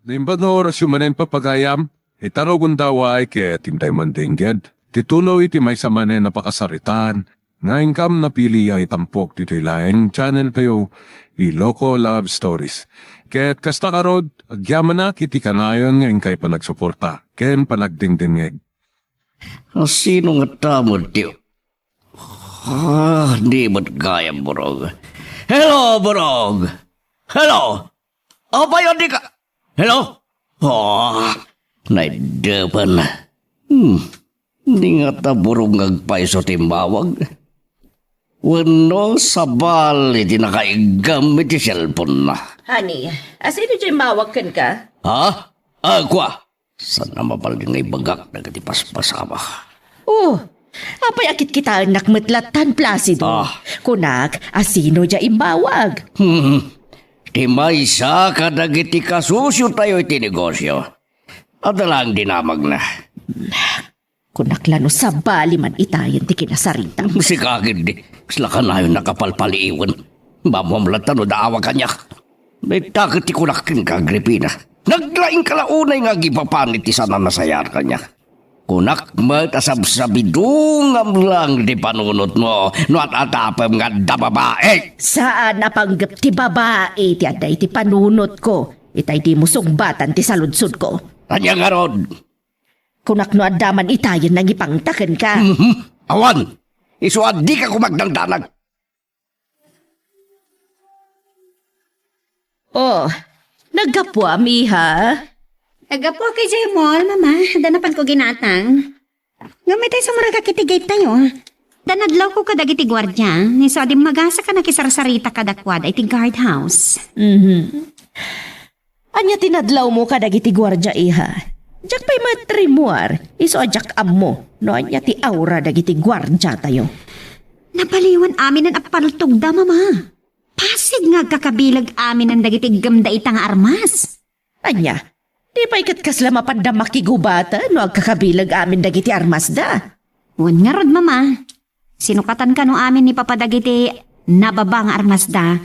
Nimbanor sumanen papagayam, itarogun daw ay kaya timday mandingged. Titulo iti may samanen na pakasaritan, nga ingkam na pili ay tampok dito ilaeng channel kayo, Iloko Love Stories. Kaya't kasta karod, agyaman na kiti kanayon nga ingkay panagsuporta, ken panagdingdingeg. Sino nga tamod tiyo? Di mo't kaya, Borog. Hello, Borog! Hello! Apa yun di ka? Hello? Naidapan. Di nga ta Borog ngagpaiso timbawag. Wano sabal iti nakaigam iti cellphone na. Honey, asino dyan mawagkan ka? Ha? Kwa? Sana mapal nga ibagak na kati paspasama. Oh, apay akit kita nakmatlatan plasido. Kunak, asino dyan imawag? Di may isa kadagiti kasusyo tayo iti negosyo. At lang dinamag na. Kunak lano sa bali man itayan ti kinasarita. Si kakid di. Sila ka na yung nakapalpaliiwan. Mamamlatan o daawa kanya. May takot ti kunakin ka, Agripina. Naglaing kalaunay nga gipapanit ti sana nasayar kanya. Kunak matasabsabidungam lang di panunot mo. No at atapam nga da babae. Saan napanggap ti babae ti aday ti panunot ko? Itay di mo sungbatan ti saludsod ko. Kanya nga rod. Kunak no adaman itayan nang ipangtakan ka. Awan! Isuad di ka kumagdandanag. Oh, nagkapwa miha. Agapo kay Jay Mall, mama. Danapan ko ginatang. Gamit tayo sa mura kakitigay tayo. Danadlaw ko kadagiti gwardya. Niso adim magasa ka nakisarsarita kadakwad ay ti guardhouse. Anya tinadlaw mo kadagiti gwardya iha. Jak pa'y matrimuar, iso ajak ammo, no anya ti aura dagiti gwardya tayo. Napaliwan amin ang apaltugda, mama. Pasig nga kakabilag amin ang dagiti gamda itang armas. Anya, di pa ikat kasla mapanda makigubata, no agkakabilag amin dagiti armas da. Wan nga rod, mama. Sinukatan ka no amin ni papadagiti nababa nga armas da.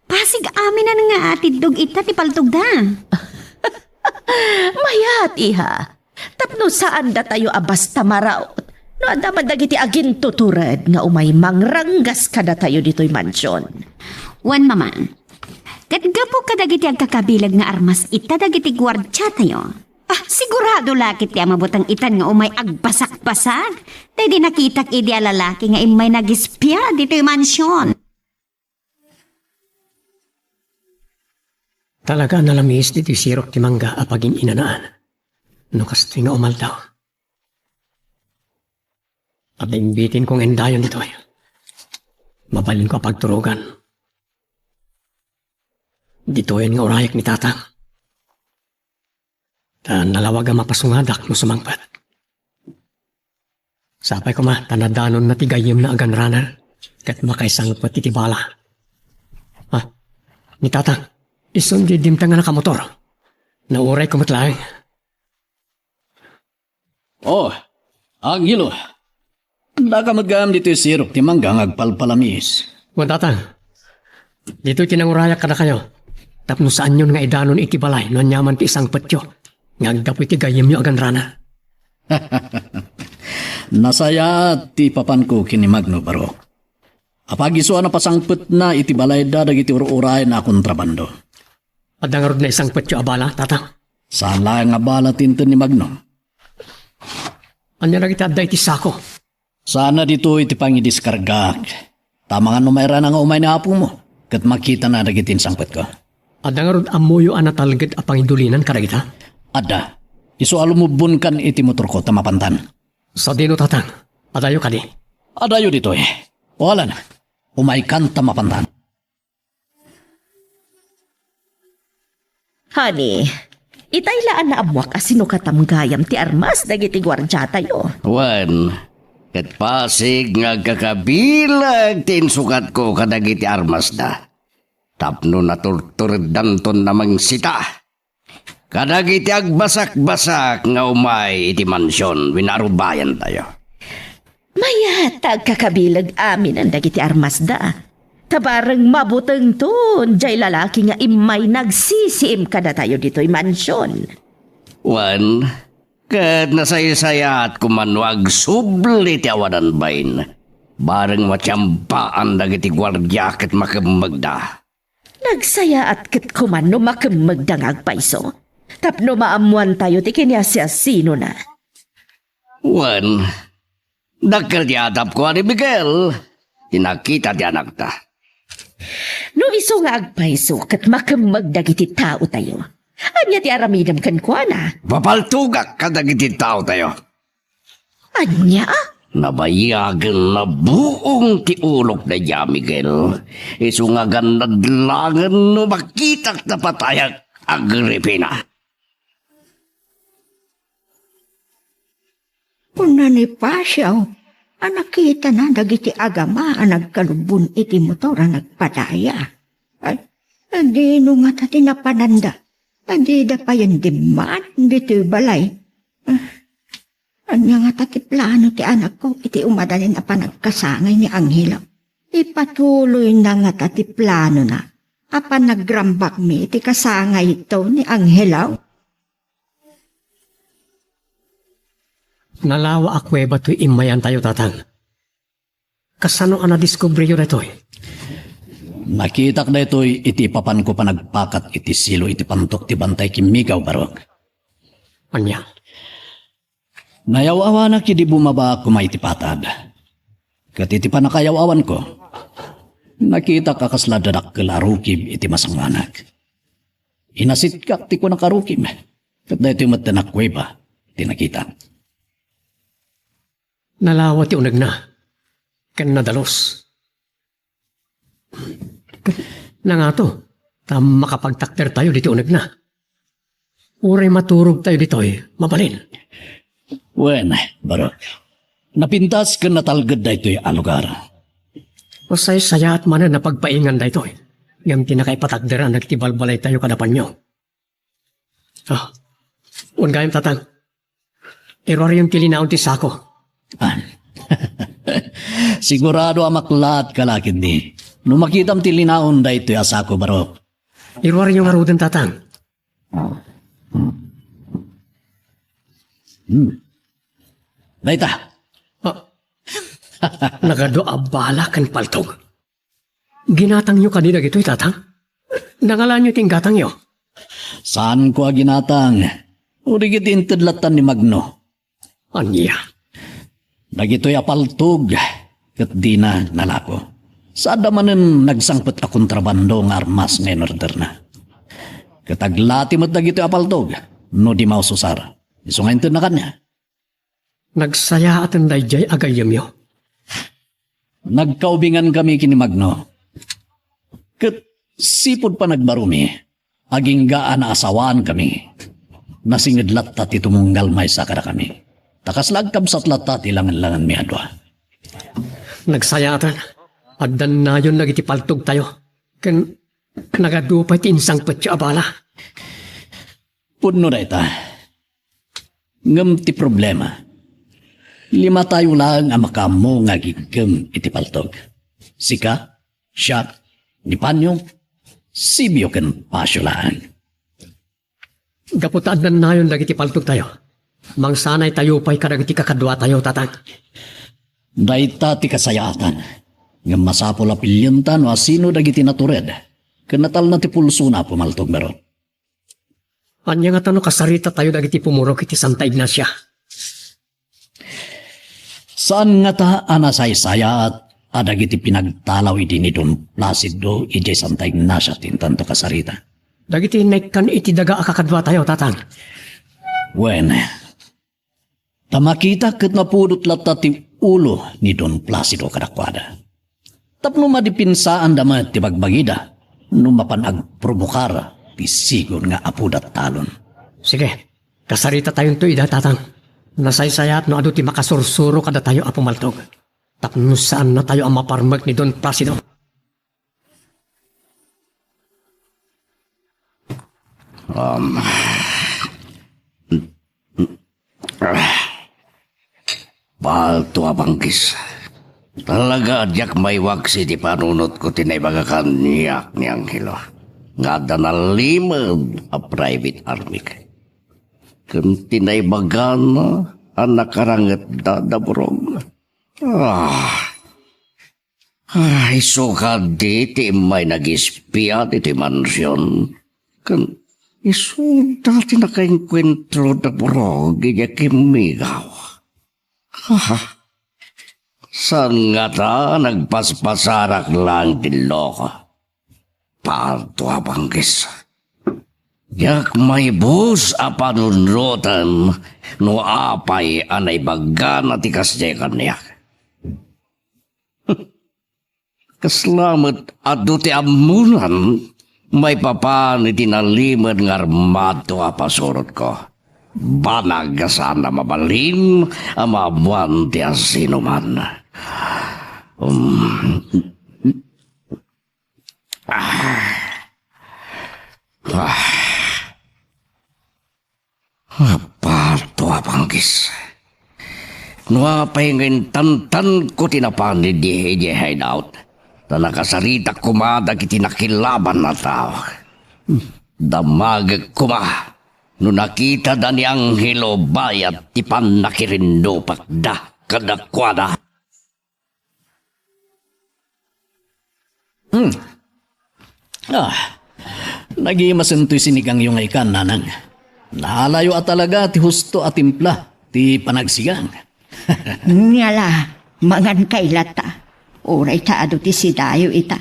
Pasig amin na nga atidog ita ti paltugda. Mayat iha, tapno saan da tayo abasta maraot, no adaman dagiti agin tuturad nga umay mangranggas kada tayo dito'y mansyon. Wan, mama. Kadgapo kadagiti agkakabilag nga armas ita dagiti gwardya tayo. Sigurado lakit ti amabutang itan nga umay agbasak-basak. Tay di nakitak idi a lalaki nga imay nagispya dito'y mansyon. Talaga nalamis dito sirok ti mangga apaging inanaan. No kastoy nga umaldaw. At imbitin kong endayon dito ay. Mabalin ko pagturugan. Dito'y nga urayak ni tatang. Ta nalawag ang mapasungadak no sumangpat. Sapay ko tanadanon na tigayim na agan runner. Kat makaisang patitibala. Ni tatang. Isundi dimtang nga nakamotor. Nauray ko matlaing. Angelo. Nakamagam dito sirok ti manggang agpalpalamis. Tatang, dito kinangurayak ka na kayo. Tapno saan yun nga idanon itibalay no nyaman ti isang patyo. Ngagdapo iti gayim nyo agan rana. Nasaya ti papan ko kinimagno baro. Apagisuan na pasangpet na itibalay dadag iti uray na kontrabando. Adangarod na isang patyo abala, tatang. Sala nga bala tinten ni Magno. Anya na kita aday ti sako. Sana dito iti pangidiskargak. Tama nga numayra na nga umay na apo mo. Kat makita na dagitin sangpet ko. Adangarod amoyo anatalged apang idulinan karagita. Ada. Iso alumubun kan iti motor ko tamapantan. Sa dino tatang, adayo ka di. Adayo dito eh. Wala na. Umay kan tamapantan. Honey, itaylaan na amwak asino katamgayam ti armas dagiti gwardya tayo. Wan, kat pasig nga kakabilag tinsukat ko kadagiti armas da. Tapno naturturdan ton namang sita. Kadagiti agbasak-basak nga umay iti mansyon winarubayan tayo. Mayatag kakabilag amin ang dagiti armas da. Tabarang mabuteng ton, jay lalaki nga imay nagsisiim kada tayo dito'y mansyon. Wan, kat nasayasayat kumanwag subli ti awanan bain. Bareng matyampaan dagiti gwardya ket makemagda. Nagsaya at kit kuman no makemagdangag paiso. Tapno maamuan tayo ti kinyasya sino na. Wan, dakkel ti atap ko ni Miguel. Tinakita ti anak ta. No iso nga agpaiso kat makemagdagiti tao tayo. Anya ti aramidam kan kuana. Papaltugak ka dagiti tao tayo. Anya? Nabayagan na buong ti ulok na ya, Miguel. Isungagan na dlangan no makitak na patayak Agripina. Una ni Pasyaw, nakita na dagiti agama ang nagkalubon iti motor ang nagpadaya. Ay, hindi no nga tati napananda. Hindi da pa yung dimat, dito balay. Anya nga tati plano ti anak ko, iti umadanin na pa nagkasangay ni Angela. Ipatuloy na nga tati plano na. Apan nagrambak mi, iti kasangay ito ni Angela. Nalawa akwe ba to'y imayan tayo tatang? Kasano ang nadiskubre yun ito eh? Nakitak na ito'y iti papan ko pa nagpakat iti silo iti pantok ti bantay kimigaw barok. Anya? Nayawawa na kidi bumaba kumay ti patad. Kat iti panakayawawan ko, nakita ka kasladadak kalarukim iti masangmanak. Inasitkak ti ko nakarukim. Kat na ito'y matanakwe ba, iti nakita. Nalawa ti unag na. Kan nadalos. Na nga to, tam makapagtakter tayo dito unag na. Uray maturog tayo dito eh, mabalin. Wen, barok. Napintas ka natalgad da ito'y alugar. Masay saya at manan na pagpaingan da ito eh. Yung tinakaipatakderan nagtibalbalay tayo kadapan nyo. Ah, ungayam tatang. Error yung kilinaon ti sako. Sigurado amaklat ka lakin di. Nung makitam tilinaon da ito'y asako barok. Error yung arudan tatang. Daita, Nagado abala kan paltog. Ginatang nyo kanina gito'y tatang. Nangalan nyo ting gatang nyo. saan ko aginatang? Urigit intadlatan ni Magno. Anya. Dagito'y apaltog, kat di na nalako. Sada manen nagsangpet a kontrabando ng armas ngayon order na. Kataglati mo't dagito'y apaltog, no di maususar. Iso nga intad na kanya. Nagsaya at ang dayjay agayam nyo. Nagkaubingan kami kini Magno. Kat sipod pa nagbarumi, aging gaan na asawaan kami. Nasingidlat tati tumunggal may sakara kami. Takas lagkab sa tlat ilangan-langan mi adwa. Nagsayatan. Agdan na yun nagitipaltog tayo. Nagadupay ti insang petya abala. Pudno na ita. Ngam ti problema. 5 tayo lang ang makamo nga gigam iti paltog. Sika, siya, ni Panyo, sibyo ken pasyo lang. Gaputaan na yun nagitipaltog tayo. Mang sanay tayo pa'y karagiti kakadwa tayo tatang. Daita ti kasayatan. Ngam masapol apilyantan o asino dagiti natured. Kanatal na ti pulso na pumaltog meron. Anya nga tanong kasarita tayo dagiti pumurok iti Santa Ignacia. Saan nga ta anasaysaya at adagiti pinagtalaw iti ni Don Placido iti Santa Ignacia tintanto kasarita. Dagiti naikan iti daga akakadwa tayo tatang. Wen, tamakita ket napudot lata ti ulo ni Don Placido kadakwada. Tapno madipinsaan damat ti bagbagida no mapan agprobokar ti sigon nga apudat talon. Sige, kasarita tayong tuida tatang. Nasaysayat no adu ti makasursuro kada tayo apumaltog. Tapno saan na tayo ang maparmag ni Don Placido. Palto abangkis. Talaga adyak may waksi di panunot ko tinay mga kanyak ni Angelo. Nga danalimad a private army. Kung tinay bagana ang nakarangat dadabrog. Ay, suka di ti may nag-ispiya di ti mansyon. Kan iso dati nakainkwentro dabrog iya kimigaw. San nga ta nagpaspasarak lang din loko? Parto abanggis. Yak may bus apanunrotan no apay anay baga na tikasdekan niya. Kaslamat adu ti amunan may papan iti nalimad nga armado apasurot ko. Banag sana mabalin amabuan ti asinuman. Parto abanggis. Nuapay ngayon tantan ko tinapanid di hideout. Na nakasarita kumada kiti nakilaban na tao. Damag kuma. No nakita da ni Angelo bayat ti pan nakirindo pakda kadakwada. Nagimasento'y sinigang yung ikan, nanang. Nahalayo at talaga ti husto at timpla, ti panagsigang. Ngala, mangan kailata. Oray ta ado ti sidayo ita.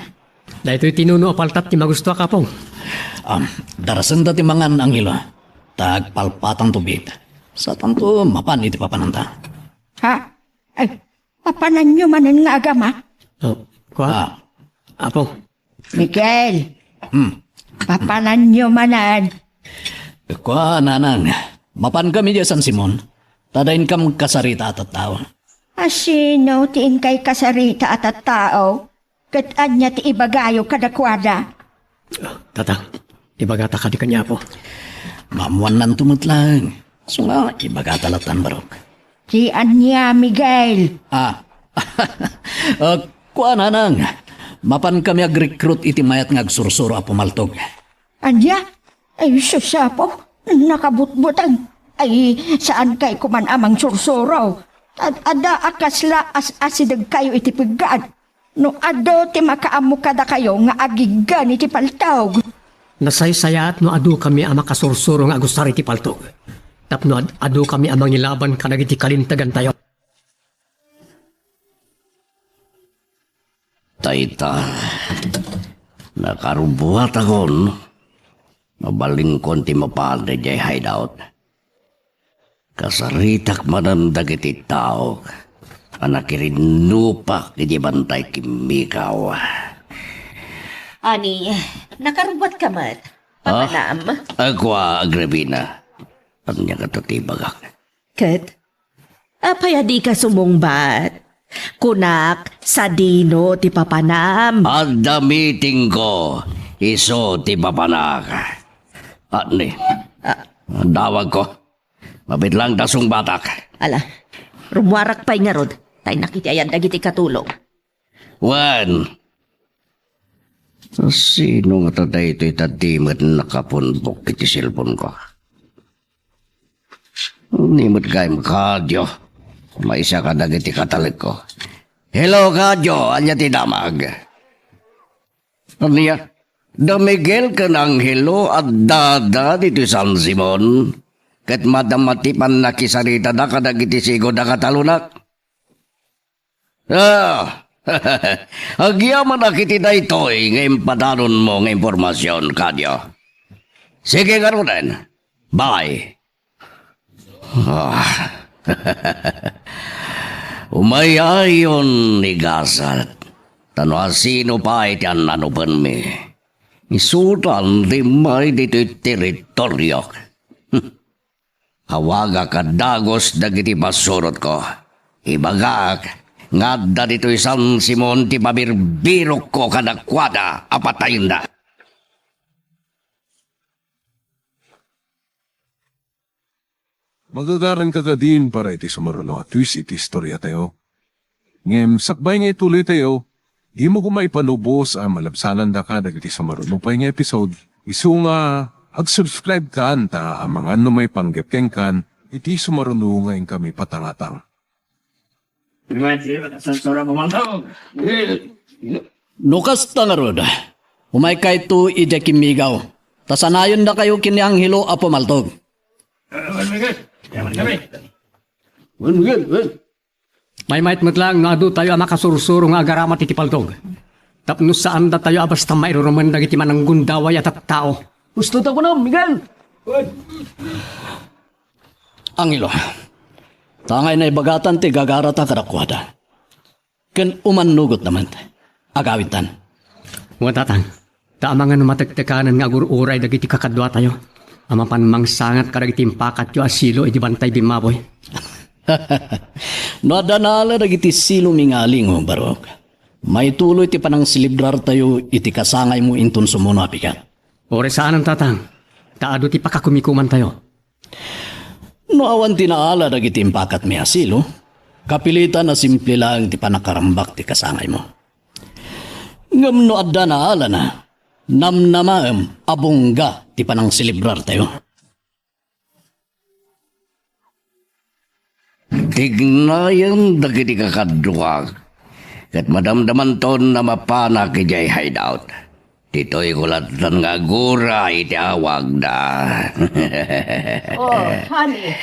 Dahito'y tinuno apaltat ti magusto kapong. Darasan dati mangan ang hilo. Tagpalpatang tubig. Sa tanto, mapan iti papananta. Ha? Ay, papanan nyo manan nga agama? Oh, kwa? Apong. Miguel, papanan nyo manan. Kwa, nanang. Mapan kami di San Simon. Tadain kam kasarita at tao. Asino tiin kay kasarita at tao? Kat niya ti ibagayo kadakwada. Tatang, ibagata ka di kanya po. Mamuan nan tumutlang. Sula, ibagatalatan barok. Ti anya, Miguel. Kwa, nanang. Mapan kami ag-recruit iti mayat nga agsursuro a pumaltog. Anya? Ay, susapo. Nakabutbutang. Ay, saan kay kuman amang sursuro? Ada akasla asidag kayo iti paggaan. No ado ti makaamu kada kayo nga agigan iti paltawg. Nasaysayat no adu kami ang makasursuro nga agusari ti paltog. Tapno adu kami amang ilaban kanag iti kalintagan tayo. Tayta, nakarubuhat akon. Mabalingkon ti mapalde jay hideout. Kasaritak manandag iti tao. Anakirinupak iti bantay kimikaw. Ani, nakarubat ka mat? Pamanam? Agwa, Agrabina. Anya ka tatibagak. Kat? Apay di ka sumungbat. Kunak, sa dino ti papanam. Adda meeting ko. Iso ti papanak. Ni, dawag ko. Mabit lang dasong batak. Ala, rumwarak pa'y nga rod. Tay nakitiayan dagiti katulong. Wan. Sino nga taday ito'y tadimat nakapunbok iti silpon ko? Nimot kay makadyo. May isa ka dagiti katalig ko. Hello, kadyo. Anya ti damag. Anya? Da Miguel ka ng hello at dada dito San Simon. Kat madamatipan na kisarita da kadagiti sigo da katalunak. Agyaman na kiti da ito'y ngayon padanon mo ng impormasyon, kadyo. Sige nga rin. Bye. Umayayon ni Gasat. Tano sino pa iti ang nanupan mi. Isudan di may dito'y teritoryo. Hawaga ka dagos dagiti pasurot ko. Ibagak, nga da dito'y San Simon ti pabirbirok ko kadakwada apatayin da. Magagaran ka din para iti sumaruno at twist iti istorya tayo. Ngem sakbay nga ituloy tayo, di mo kumay panubos ang malabsanan da ka dagiti sa marunupay nga episode. Isu nga, ag-subscribe ka ta ang mga ano may panggapkeng kan, iti sumarunungay kami patangatang. Nukas tangarod, umay kay tu ija kimigaw. Tasanayon na kayo kini ang hilo apo maltog. May mait lang nga adu tayo makasursuro nga agaramat iti paltog. Tapno saan da tayo basta mairuruman dagiti manang gundaway at tao. Gusto ta ko na, Miguel. Ang hilo. Tangay na ibagatan ti gagarata karakwada. Ken umanugot naman. Agawitan. Mga tatang, taamangan matagtekanan nga agururay dagiti kakadwa tayo. Amapan mangsangat kadagiti impakat yo asilo iti bantay bimaboy. No adanala dagiti silo mingaling o barok. May tuloy ti panang silibrar tayo iti kasangay mo inton sumuno apikat. Ore saan ang tatang? Taado ti pakakumikuman tayo. No awan tinaala dagiti impakat may asilo, kapilitan na simple lang ti panakarambak ti kasangay mo. Ngam no adda na ala na, namnamaem abongga ti panang silibrar tayo. Tignayan dagiti kakadwag. Kat madamdaman ton na mapana kijay hideout. Dito'y kulatan nga gura iti awag na. Oh, honey,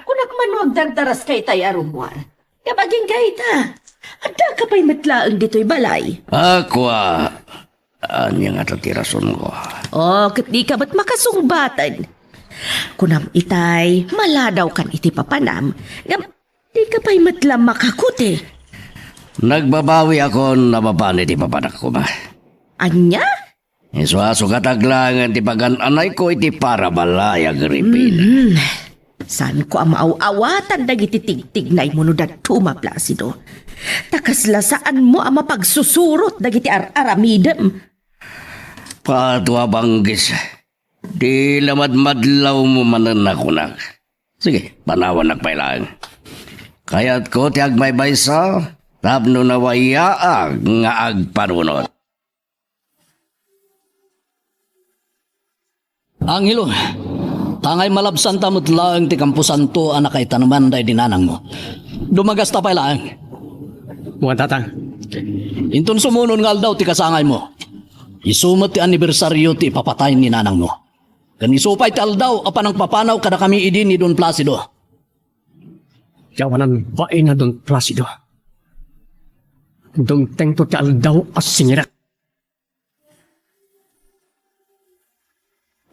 kunak manuag dagdaras kay tay arumwar. Kabaging gaita. Ada ka pa'y matlaang dito'y balay. Ako anya nga tatirason ko. Oh, kat di ka ba't makasumbatan? Kunam itay, maladaw kan iti papanam. Ngam, di ka pa'y matlam makakuti. Nagbabawi ako na mapanit ipapanak ko ba? Anya? Iswaso kataglangan ti pagananay ko iti para balay agripin. Saan ko ang maaw-awatan dagiti tigtignay mo no datuma, Placido? Takasla saan mo ang mapagsusurot dagiti aramidem? Patwa banggis. Di lamad-madlaw mo manan nakunak. Sige, panawan nagpailaan. Kaya't ko ti agmaybay sa tapno nawayaag nga agpanunod. Angelo, tangay malabsan tamot lang ti kampusan to anak kay tanaman day dinanang mo. Dumagas ta pa lang. Mga tatang, Inton sumunon nga daw ti kasangay mo. Isumot ti anibersaryo ti papatay ni nanang mo. Kan isupay ti aldaw apan ang papanaw kada kami idin ni Don Placido. yawanan bae na Don Placido. Dumteng to ti aldaw as singirak.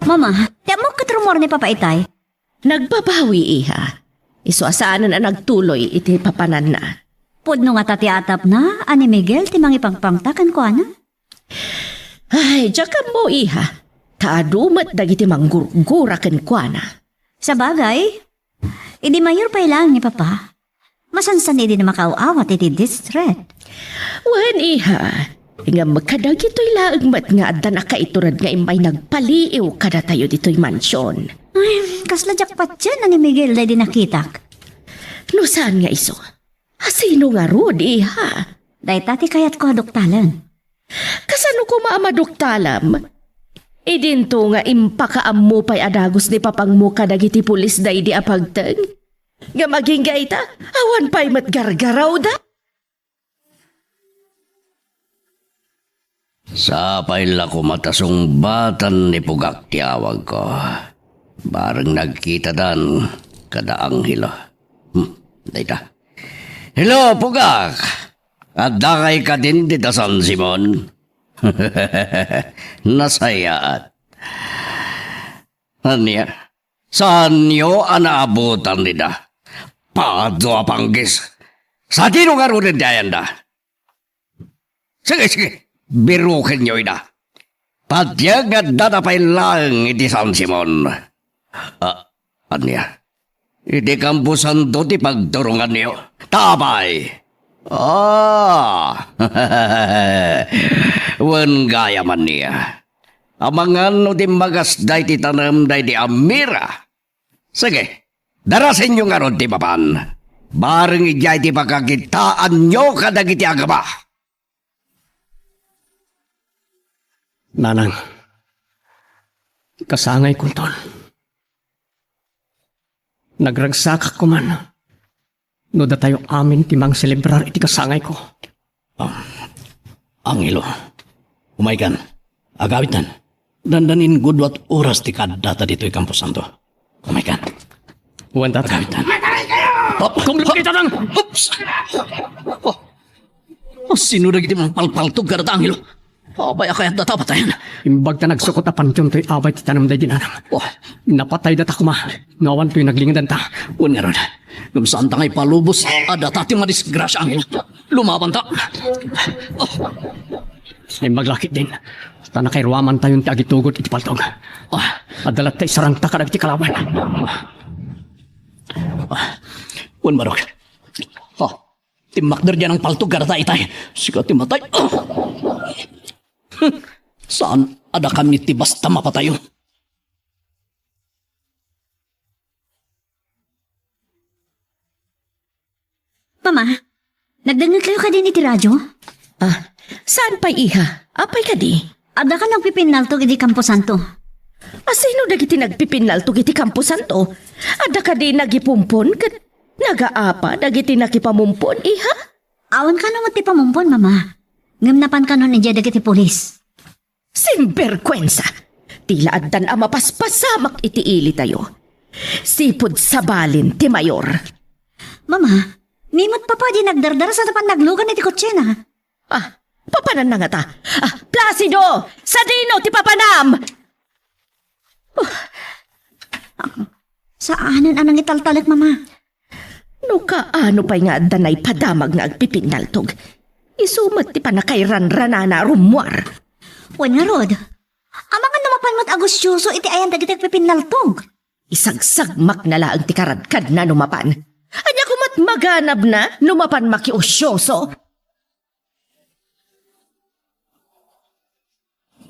Mama, di mo katrumor ni Papa Itay? Nagbabawi, iha. Iso asaanan na nagtuloy iti papanan na. Pudno nga tati atap na, ani Miguel, ti mangipangpangtakan ko ana? Ay, tsaka mo, iha. Taadumat dagiti manggurgura ken kuana. Sa bagay, idi mayor pa ilang ni Papa. Masansan idi na makauawat iti distress. Wen, iha. Nga magkadagito'y laagmat nga adda na kaiturad nga imay nagpaliiw kada tayo dito'y mansyon. Ay, kasla jackpot dyan, ani Miguel, day di nakitak. No saan nga iso? Asino nga rod, iha? Day tati kayat ko adoktalan. Kasano ko maamaduktalam? Idinto nga impakaam mo pa'y adagos ni papang mo kadagiti pulis day di apagtag. Nga maging gaita, awan pa'y matgargaraw da. Sapay la ko matasong batan ni Pugak tiyawag ko. Barang nagkita dan kada anghelo. Dayta. Hello, Pugak! Adakay ka din dita San Simon. Nasayaat. Anya? Saan nyo anaabutan nida? Padwa panggis. Sa dino nga rin dayan da? Sige, sige. Birukin nyo ina. Patyag at datapay lang iti San Simon. Anya? Iti kampusan to ti pagturungan niyo. Tabay! Wan gaya man niya. Amangan no ti magasday ti tanam day di amira. Sige, darasin nyo nga ron ti papan. Bareng ijay ti pagkakitaan nyo kadagiti agama. Nanang, kasangay ko ton. Nagragsak ko man. No da tayo amin timang selebrar iti kasangay ko. Angelo, umaykan, agawitan, dandanin gudwat oras ti kadata dito Campo Santo. Umaykan, Huwag tatang. agawitan. Kung kita lang! Oops! Sino na giti mga palpaltog ka na Angelo? Abay akayat data patayan. Imbag ta nagsukot na pansyon to'y abay ti tanam day dinanam. Oh, Napatay data kuma. Nawan to'y naglingadan ta. un nga ron. Kung saan tangay palubos, ada tati madisgrasya Angelo. Lumaban ta. Imbag lakit din. Tana kay ruwaman tayon ti agitugot iti paltog. Adalat tayo sarang takadag ti kalaban. Un marok. Timakder dyan ang paltog ka na itay. Sikat timatay. Saan ada kami ti basta mapatayo? Mama, nagdangat kayo ka din iti radyo? Saan pa iha? Apay ka di? Ada ka nagpipinalto iti Campo Santo. Sino dagiti nagpipinal to giti Campo Santo? Ada ka di nagipumpon kat nagaapa dagiti nakipamumpon iha? Awan ka naman ti pamumpon, Mama. Ngamnapan ka nun iti dagiti pulis. Simberkwensa! Tila addan ang mapaspasamak iti ili tayo. Sipod sabalin ti mayor. Mama, nimot pa di nagdardara sa tapan naglugan iti kotse na. Papanan na nga ta. Placido! Sadino ti papanam! Saanan anang italtalag, Mama? No kaano pa'y nga danay padamag nga agpipinaltog. Isumat ti panakairanranana rumwar. Wen nga rod. Amang naman mo't Agusyoso iti ayan dagiti pipinaltog. Isagsagmak na laang ti karadkad na numapan. Anya kumat maganab na numapan makiusyoso.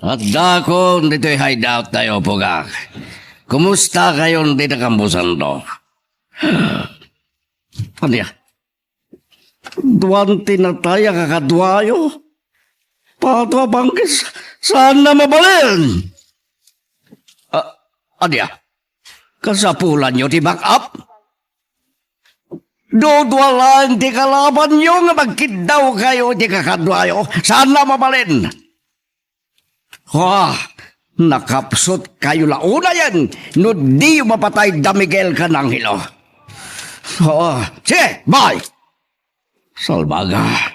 At dako dito'y hideout tayo, Pugak. Kumusta kayo dito kampusan to? Ano ya? Duwante na tayo kakadwayo. Patwa bangkis, saan na mabalin? Ano ya? Kasapulan nyo di back up? Dudwa lang di kalaban nyo nga magkidaw kayo di kakadwayo. Saan na mabalin? Nakapsot kayo launa yan. No di mapatay da Miguel ka ng hilo. Sige, bye! Salbaga,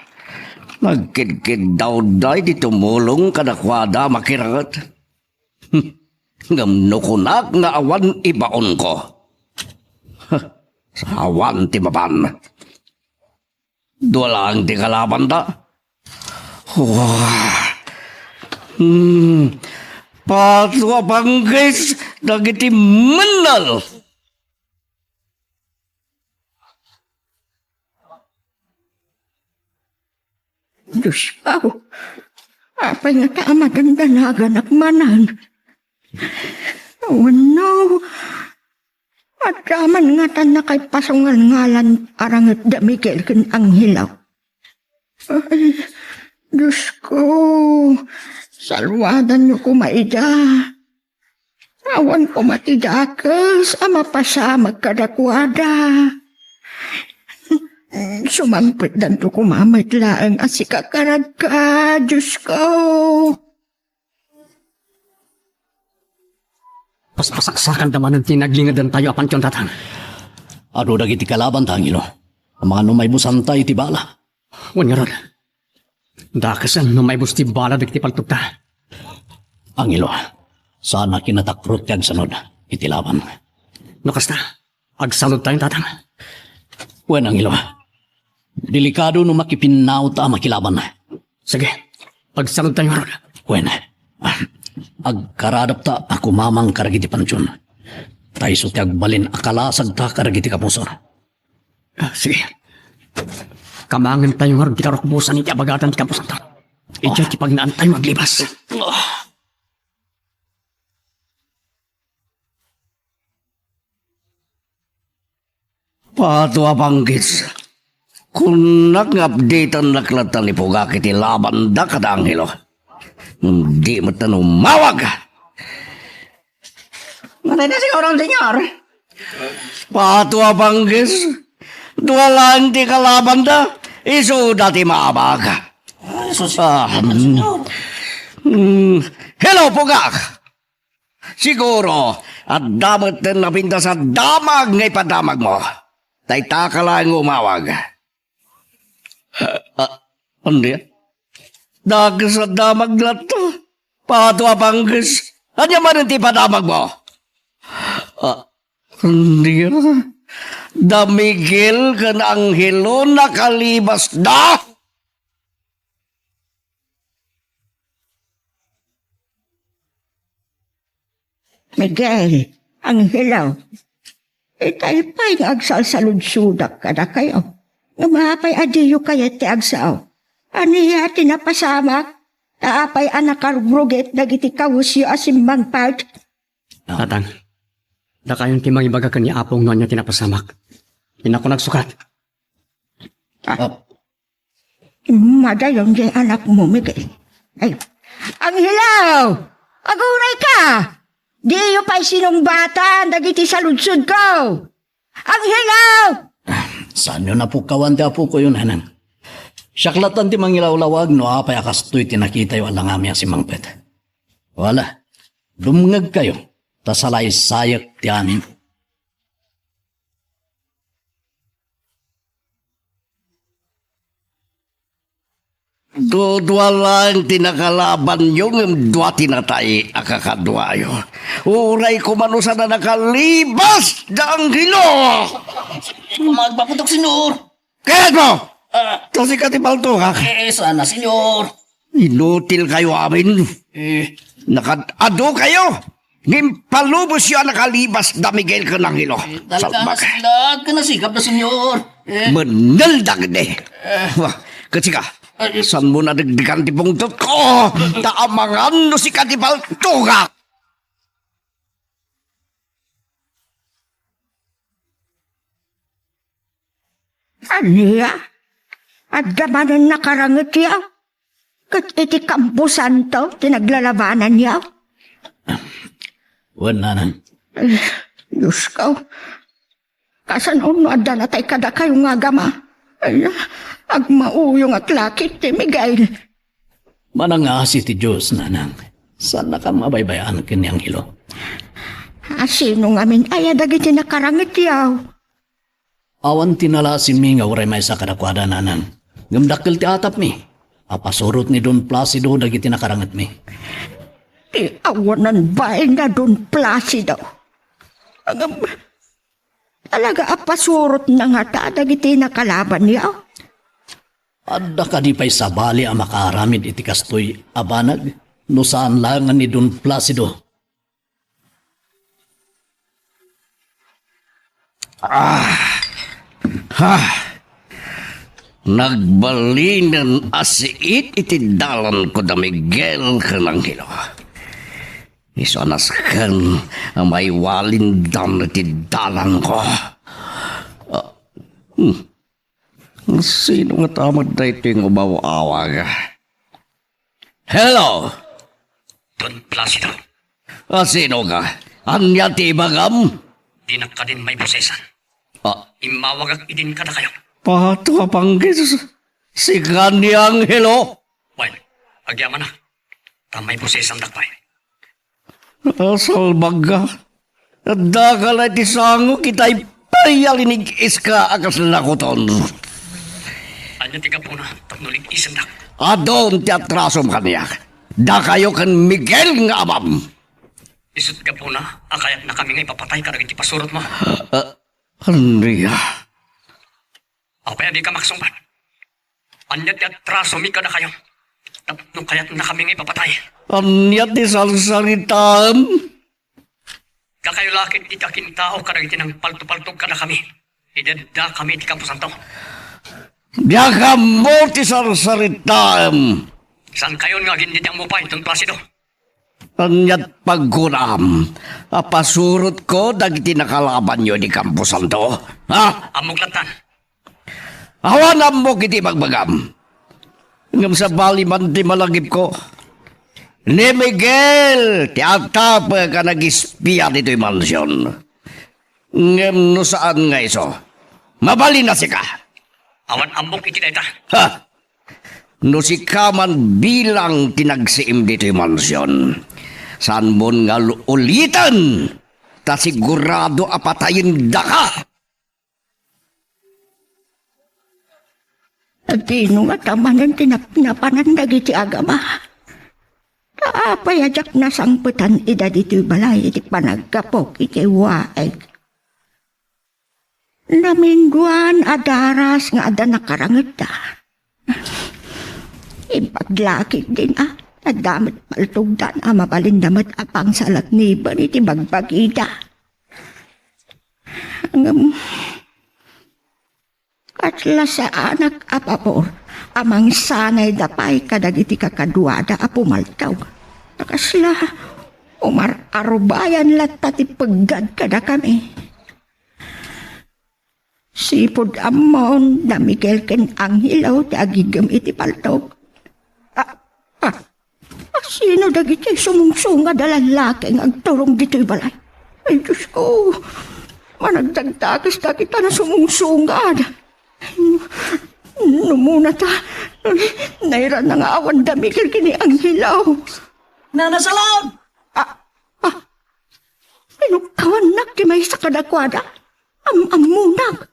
nagkidkid daw day di tumulong kadakwada makirangat. Ngamno ko nga awan ibaon ko. Sa awan ti mapan. Duwalang ti kalaban da. Patwa banggis dagiti menal. Diyos ko, apay nga ta madandanagan at manan. Oh no, at kaman nga ta na kay pasungal ngalan arangat da Miguel kin ang hilaw. Ay, Diyos ko, salwadan niyo ko maida. Awan ko matidakas, ama pa sa magkadakwada. Sumampit dan to kumamit laang asikakarag ka, Diyos ko. Paspasaksakan naman ang tinaglingadan tayo apan tiyon tatang. Ado dagiti kalaban tangilo. Ang mga numay busanta iti bala. Wan nga ron. Dakasan no may busti bala dagiti paltugta. Angelo, sana kinatakrot kag sanod iti laban. No kasta, agsalod tayong tatang. Wen Angelo, delikado no makipinaw ta makilaban. Sige, pagsalod tayo ron. Wen, agkaradap ta ako mamang karagiti pansyon. Tayo so ti agbalin akalasag ta karagiti kapusor. Sige. Kamangan tayo nga ron kitarokbusan iti abagatan ti kampusan to. Ijay ti pagnaan tayo maglibas. Pato abanggis. Kung nag-updatean na klatan ni Pugak iti laban da kada anghelo. Hindi mo tanong mawag. Matay na siguro, senyor. Pato abanggis. Duwalaan ti kalaban da. Iso dati maabag. Hello, Pugak. Siguro, at damat na napinta sa damag ngay padamag mo. Tay taka lang umawag. Hindi? Dag sa damag na to. Pato abanggis. Ano man ang tipadamag mo? Hindi. Damigil ka na anghelo na kalibas na. Miguel, ang hilaw. Tayo pa'y agsalsaludsudak ka na kayo. Namapay adiyo kayo ti agsaw. Aniya tinapasamak. Taapay anakarugruget dagiti kawusyo asimbang part. Tatang, da kayon ti mangibaga ni apong noon niya tinapasamak. Ina ko nagsukat. Madayon di anak mo, Miguel. Ay, ang hilaw! Aguray ka! Di yung pa'y sinong bata, dagiti sa lunsod ko! Ang hilaw! Saan yun na po kawante apo ko yun, hanang? Siyaklatan ti mangilawlawag no apay akastoy tinakita yung alangami si Mangpet. Wala. Dumngag kayo. Tasalay sayak ti amin. Dudwa lang tinakalaban yung dua tinatay akakadwayo. Uray ko manusa na nakalibas da anghelo. Magpaputok, senyor. Kaya mo! Kasi ka ti Baltokak. Sana, senyor. Inutil kayo amin. Nakadado kayo. Nimpalubos yun nakalibas da Miguel ka ng hilo. Salbak. Lahat ka nasikap na, senyor. Manaldag de. Kasi ka, saan mo nadagdigan ti pungtot ko? Taamangan no si ka ti Baltokak. Aniya? At gamanan nakarangit yaw? Kat iti kampusan to, tinaglalabanan yaw? Wala nan. Ay, Diyos ko. Kasan uno adda na tay kada kayo nga gama? Ay, agmauyong at lakit ti Miguel. Manangasi ti Diyos, nanang. Saan na ka mabaybayaan kanyang hilo? Sino nga min ay dagiti nakarangit yaw? Awan tinala si Minga uray may sa kadakwada, nanang. Gamdakil ti atap mi. Apasurot ni Don Placido dagiti nakarangat mi. Ti awanan ba na Don Placido? Talaga apasurot na nga ta dagiti nakalaban yaw? Adda ka di pa'y sabali ang makaramid iti kastoy abanag no saan langan ni Don Placido. Nagbalinan asiit iti dalan ko da Miguel ka ng hilo. Isonas kan may walindam iti dalan ko. Sino nga tamad na ito yung umawawag? Hello! Don Placido, Sino ka? Anya ti bagam? di na ka din may prosesan. Imawagag idin ka na kayo. Pato panggis. Si Kani Angelo. Well, agyaman na. Tamay prosesan dakpay. Salbaga. Dakalay ti sango kita'y payalinig iska akas lakoton. Anya tiga po na, tagnulig isang dak. Adon ti atrasom kaniya. Da kayo kan Miguel nga amam. Isut ka po na, akayat na kami ngay papatay ka rin pasurot mo. Andrea. Apay di ka maksumpan. Anya ti atraso mi ka na kayo. Tapno kayat na kami ngay papatay. Anya ti salsaritam. Kakayo lakit ikakin tao ka rin ng palto-paltog ka na kami. Idada kami iti kampusan to. Diya ka mo ti salsaritam. Saan kayo nga gindit ang mupay, Don Placido? Anyat pagkuram, apasurot ko dagiti nakalaban nyo di kampusan to. Ha? Amuglatan. Awanam mo kiti magbagam. Ngam sa bali man di malagip ko. Ni Miguel, ti agtapa ka nag-ispiya dito'y mansyon. Ngam no saan nga iso? Mabali na si ka. Awan amok iti dayta. Ha? No si ka man bilang tinagsiim dito'y mansyon. Saan mo nga ulitan? Ta sigurado apatayin da ka. Dino nga tamanan tinapanan dagiti agama. Payadak na sangputan ida dito'y balay iti panagkapok iti waeg. Namingguan adaras nga ada nakarangit da. Ipaglakit din Adamit paltugdan mapalindamat apang salat ni iti bagbagida. Katla sa anak apapor, amang sanay dapay kadagiti kakaduada apumaltaw. Nakasla, umar arubayan latati paggad kada kami. Sipod amon na Miguel ken Angelaw dagigam iti paltog. Sino dagiti sumungsunga dalalaki nga agturong dito'y balay? Ay, Diyos ko, managdagdagas na kita na sumungsungad. Numuna ta, nairan na nga awan da Miguel kini Angelaw. Nanasalad! Pinukawan nak di may sa kadakwada. Amunag.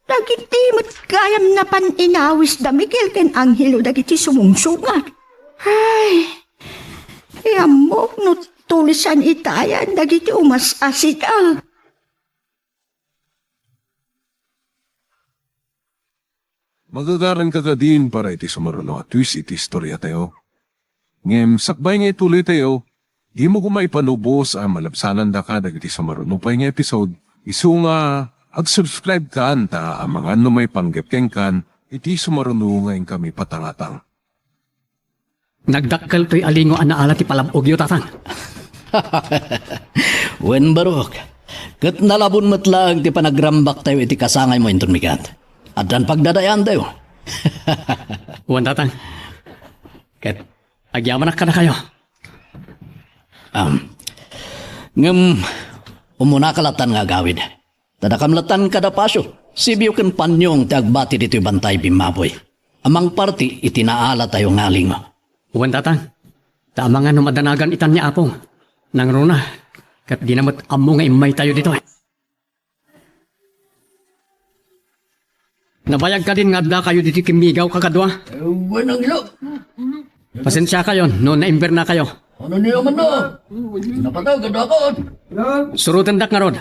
Dagiti mat kayam na paninawis da Miguel ken Angelo dagiti sumungsungan. Ay, yamok no tulisan itayan dagiti umas asid Magagaran ka din para iti sumaruno at twist iti istorya tayo. Ngem, sakbay nga ituloy tayo, di mo kumaipanubos ang malabsanan da ka dagiti sumaruno pa nga episode. Isu nga, ag-subscribe ka anta ang mga may panggepkeng kan, iti sumaruno ngayon kami patangatang. Nagdakkel to'y alingo anaala ti palabog yu tatang. Wen barok, kat nalabon mo't lang ti panagrambak tayo iti kasangay mo inton mikat. At dan pagdadayan tayo. Uwan tatang. Ket, agyaman na kayo. Ngam, umuna kalatan nga gawid. Tadakamlatan kada pasyo. Sibiyo ken panyong ti agbati dito'y bantay bimaboy. Amang parti itinaala tayo ngaling. Uwan tatang. Tama nga numadanagan itan niya apong. Nang runa. Kat di namat amo nga imay tayo dito. Nabayag ka din nga da kayo dito kimigaw kakadwa. Wanang ilo. Pasensya kayo, no naimber na kayo. Ano niyo man na? Napataw, gadakot. Surutan dak nga rod.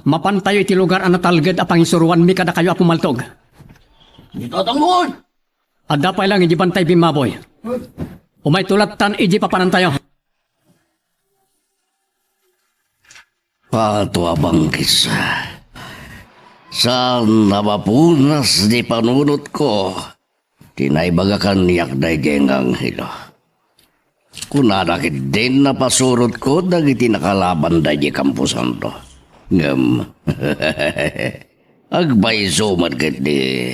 Mapantayo iti lugar ang natalgad apang isuruan mi kada kayo apumaltog. Itatangon! Adda pa lang iji bantay bimaboy. Umay tulatan iji papanan tayo. Pato abang kisa. Saan napapunas di panunot ko, tinaibagakan niyak na igeng Anghelo. Kunadakit din napasurot ko, dagiti nakalaban da di kampusan to. Ngam, agbay sumat kiti.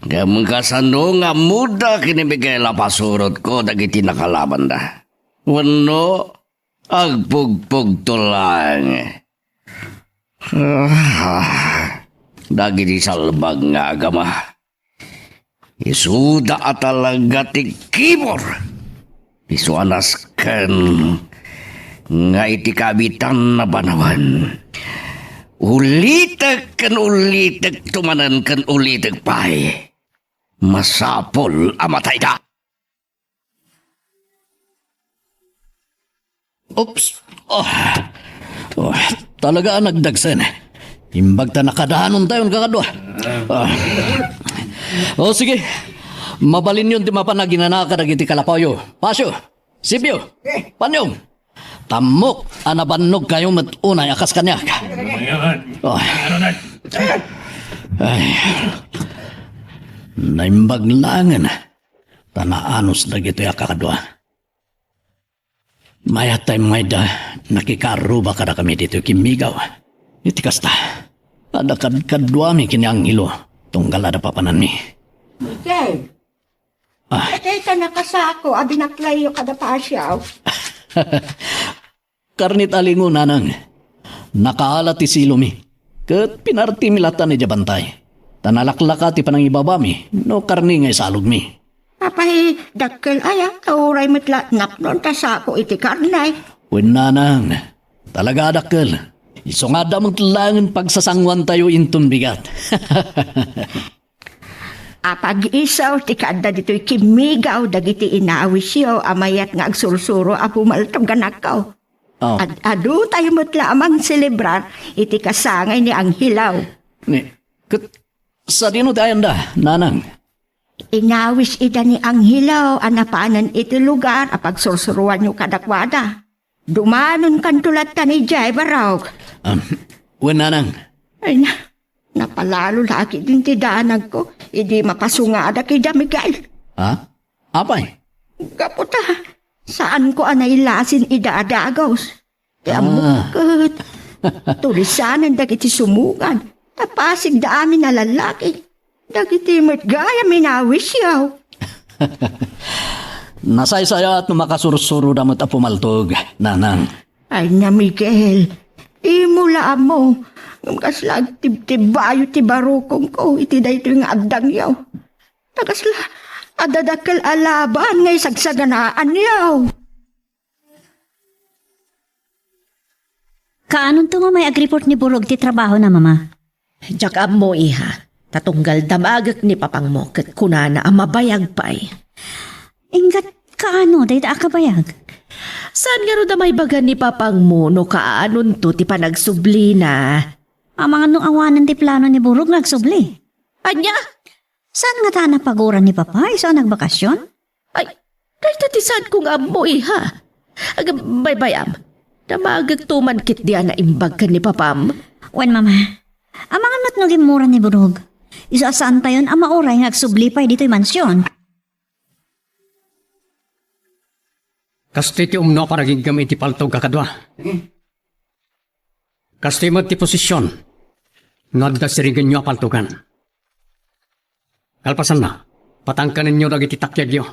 Ngam kasano nga muda kinibigay pasurot ko, dagiti nakalaban da. Wano, agpugpug to lang. Dagiti salbag nga agama. Isuda atalaga ti kibor. Isuanas ken nga iti kabitan na banawan. Ulitek ken ulitek tumanan ken ulitek pay. Masapol amatay da. Oops. Talaga nagdagsan. Imbag ta nakadahanon tayo kakadwa. Sige. Mabalin yun ti mapanaginana ka dagiti kalapayo. Pasyo, Sibyo, Panyong. Tamok, anabannog kayo matunay akas kanya. Naimbag langan. Tanaanos na gito yung kakadwa. Maya tayo mayda, nakikaruba kada kami dito kimigaw. Iti kasta, ada kadwa mi kini ang hilo, tunggal ada papanan mi. Miguel, Ah, patay ka nakasako, abinaklayo kada pa siya. karnit alingo nanang, nakaalat ti silo mi. Kat pinarti milatan ni jabantay. Tanalaklaka ti panang ibaba mi, no karni ngay salog mi. Papay, dakkel aya, kauray matla, naknon tasako iti karnay. Nanang, talaga adakkel. Iso nga damang kailangan pagsasangwan tayo intun bigat. Apag isaw, ti kada dito'y kimigaw, dagiti inawis yo, amayat nga agsursuro, apumaltong ganakaw. Oh, Adu tayo matla amang celebrar, iti kasangay ni ang hilaw. ni, sa dino tayo da, nanang. Inawis ida ni ang hilaw, anapanan iti lugar, apag sursuruan nyo kadakwada. Dumanon kan tulat ta ni Jai Baraw. Nanang, Ay na, napalalo laki din ti daanag ko, hindi mapasungada kay Miguel. ha? Apay? Kaputa, saan ko anay lasin idadagaws? Tiamukot. Tulisanan dagiti sumugan, tapasig da amin na lalaki. Dagiti gaya minawis yaw. Nasaysaya at numakasurusuro damot apumaltog, nanang. Ay na Miguel, imula mo. Kaslag tibtibayo ti barukong ko, iti dayto nga agdang yaw. Takasla, adadakal alaban ngay sagsaganaan yaw. Kaanon to nga may agriport ni Burog ti trabaho na mama? Jak mo iha. Tatunggal damagak ni papang mo kat kunana ang mabayag pa'y. Ingat kaano, dahi da akabayag. Saan nga ro da may bagan ni papang mo no kaanon to ti panagsubli na? Ang mga nung awanan ti plano ni Burog nagsubli. Anya? Saan nga ta napaguran ni Papa? Isa nagbakasyon? Ay, dahil tatisan kong amo iha. Agam, baybayam. Damagak tuman kit diyan na imbag ka ni papam. Wen mama, ang mga natnugin mura ni Burog. Isa saan tayon ang mauray nga agsubli pa dito'y mansyon. Kasti ti umno para gigam iti paltog kakadwa. Kasti mo ti posisyon. Ngadda sirigan nyo apaltugan. Kalpasan na, patangkanin nyo dagiti takyag yo.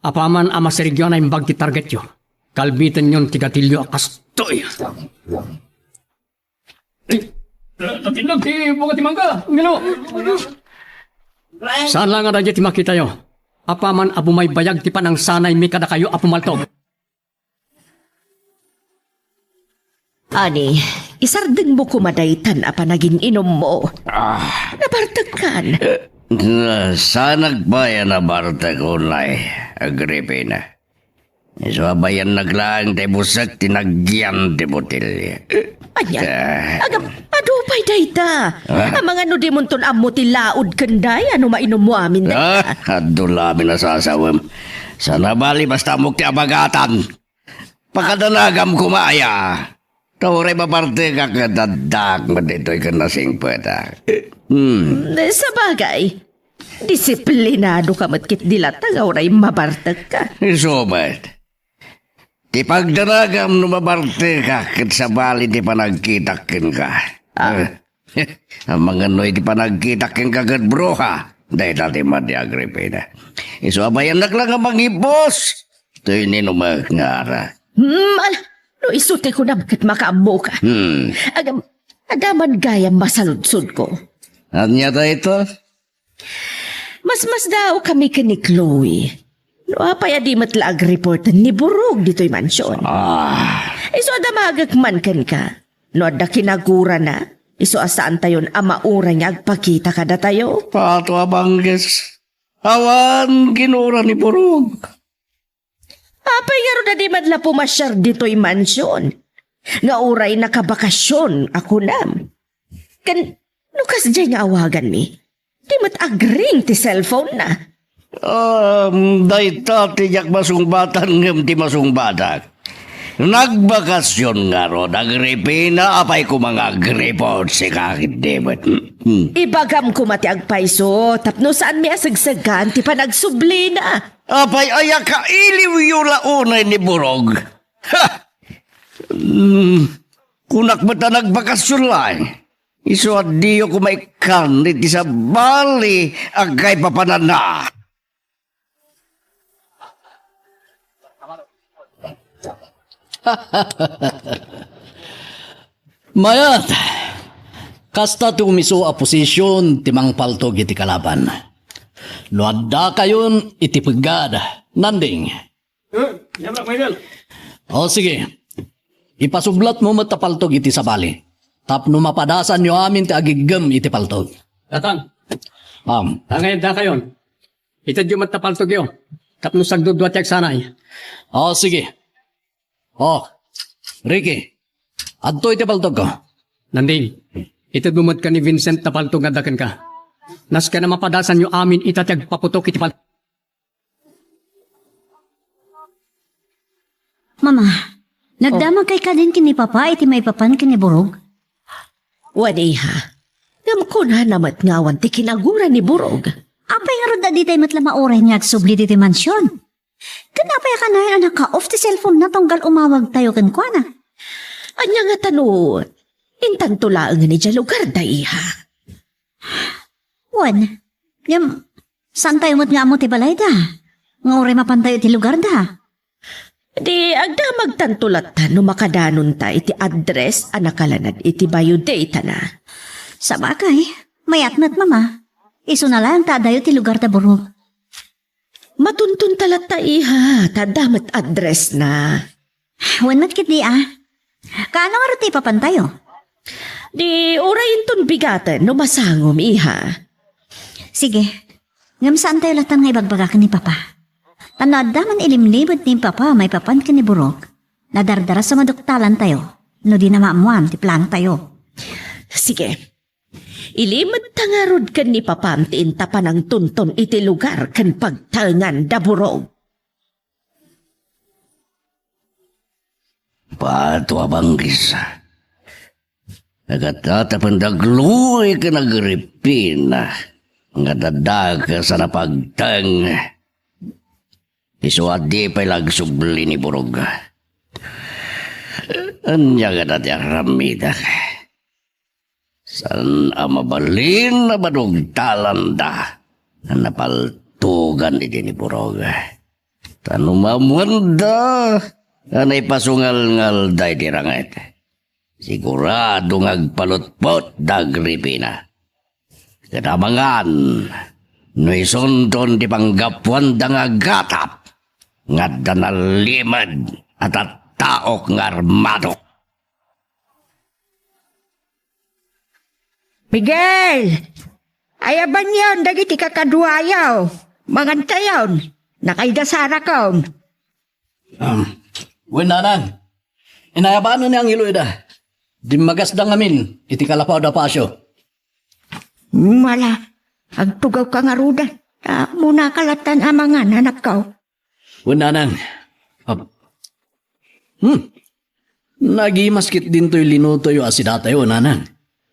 Apaman ama sirigyo na imbag ti target yo. Kalbitan yon ti gatilyo akastoy. Natinag ti bunga ti mangga. Ngilo. Saan lang nga ti makita yo? Apaman abu may bayag ti panang sanay mi kada kayo apumaltog. Ani, isardeng mo kumadaytan apa naging inom mo. Nabartagkan. Sa nagbayan na Bartek Unay, Agripina. Bayan naglaang ti busak tinagyan ti botilya. Anya, agam, adupay dayta. Ang mga nudimunton amo ti laod kanday, ano mainom mo amin na. Adulami na sasawam. Sa nabali basta mo ti abagatan. Pakadanagam kumaya. Tauray maparte ka kadadak mo dito'y kanasing pweta. Sa bagay, disiplinado ka matkit dilat, tagawray mabartag ka. Sobat. Ti pagdanagam no mabarte ka kat sa bali ti panagkitakin ka. Ang mga noy ti panagkitakin ka kat broha. Dahil dati madi Agripina. Iso abayan lang ang mangibos. Ito'y ninumak nga ara. No isute ko na kat makaamo ka. Agam, adaman gaya masaludsod ko. At niya ta ito? Mas daw kami ka ni Chloe. No apaya di matlaag report ni Burog dito'y mansyon. Iso adamagak man kan ka. No ada kinagura na. Iso asaan tayon amaura niya agpakita kada tayo. Pato abangges. Awan ginura ni Burog. Apay nga ro na di madla pumasyar dito'y mansyon. Nga uray nakabakasyon ako nam. Nukas dyan nga awagan mi. Di mat-agring ti cellphone na. Dahil tiyak masungbatan ngam ti masungbatan. Nagbakasyon nga ro, nagripina, apay ko mga gripod si kakit David. Ibagam ko mati agpaiso, tapno saan mi asagsagan, ti pa nagsubli na. Apay aya ka iliw yung launay ni Burog. Ha! Kunak ba ta nagbakasyon lang? Iso at diyo ko may kanit sa bali agay papanana. Mayat, kasta tumiso a posisyon timang paltog iti kalaban. Luadda kayon iti pagad, nanding. O sige, ipasublat mo matapaltog iti sabali. Tapno mapadasan nyo amin ti agigam iti paltog. Tatang, tangayin da kayon. Itad yung matapaltog yun. Tapno sagdudwat yak sanay. O sige. O, Ricky, adto iti paltog ko. Nanding, itad bumad ka ni Vincent tapaltog nga dakan ka. Nas ka na mapadasan yung amin itatag paputok iti paltog. Mama, nagdamag kay ka din kini Papa, iti may papan kini Burog. Waniha, ngam ko na namat ngawan ti kinagura ni Burog. Apay nga ron da di tayo matlama oray niya agsubli di ti mansyon. Kanapay ka na anak ka off ti cellphone na tonggal umawag tayo kan kwa na. Anya nga tano, intan tulaang ni dya lugar da iha. Wan, yam, saan tayo mat nga mo ti balay da? Nga oray mapantayo ti lugar da. Di agda magtantulatan no makadanon ta iti address anakalanad iti bio data na. Sa bagay, mayat na't mama. Iso na lang tadayo ti lugar ta Burog. Matuntun talat ta iha, tadamat address na. Wan mat kit di Kaano nga rin ti papantayo? Di orayin ton bigatan no masangom iha. Sige, ngam saan tayo latan nga ibagbaga ni Papa? Tanada man ilimlibot ni Papa may papan ka ni Burog. Nadardara sa maduktalan tayo. No di na maamuan ti plan tayo. Sige. Ilimad tangarod kan ni Papam ti intapan ang tunton iti lugar kan pagtangan da Burog. Pato abanggis. Nagatatapan dagluy ka nagripina. Nga dadag ka sa napagtang. Isuad di pa'y lagsubli ni Burog. Anya ka dati ang ramidak. San amabalin na badugtalan da. Na napaltugan iti ni Burog. Tanumamuan da. Anay pasungal-ngal day dirangit. Sigurado ngagpalutpot dagripina. Katabangan, no isundon di panggapuan da nga gatap, nga danalimad at taok nga armado. Miguel! Ayaban yon, dagiti kakaduayaw. Mangantayon, nakaidasara kaon. Winanan, inayabaan na niyang iloy da. Di magasdang amin, iti kalapaw da pasyo. Mala, agtugaw ka nga ruda. Muna kalatan amangan anak ka. Winanan. Nagimaskit din to'y linuto yung asidata yun, nanan.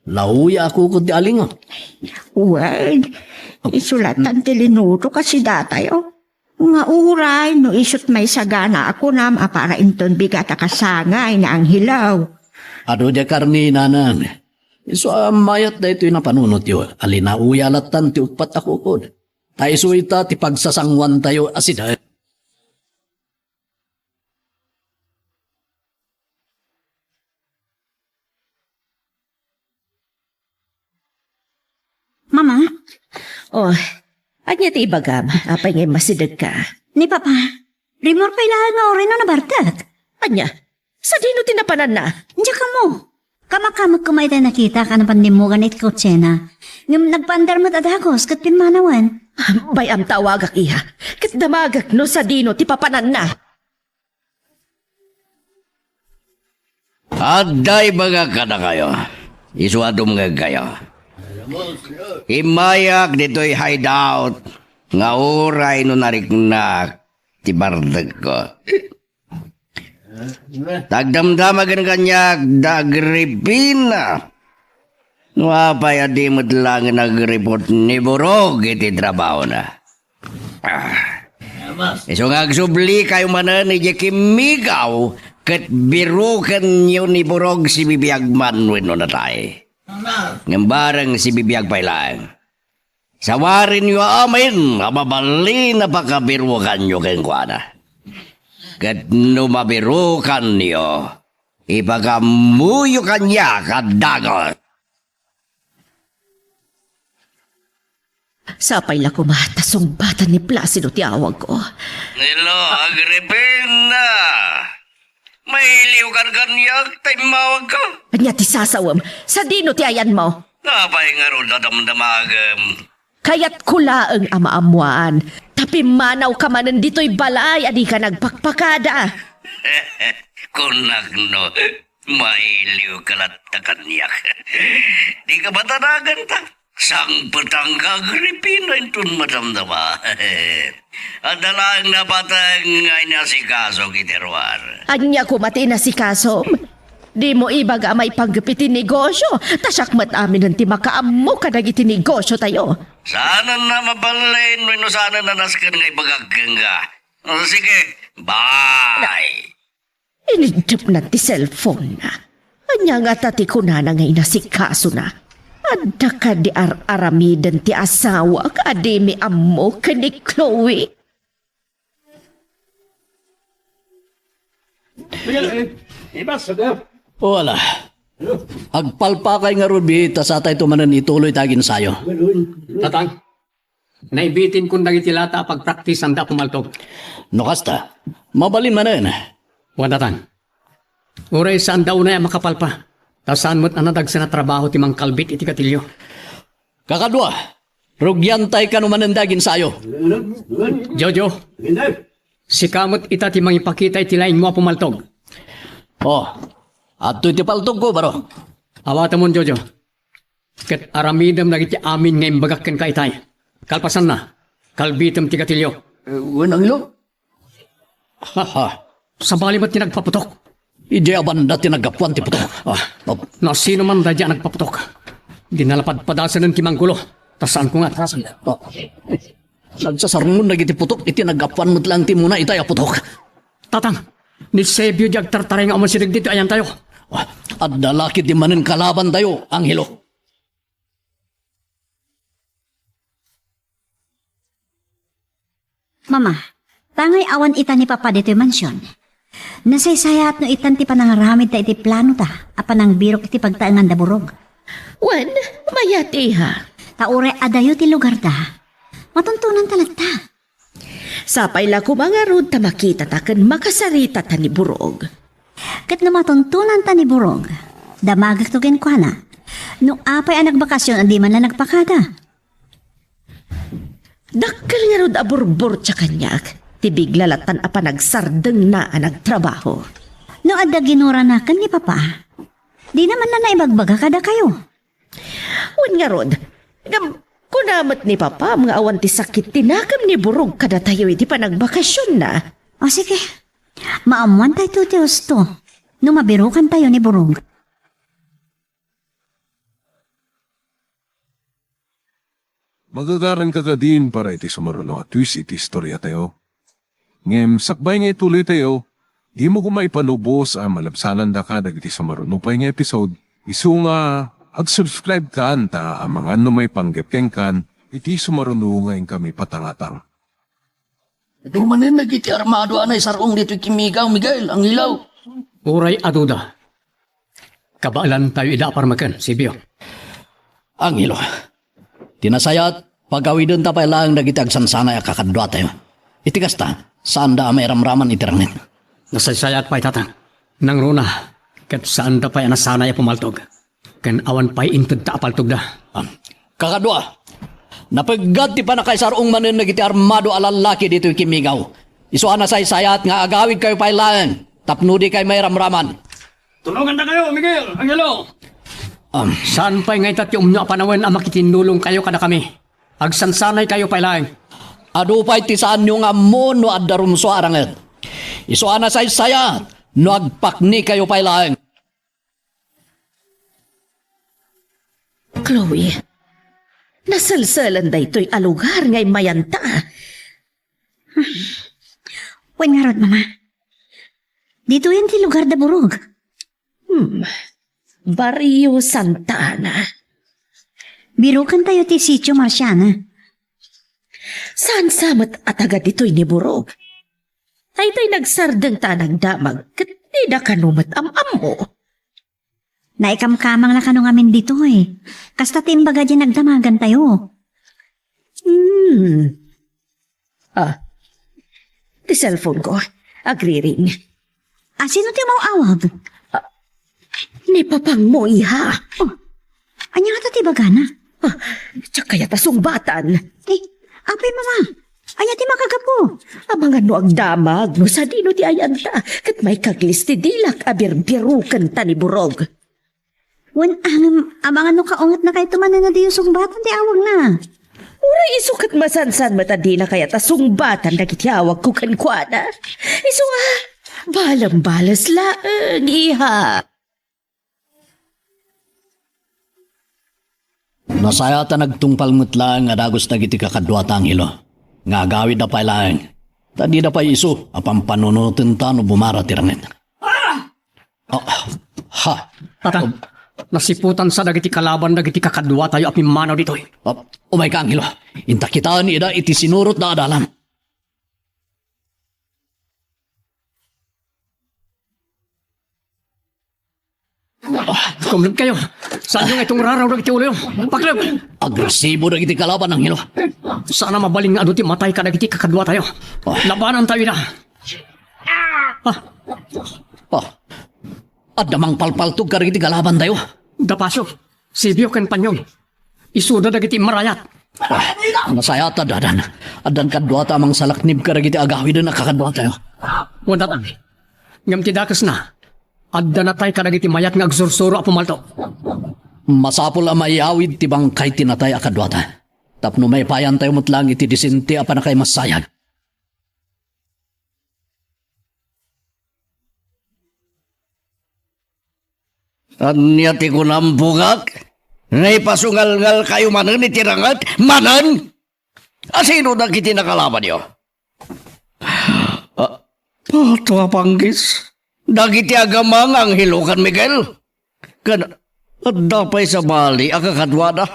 Lauya ako ko di alingon. Well, isulatan ti linuto kasi datayo. Nga uray, no isut may sagana ako nam para inton bigata kasangay na ang hilaw. Ado di karni, nanan. So, mayat da ito yung napanunot yun. Alina uyalatan ti upat ako ko. Tayo suita ti pagsasangwan tayo asida. Mama, Oh, anya ti ibagam, apay ngay masidag ka. ni Papa, rimor pa ilahan nga oray no nabartag. Anya, sa dino tinapanan na? Diyan ka mo. Kamakamag kumay tayo nakita ka na pandimugan iti kutsena. Ngam nagpaandar mo adagos kat pinmanawan. Bayam tawagak iha, kat damagak no sa dino ti papanan na. Aday baga ka na kayo. Isuadom nga kayo. Imayak dito'y hideout. Nga oray no nariknak ti bardag ko. Tagdamdamagan kanya Agripina. Wapay adi madlang nagreport ni Burog iti trabaho na. Iso nga agsubli kayo manan ni Kimigaw kat birukan niyo ni Burog si Bibiyag Manuel no natay. Ngambarang si Bibiyag pa lang. Sawarin niyo amin, mabali na pakabirukan niyo kayong kuana. Kat numabirukan niyo, ipagamuyo kanya kadagot. Sapay la kumatasong bata ni Placido ti awag ko. Hello, Agripina. May iliw kan kanyak, tayo mawag ka. Anya ti sasawam, sa dino ti ayan mo. Napay nga ron dadamdamagam. Kaya't kulaang amaamuan. Tapi manaw ka manan dito'y balay, adi ka nagpakpakada. Kunak no, mailiw kalat na kanyak. Di ka ba tanagan ta? Sang petang ka, Agripina, itun madamdama. Adalang napatang nga inasikaso kiterwar. Anya kumati na si Kasom. Di mo ibaga may paggapitin negosyo. Tasyak mat amin ng timakaamo kadagiti negosyo tayo. Sana na mabalin, no sana na naskan nga ibagaggang ka. Sige, bye! Inidip na ti cellphone na. Anya nga tati ko na ngay nasikaso na. Adda ka di aramidan ti asawa ka di mi amo ka ni Chloe. Wala. Agpalpakay nga rubi, tasatay tumanan ituloy tagin sayo. Tatang, naibitin kong dagiti lata pagpraktis ang da pumaltog. No kasta, mabalin manan. Wadatan, uray saan daw na yung makapalpa. Tas saan mo't anadag sa natrabaho ti Mang Kalbit iti katilyo. Kakadwa, rugyantay ka numanan dagin sayo. Jojo, si kamot ita ti mang ipakita iti laing mo pumaltog. Oh, at iti paltog ko baro. Awata mo, Jojo. Kat aramidam na iti amin ngayon bagakkan ka itay. Kalpasan na, kalbitam ti katilyo. Wanang ilo? Haha, Sa bali mo't tinagpaputok. ije abanda tinagapuan ti putok. Na sino man dadya nagpaputok. Dinalapad padasan ng timanggulo. Tasaan ko nga tasan. Nagsasarungon na iti putok, iti nagapuan mo't lang ti muna itay a putok. Tatang, ni Sebio jag tartaray nga umansinig dito ayan tayo. At dalaki di manin kalaban tayo, Angelo. Mama, tangay awan ita ni Papa dito mansyon. Nasaysayat no itan ti panangaramid ta iti plano ta, apan ang birok iti pagtaangan da burog. Wan, mayati ha. Taure adayo ti lugar da. Matuntunan talagta. Sapay la kumangarod ta makita ta ken makasarita ta ni Burog. Kat na matuntunan ta ni burog, damagak to gen kwa na. No apay ang nagbakasyon, andi man lang nagpakada. Dakkel nga rod aburbor tsa kanyak. Tibig lalatan apa nagsardeng na ang nagtrabaho. No adda ginura na kan ni Papa, di naman na naibagbaga kada kayo. Wan nga rod, kunamat ni Papa mga awan ti sakit tinakam ni Burog kada tayo iti panagbakasyon na. O sige, maamuan tayo ti gusto. No mabirukan tayo ni Burog. Magagaran ka din para iti sumaruno at twist iti istorya tayo. Ngem, sakbay nga ituloy tayo, di mo kumaipanubos ang malabsanan da ka dagiti sumaruno pa nga episode. Isu nga, ag-subscribe ka ta ang mga may panggepkeng kan, iti sumaruno ngayon kami patangatang. Ito manin nagiti armado anay sarong dito kimigaw, Miguel, ang ilaw. Uray aduda. Kabaalan tayo idaparmakan, Sebio. Angelo, tinasayat, pagawidon tapay lang nagiti agsansanay kakadwa tayo. Itigas ta, saan da may ramraman itirangin. Nasaysayat pa'y tatang. Nang runa, kat saan da pa'y anasanay pumaltog. Kan awan pa'y intud ta apaltog da. Kakadwa, napagati pa na kay sarong manin nagiti armado alalaki dito kimigaw. Iso anasay-sayat nga agawid kayo pa'y lang, tapnudi kay may ramraman. Tulungan na kayo, Miguel! Angelo! Saan pa'y ngay tati umno apanawan ang makitinulong kayo kada kami? Agsansanay kayo pa'y lang. Adu pa'y tisaan nyo nga mono at darumso aranget. Iso anasay-sayat, Nagpakni kayo pa lang. Chloe, nasalsalan da ito'y alugar ngay mayanta. Wen nga rod, mama. Dito yan ti lugar da burog. Barrio Santana. Birukan tayo ti Sitio Marciana. Saan samat at agad ito'y niburog? Ay tayo nagsardeng tanang damag, kat di na kanumat am-am mo. Naikamkamang na kano ngamin dito eh. Kasta timbaga dyan nagdamagan tayo. Di cellphone ko, agri-ring. Sino ti mau awag? Ni papang mo, iha. Anya nga ti bagana? Tsaka yata sungbatan. Apay mama. Anya ti makagapo. Ang mga no ang damag, no sa dino ti ayanta, kat may kaglis ti dilak, abir-birukan ta ni burog. Wen abangan no kaungat na kay tumanan na di yung sungbatan ti awag na. Ura isukat masansan matadi na kaya ta sungbatan na kitiyawag ko kankwana. Iso balang-balas laang, iha. Nasayata nagtungpal lang nga dagos na giti kakadwata ang hilo. Nga gawid na pa lang. Tadi na pa iso, apang panunutin ta no bumara tirangit. Tatang, nasiputan sa dagiti kalaban dagiti kakadwa tayo api manaw dito. Umay ka ang hilo. Inta kita ni ida iti sinurot na adalan. Kumlog kayo. Saan yung itong raraw dagiti ulo? Paklog! Agresibo na giti kalaban ang hilo. Sana mabaling nga ti matay ka dagiti kakadwa tayo. Labanan tayo na. At damang palpaltog ka giti kalaban tayo. Dapasyo, Sibyo ken Panyong. Isuda dagiti marayat. Nasayata dadan. Adan kadwata amang salaknib ka giti agawi na kakadwa tayo. Wala tang. Ngam ti dakas na. Adda na tayo kadagiti mayat nga agsursuro a pumalto. Masapol ang mayawid tibang kay tinatay akadwata. Tapno may payan tayo mutlang iti disinti apa na kay masayag. Anya ti kunambugak? Ngay pasungal-ngal kayo manan itirangat? Manan? Asino na kiti nakalaban niyo? Pato panggis. Dagiti agamang ang hilukan, Miguel. Dapay sa bali, akakadwada.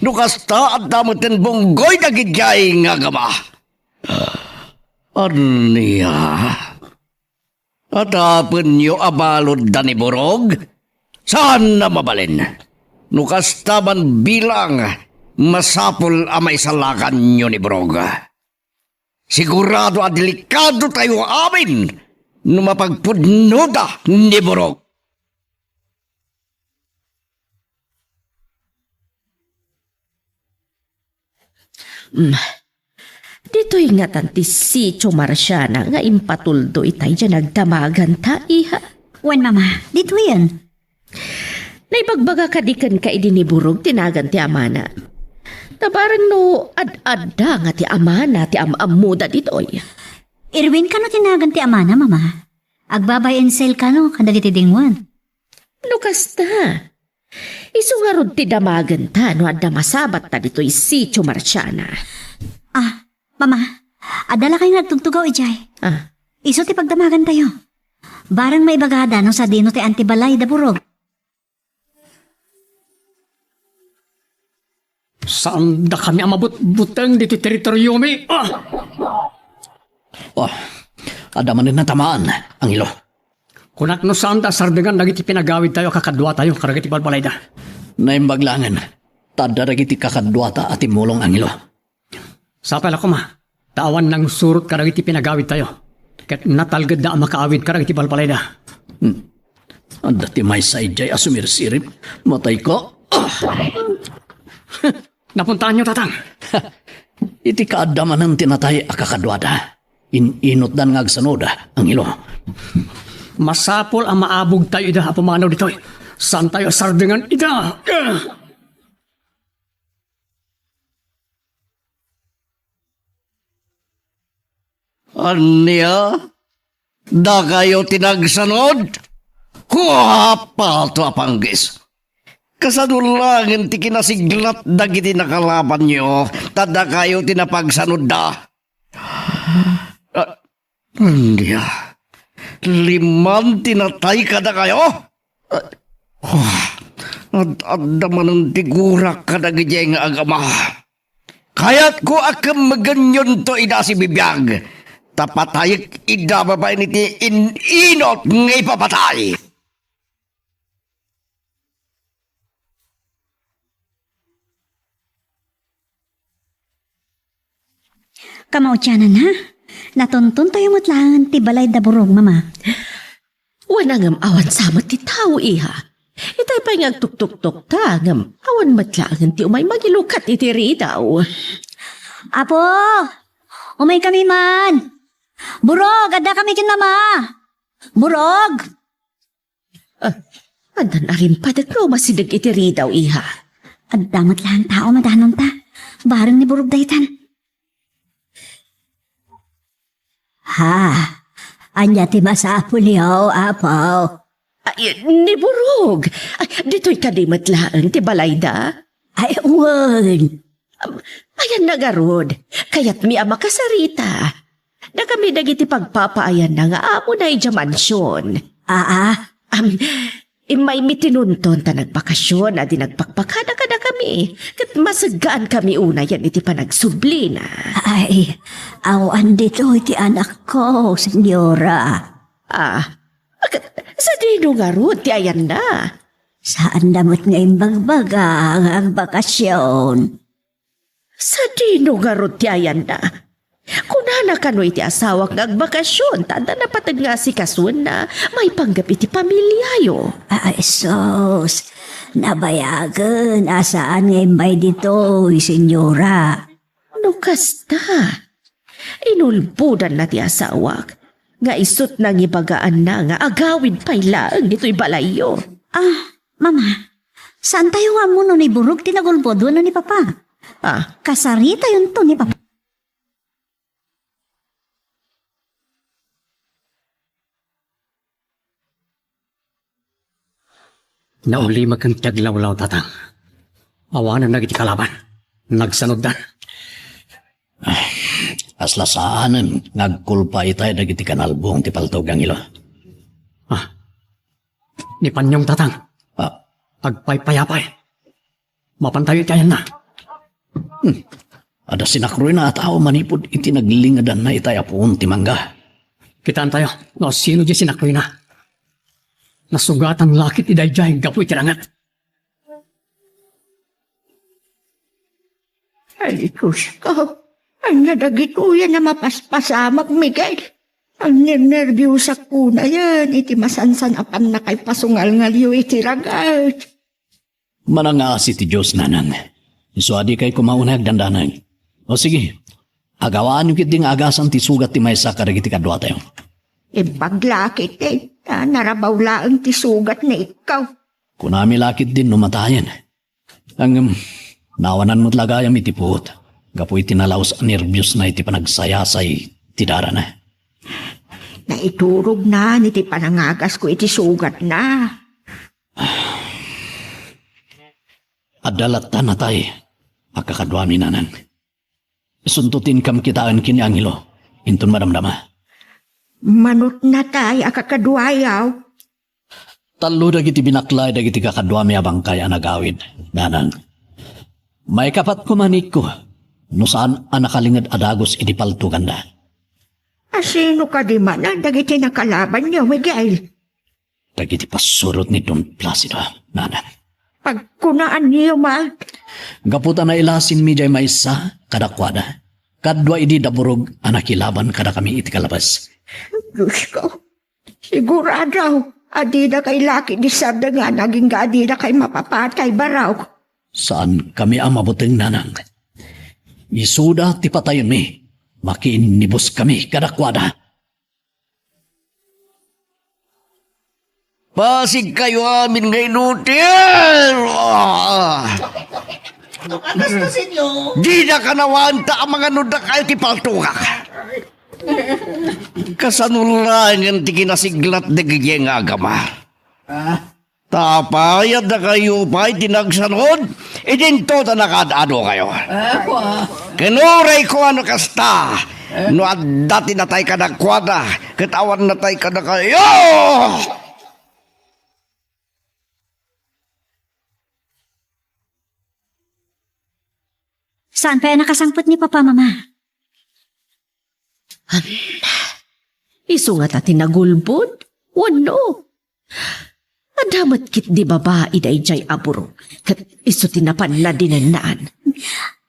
Nukasta at damutin bunggoy dagidjay nga agama. Anya? At hapon niyo abalod da ni Borog? Saan na mabalin? Nukasta man bilang masapol amay salakan niyo ni Borog. Sigurado at delikado tayo amin no mapagpudnoda ni Borog. Dito ingatan ti Sitio Marciana nga impatuldo itay dyan nagdamagan ta, iha. Wen mama, dito yan. Naibagbaga kadikan ka idiniburog tinagan ti amana. Tabarang no ad-adda nga ti amana ti am-amuda ditoy. Irwin ka no tinagan ti amana, mama. Agbabay and sell ka no, kadagiti dingwan. Lukas ta. Isu nga rod ti damagan ta no adda masabat ta ditoy Sitio Marciana. Mama, adala kayo nagtugtugaw, ijay. Iso ti pagdamagan tayo. Barang may bagada no sa dino ti antibalay da burog. Saan da kami amabut-butang dito teritoryo mi? Adaman din na tamaan ang ilo. Kunak no saan da sardengan dagiti pinagawid tayo kakadwa tayo karagiti balbalay da. Naimbaglangan, tadaragiti kakadwata at imulong ang ilo. Sapal ako ma, tawan ng surot karagiti pinagawid tayo. Kat natalgad na ang makaawid karagiti balbalay da. Ang dati may saijay asumirsirip, matay ko. Napuntahan nyo, tatang. Iti kaadaman ng tinatay akakadwada. Inot dan ngagsanoda ang ilo. Masapol ang maabog tayo ida apumanaw dito. Saan tayo sardengan ida? Anya? Da kayo tinagsanod? Kuhapal to apanggis. Kasanulangin ti kinasiglat dagiti nakalaban nyo, tada kayo tinapagsanod da. Hindi liman tinatay ka na kayo? At man tigurak ka na gijeng agama. Kaya't ko akam maganyon to ida si bibiyag. Tapatayik ida babae niti inot ng ipapatay. Kamautyanan ha? Natuntun tayo matlangan ti balay da burog, mama. Wala ngam awan samot ti tao iha. Itay pa nga tuk-tuk-tuk ta ngam awan matlangan ti umay magilukat iti ridaw. Apo! Umay kami man! Burog! Ada kami kin mama! Burog! Andan na rin padat nga umasidag iti ridaw iha. Adamat lang tao madanon ta. Barang ni burog daytan. Ha? Anya ti masapulyaw, apaw. Ay, ni Burog. Ay, dito'y kadimat laan ti balayda. Ay, uwan. Ayan na garod. Kaya't mi ama kasarita. Na kami dagiti pagpapaayan na nga amo na ija mansyon. May mitinunton ta nagbakasyon at nagpakpakada kada kami. Kat masagaan kami una yan iti panagsubli na. Ay, awan dito iti anak ko, senyora. Sa dino nga ron, ti ayan na. Saan damot nga imbagbaga ang bakasyon? Sa dino nga ron, ti ayan na. Kunana ka no iti asawak nga agbakasyon, tanda na patag nga si kasun na may panggap iti pamilyayo. Ay, sos, nabayagan, asaan nga imbay dito, senyora? No kasta, inulbudan na ti asawak, nga isot nang ibagaan na nga agawin pailaan dito'y balayo. Mama, saan tayo nga mo ni Burog tinagulbodo ni Papa? Kasarita yun to ni Papa. Nauli kang tiyaglawlaw tatang. Awanan na iti kalaban. Nagsanod na. Aslasaanan, ngagkulpa itay dagiti kanalbong ti paltog ang ilo. Ni Panyong tatang. Agpay-payapay. Mapantayo itayan na. Ada sinakroy na tao manipod iti naglingadan na itay apun ti mangga. Kitaan tayo. No, sino di sinakloy na? Nasugatan lakit ti dayjay gapoy tirangat. Ay, Diyos ko. Ang nadagituyan na mapaspasamak, Miguel. Ang nervyusa ko na yan. Iti masansan apan na kay pasungal-ngalyo iti ragat. Manangasi ti Diyos nanan. Isuadi kay kumaunag dandanan. O sige, agawaan yung kiting agasan ti sugat ti maysa karagiti kadwa tayo. Ibaglakit narabaw laang ti sugat na ikaw. Kunami lakit din numatayan. Ang nawanan mo't lagayam iti puot. Gapoy tinalaos ang nervyos na iti panagsayasay ti dara na. Naiturog na iti panangagas ko iti sugat na. Adalatan na tayo. Akakadwami nanan. Suntutin kam kitaan kini angilo. Intun madamdama. Manot na tayo akakadwayaw. Talo dagiti binaklay dagiti kakadwami abang kaya nagawid. Nanan. May kapat ko manik ko. No saan anakalingad adagos iti paltugan na. Asino ka di man dagiti nakalaban niyo, Miguel? Dagiti pasurot ni Don Placido. Nanan. Pagkunaan niyo, Gaputa na ilasin mi jay maysa kadakwada. Kadwa idi daburog anakilaban kada kami iti kalabas. Diyos ko, sigurado, adi na kay laki di sabda nga naging adi na kay mapapatay baraw. Saan kami ang mabuting nanang? Isuda ti patayon mi. Makiinibos kami kadakwada. Pasig kayo amin nga inutil! Di na kanawanta ang mga nuda kayo ti paltuka. Kasanulangan ti kinasiglat de gigeng agama. Tapayad na kayo pa'y tinagsanod, idinto na nakadano kayo. Kinuray ko ano kasta, no at dati natay ka na kwada, katawan natay ka na kayo! Saan pa nakasangpot ni Papa, Mama? Iso nga ta tinagulbod? Wano? Adamat kit di babae da ijay aburo. Kat iso tinapan na dinanaan.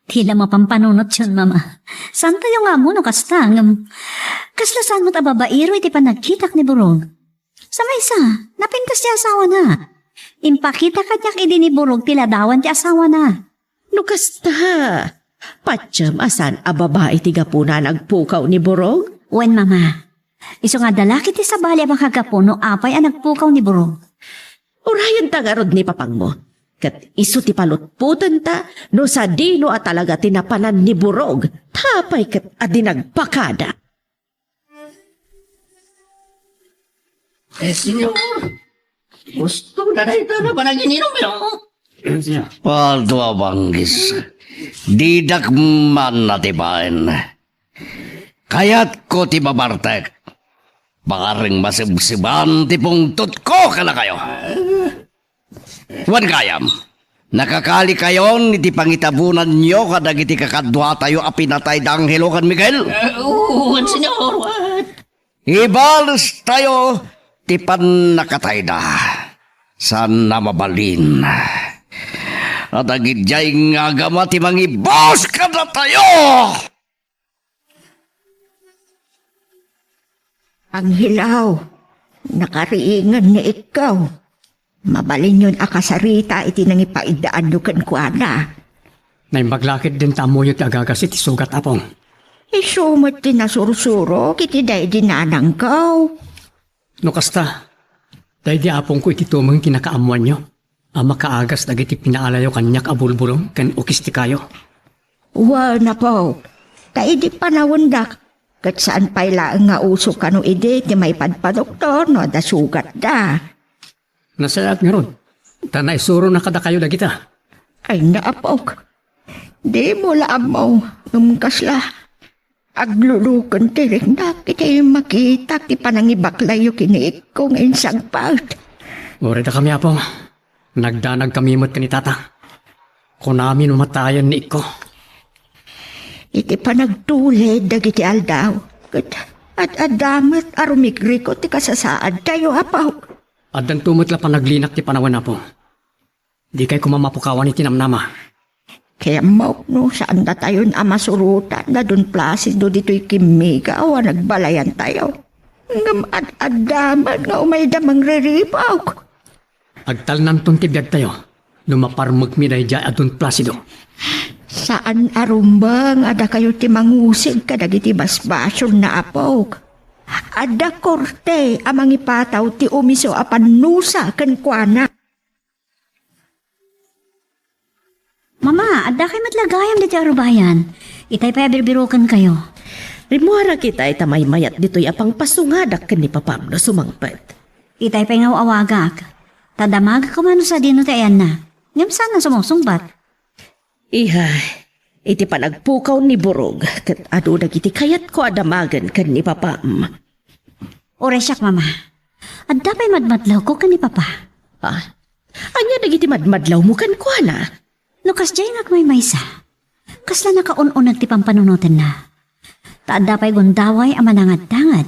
Tila mapampanunot yun, Mama. Saan tayo nga mo no kastang? Kaslasan mo't ababairo iti panagkitak ni Burog. Sa may isa, napintas ti asawa na. Impakita kanyak idi ni Burog tila dawan ti asawa na. No kasta. Patyam asan a babae tiga po na nagpukaw ni Borog? Wen, Mama. Iso nga dalaki ti sabali abang kagapuno apay ang nagpukaw ni Burog. Urayan tangarod ni papang mo. Kat iso ti palutputan ta, no sa dino at talaga tinapanan ni Burog, tapay kat adinagpakada. Senyor, gusto na ito na ba nag-ininom yun? Paldo abanggis, didak man natibain. Kaya't ko ti babartek, baka ring masibsiban ti pungtot ko kala kayo. Wan kayam, nakakali kayon iti pangitabunan nyo kadag iti kakadwa tayo apinatay da Anghelo kan Miguel. Senyor, what? Ibalos tayo ti nakatay da san na mabalin. At agidjay nga gama ti mangibos ka na tayo! Ang hilaw, nakariingan ni ikaw. Mabalin yun akasarita iti nang ipaidaan nyo kan kuana. Naimaglakit din tamoyot agagasit isugat apong. Isumot ti nasursuro, kiti day dinanang kaw. No kasta, dahil di apong ko iti tumang kinakaamuan nyo. Ang makaagas dagiti pinaalayo kanyak abulbulong kan ukis ti kayo. Na po, kay di panawundak. Kat saan pa'y laang nga uso ka no ide, ti may padpadoktor no da sugat da. Nasayat nga ron. Tanay suro na kada kayo dagita. Ay naapok. Di mo laam mo, kasla. Aglulukan ti rin na, kita makita ti panangibaklayo kiniik kong insang part. Orida kami apong. Nagdanag kami mo't kanitata. Kunamin umatayan ni Iko. Iti panagtulid dagiti aldaw. At adamat arumigri ko ti kasasaad tayo apaw. At dan tumot la panaglinak ti panawan apong. Di kay kumamapukawan iti namnama. Kaya mo, no, saan na tayo na masurutan na dun plasido dito'y kimigaw nagbalayan tayo. Ngam at adamat nga umay damang riripaw. Agtalnan ton tibiyag tayo. Lumaparmag mi dahi dya adun plasido. Saan arumbang ada kayo ti mangusig kadag iti basbasyon na apog. Ada korte amang ipataw ti umiso apanusa kan kuana. Mama, adda kay matlagayam diti arubayan. Itay pa birbirukan kayo. Rimuara kita itamay mayat dito'y apang pasungadak kan ni papam no sumangpet. Itay pa nga awagak. Tadamag ka man sa dino tayan na. Ngam sana sumusumbat. Ihay, iti panagpukaw ni Burog, kat ado dagiti kayat ko adamagan kan ni papam. Oresyak, Mama. Adda pa'y madmadlaw ko ka ni Papa. Anya dagiti madmadlaw mo kan ko na? Lukas jay ngagmay maysa. Kasla nakaun-unag ti pampanunutan na. Taadda pa'y gundaway ang manangad-tangad.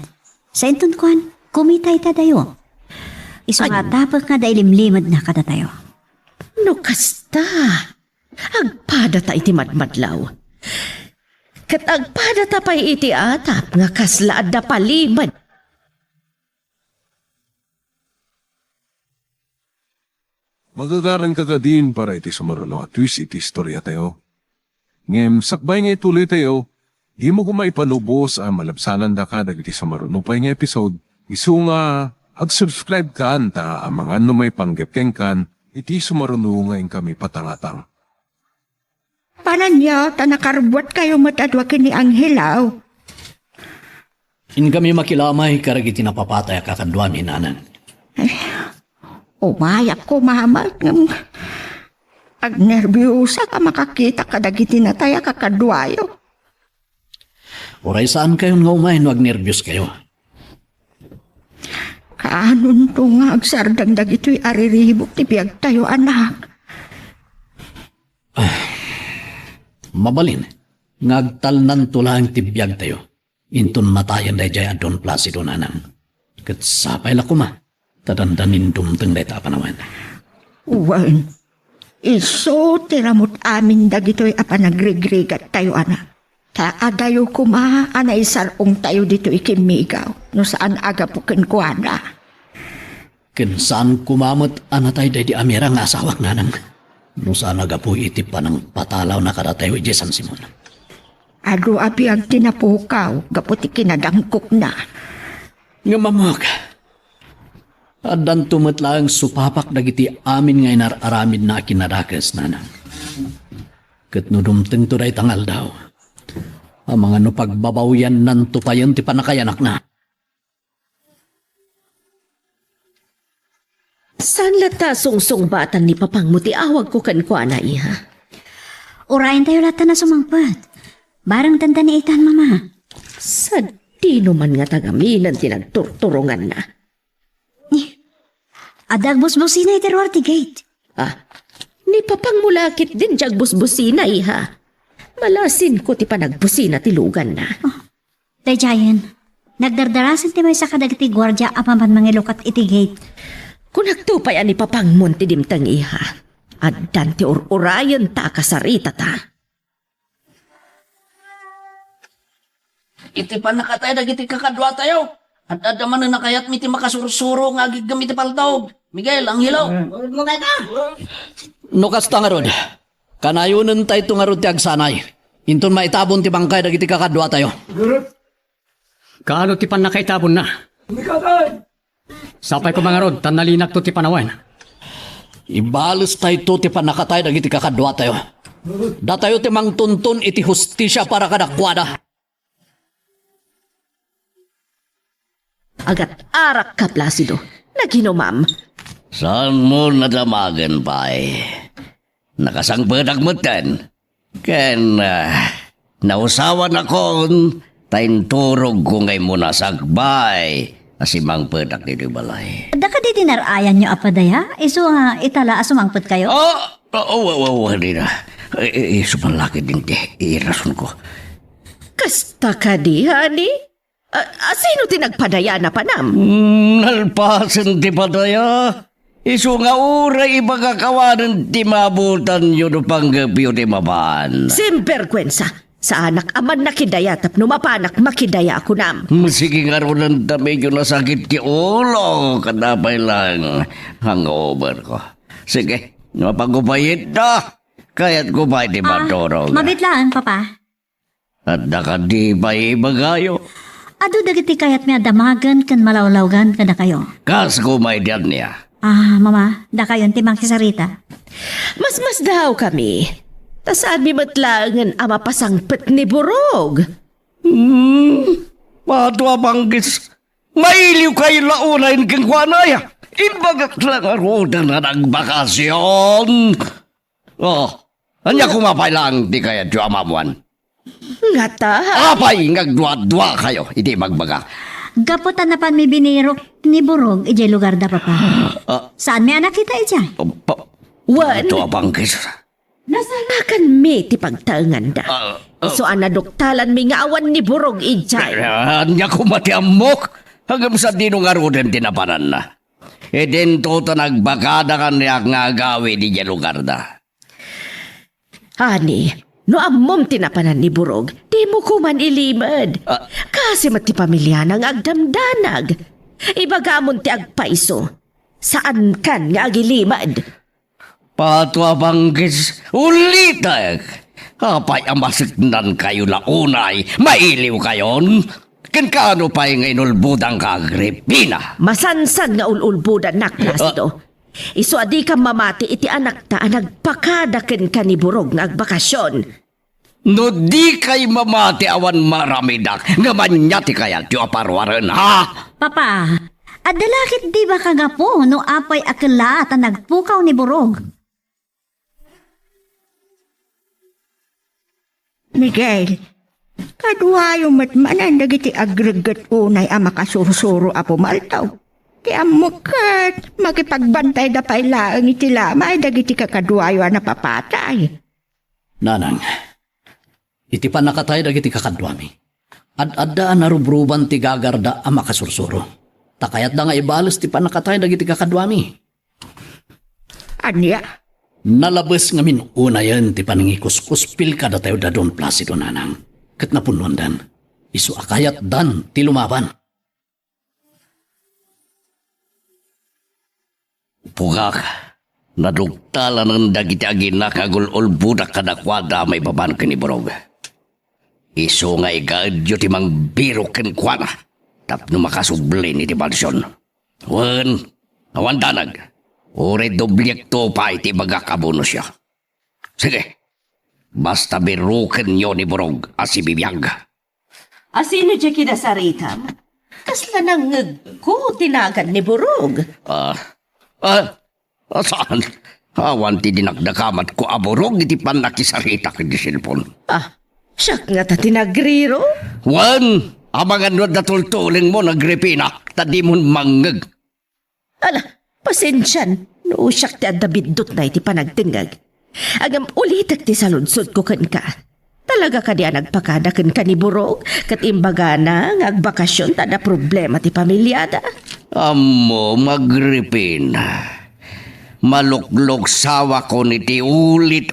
Sa inton kuan, kumitay ta dayo. Iso nga tapag nga dailimlimad na kada tayo. No kasta, agpada ta iti madmadlaw. Kat agpada ta pa'y iti atap nga kaslaad da palimad. Magagaran ka ka din para iti sumaruno at twist iti istorya tayo. Ngem, sakbay nga ituloy tayo, di mo kumaipanubos ang malabsanan da ka dagiti sumaruno pa nga episode. Isu nga, ag-subscribe ka ta ang mga may panggepkeng kan, iti sumaruno nga kami patangatang. Panan niyo, ta nakarbuat kayo matadwa kini ang hilaw. In kami makilamay karagiti napapatay kakadwa mi nanan. Umayap ko, mama. Ag nervyusa ka makakita kadagiti na tayo kakadwayo. Oray saan kayo nga umay no agnervyos kayo? Kaanon to nga agsardang dagito'y ariribok ti biyag tayo, anak. Mabalin, ngagtalnan tulang tibiyag tayo. Inton matayan day jay adon Placido nanang. Kat sapay la kuma, tadandanin dumteng day tapanawan. Uwan, iso tiramot amin dagito'y apanagregregat tayo, anak. Taagayo kuma, anay sarong tayo dito ikimigaw, no saan aga pukin ko, anak. Kinsaan kumamot anatay day di amira nga asawak nanang. No saan agapu itip pa ng patalaw na karatayo ije San Simon. Ado abi ang tinapukaw, gaputi kinadangkok na. Nga mamag. Adan tumatlang supapak dagiti amin ngay nararamid na kinadakas nanang. Kat nudumteng to day tangal daw. Ang mga no pagbabawyan nan tupayan ti panakayanak na. San lata sungsong-batan ni papang mo ti awag ko kan kwa na iha? Urayan tayo lata na sumangpat. Barang tanda ni itan, mama. Sa di naman nga tagaminan tinagturturungan na. Adag busbusina iti Ruarte Gate. Ni papang mulakit din jag busbusina iha. Malasin ko ti panagbusina ti lugan na. Dayayan, nagdardarasan ti may sa kadagiti gwardya apaman mangilukat iti gate. Kung nagtupay ani papang monti dimtang iha. At danti urayan ta kasarita ta. Iti pa nakatay dagiti kakadwa tayo. At adaman na nakayat mi ti makasursuro nga gigam iti paltawg. Miguel, ang hilaw. Nukas ta nga rod. Kanayunan tayo nga rod ti agsanay. Inton maitabon ti bangkay dagiti kakadwa tayo. Kaano ti pan nakaitabon na? Sapay ko mga rod, tanalinak to ti panawan. Ibalos tayo to ti panakatay dagiti kakadwa tayo. Datayo ti mangtuntun iti hustisya para kadakwada. Agat arak ka, Placido. Naginumam. Saan mo nadamagan pa nakasangbadag mo ten. Ken nausawan ako tainturog ko ngay muna sagbay. Asimang pedak dito balay. Da ka di dinarayan nyo apadaya? Iso itala asumangpot kayo? Hindi na. Sumalakit din irason ko. Kasta ka di, honey? Sino tinagpadaya na panam? Nalpasan ti padaya. Isu nga uray ibagakawanan ti mabutan yun panggabiyo ti maban. Simperkwensa. Sa anak aman nakidaya tap numapanak makidaya ako nam. Sige nga ron ang medyo nasakit ti ulo. Kadapay lang hangover ko. Sige, mapagupayit na. Kaya't kupay ti maturog. Mabitlaan, papa. At nakadi pa ibagayo. Ado dagiti kayat mi adamagan kan malawlawgan kada kayo. Kas kumay diyan niya. Mama, da kayo timang kisarita. Mas daw kami. Tasaan mi matlangan ama pasangpet ni Burog. Pato abanggis. Mailiw kayo launayin kang kwanaya. Ibagat lang aroda na nagbakasyon. Anya kumapay lang di kaya diyo amamuan. Ngata, Apay, ngagdwa-dwa kayo, hindi magbaga. Gaputan na pan mi binirok ni Burog ije lugar da, papa. Saan mi anak kita ija? Wan, Ito abanggis. nasanakan mi ti pagtaangan da. So anadoktalan mi nga awan ni Burog ijay. Anya kumati amok. Hanggang sa dinong aroden tinapanan na. E din to nagbakada ka niya nga gawi di dyan lugar da. Ani, no amom tinapanan ni Burog, di mo kuman ilimad. Kasi mati pamilya nang agdamdanag. Ibagamon ti agpaiso. Saan kan nga agilimad? Patwa banggis, ulitag. Kapay ang masiknan kayo launay, mailiw kayon. Kankano pa yung inulbudang kagripina. Masansan nga ululbudan na, Placido. Iso adi ka mamati iti anak ta nagpakadaken ka ni Burog nga agbakasyon. No di kay mamati awan maramidak, nga manyati kaya tiyo aparwaran, ha? Papa, adalakit di ba ka nga po no apay akala at nagpukaw ni Burog? Miguel, kaduhayo matmanan dagiti agregat unay ang makasursuro apo maltaw. Kaya mukat, makipagbantay da pa'y laang iti lamay dagiti kakaduhayo na papatay. Nanang, iti pa nakatay dagiti kakadwami. Ad-addaan na rubruban ti gagarda ang makasursuro. Takayat da nga ibalas ti pa nakatay dagiti kakadwami. Anya? Nalabas nga minuna yan ti panangikus-kuspil kada tayo da Don Placido, nanang. Kat napunuan dan. Isu akayat dan ti lumaban. Pugak, nadugtala ng dagiti agina kagulol budak kadakwada may baban ka ni Burog. Iso nga igaadyo ti mang biro ken kwana. Tapno makasubli ni ti Balsyon. Wan, awan danag. Ure dobyekto pa iti magakabuno siya. Sige, basta biruken nyo ni Burog asi bibiyag. Asino dya kinasaritam? Kasla nang ko tinagan ni Burog. Saan? Awan ti dinagdakamat ko aburog iti panakisarita kiti silpon. Siyak nga ta tinagriro. Wan, amangan wad na tultuling mo nagrepina, tadi mo mangag. Ala, pasensyan. No, siyak ti adabidot na iti panagtingag. Agam ulitak ti saludsod ko kan ka. Talaga ka diya nagpakada kan ka ni Burog, kat imbaga na ngagbakasyon tada problema ti pamilyada. Amo, magrepina. Maluklog sawa ko niti ulit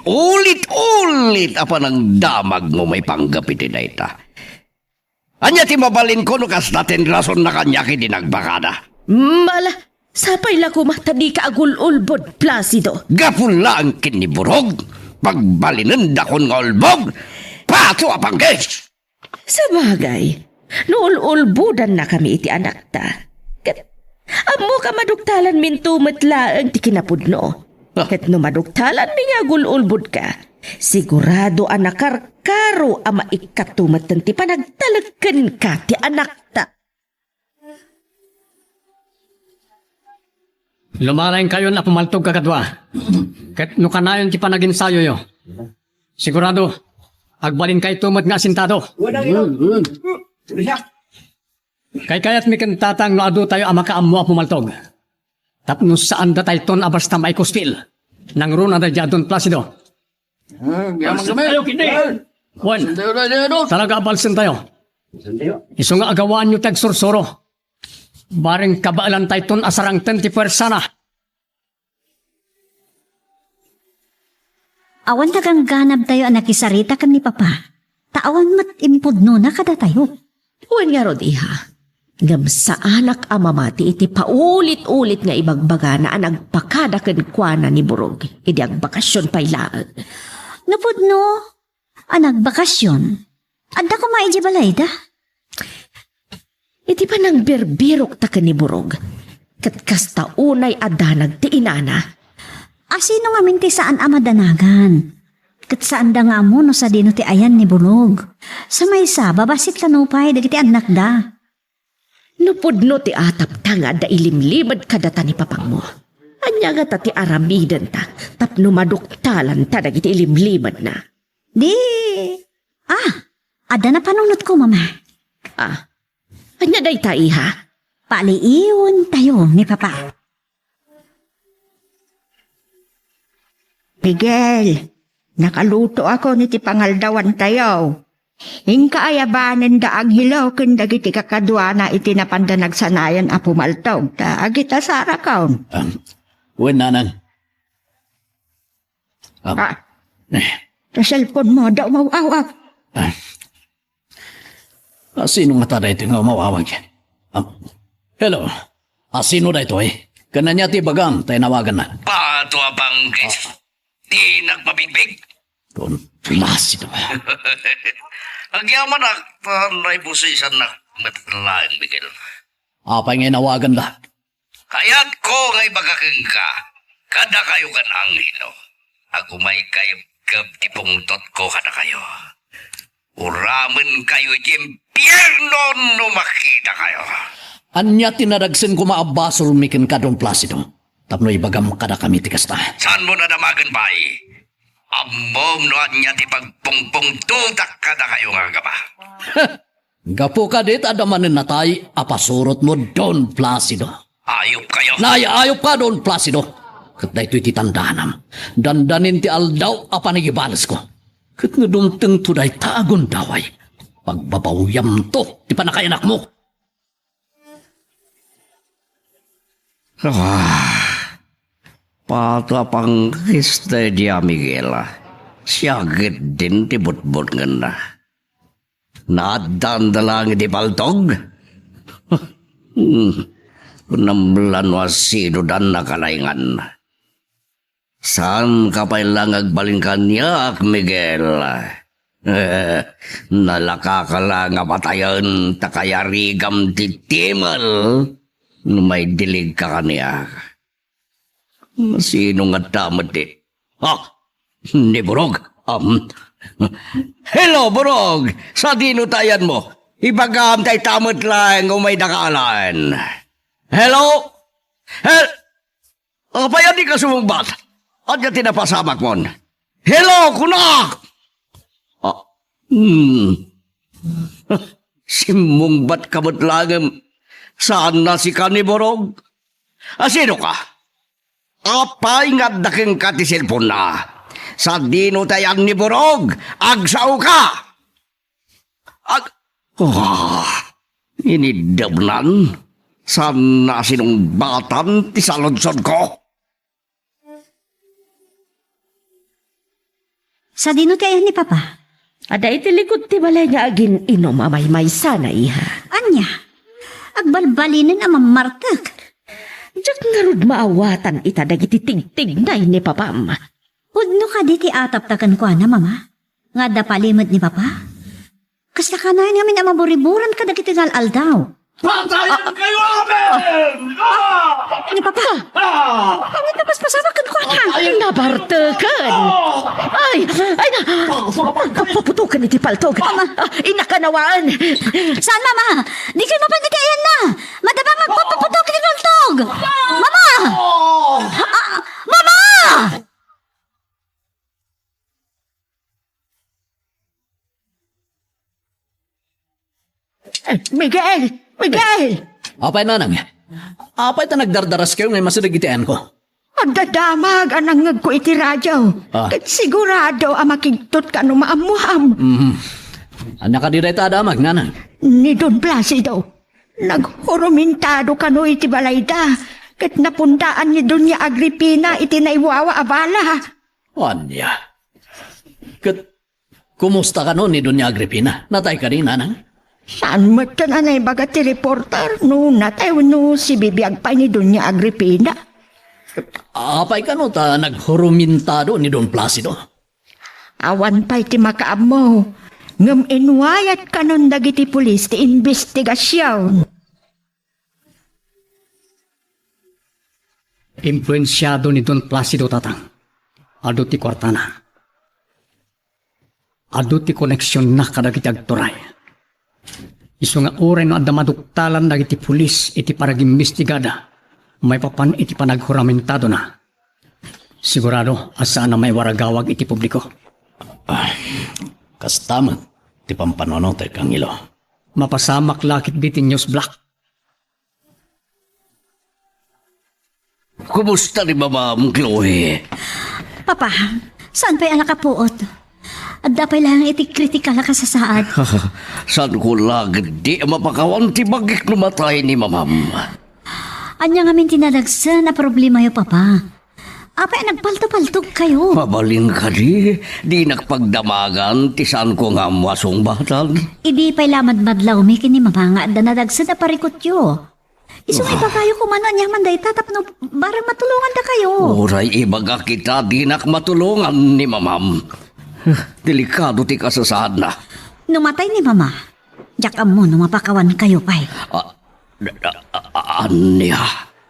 apa ng damag mo may panggapiti na ita. Anya ti mabalin ko no kas natin rason na kanya kiti nagbakada. Mala, sapay la kumata di ka agul-ulbod, Placido. Gapon lang kiniburog, pagbalinan dakon nga ulbog, pato apangges. Sa bagay, nool-ulbudan na kami iti anak ta. Amo ka maduktalan min tumetlaang ti kinapudno. Ket no maduktalan mi nga gululbud ka, sigurado ang nakarkaro ang maikatumatan ti panagtalagkan ka ti anak ta. Lumalain kayo na pumaltog kakadwa. Ket no kanayon ti panaginsayo yo. Sigurado, agbalin kay tumat nga asintado. Kay kayat mi tatang no adu tayo ang makaammo a pumaltog. Tapno saan da tayo ton abasta may kuspil. Nang runa da Don Placido. Ayaw kindi. Wan, talaga abalsin tayo. Iso nga agawaan nyo tag sursuro. Baring kabaalan tayo ton asarang 20 persona. Awan tagang ganab tayo ang nakisarita kan ni Papa. Taawan mat impudno na kada tayo. Huwag nga rod iha. Ngam sa anak amamati iti paulit-ulit nga ibagbaga na nagpakada kenkwana ni Burog. Idi agbakasyon pailaan. Napudno, ang nagbakasyon. Adda ko maiji balayda. Iti pa nang berbirok ta ni Burog. Kat kasta unay adanag ti inana. Asino nga minti saan amadanagan? Kat saan da nga mo no sa dino ti ayan ni Burog? Sa may sa babasit lanupay dagiti anak da. Nupudno ti atap tanga da ilimlimad kadata ni papang mo. Anya nga ta ti aramidan ta, tapno maduktalan ta dagiti ilimlimad na. Di, ada na panunot ko, Mama. Anya day ta iha? Paliiwan tayo ni Papa. Miguel, nakaluto ako niti pangaldawan tayo. Hingka ayabanen da ang hilaw ken dagiti kakadwana iti napanda nagsanayan a pumaltog ta agita sara kaon. Wen nanang. Ta cellphone mo daw mawawag. Sino nga tada ito nga mawawag yan? Hello, sino da ito eh? Kananya ti bagang tayo nawagan na. Pato apangges. Di nagpabigbig. Don Placido. Agyaman na, panay po sa isang na matalain, Miguel. Apay nga nawagan da. Kaya't ko ngay bagakang ka, kada kayo kan ang hilo. Ako may kayo gab tipungtot ko kada kayo. Uraman kayo iti impyerno no makita kayo. Anya tinadagsin ko maabasol mikin ka Don Placido. Tapno ibagam kada kami ti kasta. Saan mo na damagan ba Amom no anya ti pagpungpung tutak kada kayo nga gaba. Gapo ka dit adamanin natay apasurot mo Don Placido. Ayop kayo. Ayop ka Don Placido. Kat na ito'y titandanam. Dandanin ti aldaw apanigibalas ko. Kat nga dumteng tuday tagon daway. Pagbabawiyam to, ti panakayanak mo. Pata pang Estedia Miguela. Siyagit din ti butbut nga na. Nadandalang iti paltog. Kunamlan wasido dan nakalayngan. Saan ka pa ilang agbalin kanyak, Miguel? Nalakakala nga patayon takayarigam titimal. May dilig ka kaniya. Sino nga tamad di? Ni Burog. Hello, Burog! Sa dinutayan mo, ibagam tay tamad lang o may nakaalaan. Hello? Payan di ka sumungbat. At yung tinapasamak mo. Hello, kunak! Simungbat ka mo't langam. Saan na si Kaniborog? Sino ka? Apay nga daking katisilpon na. Sa dinutayan ni Borog, agsaw ka! Inidabnan? Saan na sinungbatan ti saludsod ko? Sa dinutayan ni Papa. Ada iti likod ti balay nga agin inom amay may sana iha. Anya, agbalbalinin ang mamartak. Diyak nga rod maawatan ita dagiti tigtignay ni Papam. Udno ka di ti atap takan ko na, Mama. Nga dapalimod ni Papa. Kasla ka na namin ang maburiburan ka dagiti aldaw. Patayan kayo, Abel! Ni Papa! Pangit na paspasawakan ko na. Nabartakan! Ay na! Kapaputukan iti paltog. Inakanawaan! Saan, Mama? Di kayo mapagkakayan na! Madabang magpapaputok ni Paltog! Mama! Mama! Miguel! Miguel! Apay nanang. Apay ta nagdardaras kayo ngay masinagitian ko. Ang dadamag ang nangag ko iti radyo. Kat sigurado ang makigtot ka no maamuham. Anak ka di ta damag, nanang. Ni Don Placido. Naghurumintado ka no iti balayda. Kat napundaan ni Doña Agripina iti naiwawa abala. Anya. Kumusta ka no ni Doña Agripina? Natay ka rin, nanang? Saan mo ito na naibaga ti reporter no natayo no si bibiyag pa ni Doña Agripina? Apay ka no ta naghurumintado ni Don Placido. Awan pa iti makaam mo. Ngam inwayat ka nun dagiti pulis ti investigasyon. Influensyado ni Don Placido tatang. Ado ti kwartana. Ado ti koneksyon na kadagiti agturay. Isu nga oray no adda maduktalan dagiti pulis iti paragimbestigada. May papan iti panaghuramentado na. Sigurado asa na may waragawag iti publiko. Kastaman, ti pampanonote kang ilo. Mapasamak lakit bitin news black. Kumusta ni Ma'am Chloe? Papa, saan pa'y alak kapuot? At dapat lang iti kritikal ka sa saad. Saan ko lagad di mapakawan ti bagik numatay ni Ma'am? Anya nga min tinadagsa na problema yo, Papa. Apay nagpalto-paltog kayo. Mabaling ka di nagpagdamagan ti saan ko nga masong batan. Idi pa'y lamad-madlaw mi kini Mama nga adda nadagsa na parikot yo. Isong ipagayo ko man anya manday tatapno barang matulungan da kayo. Uray ibaga kita di matulungan ni Ma'am. Delikado ti kasasad na. Numatay ni Mama. Jakam mo numapakawan kayo pa'y. Anya?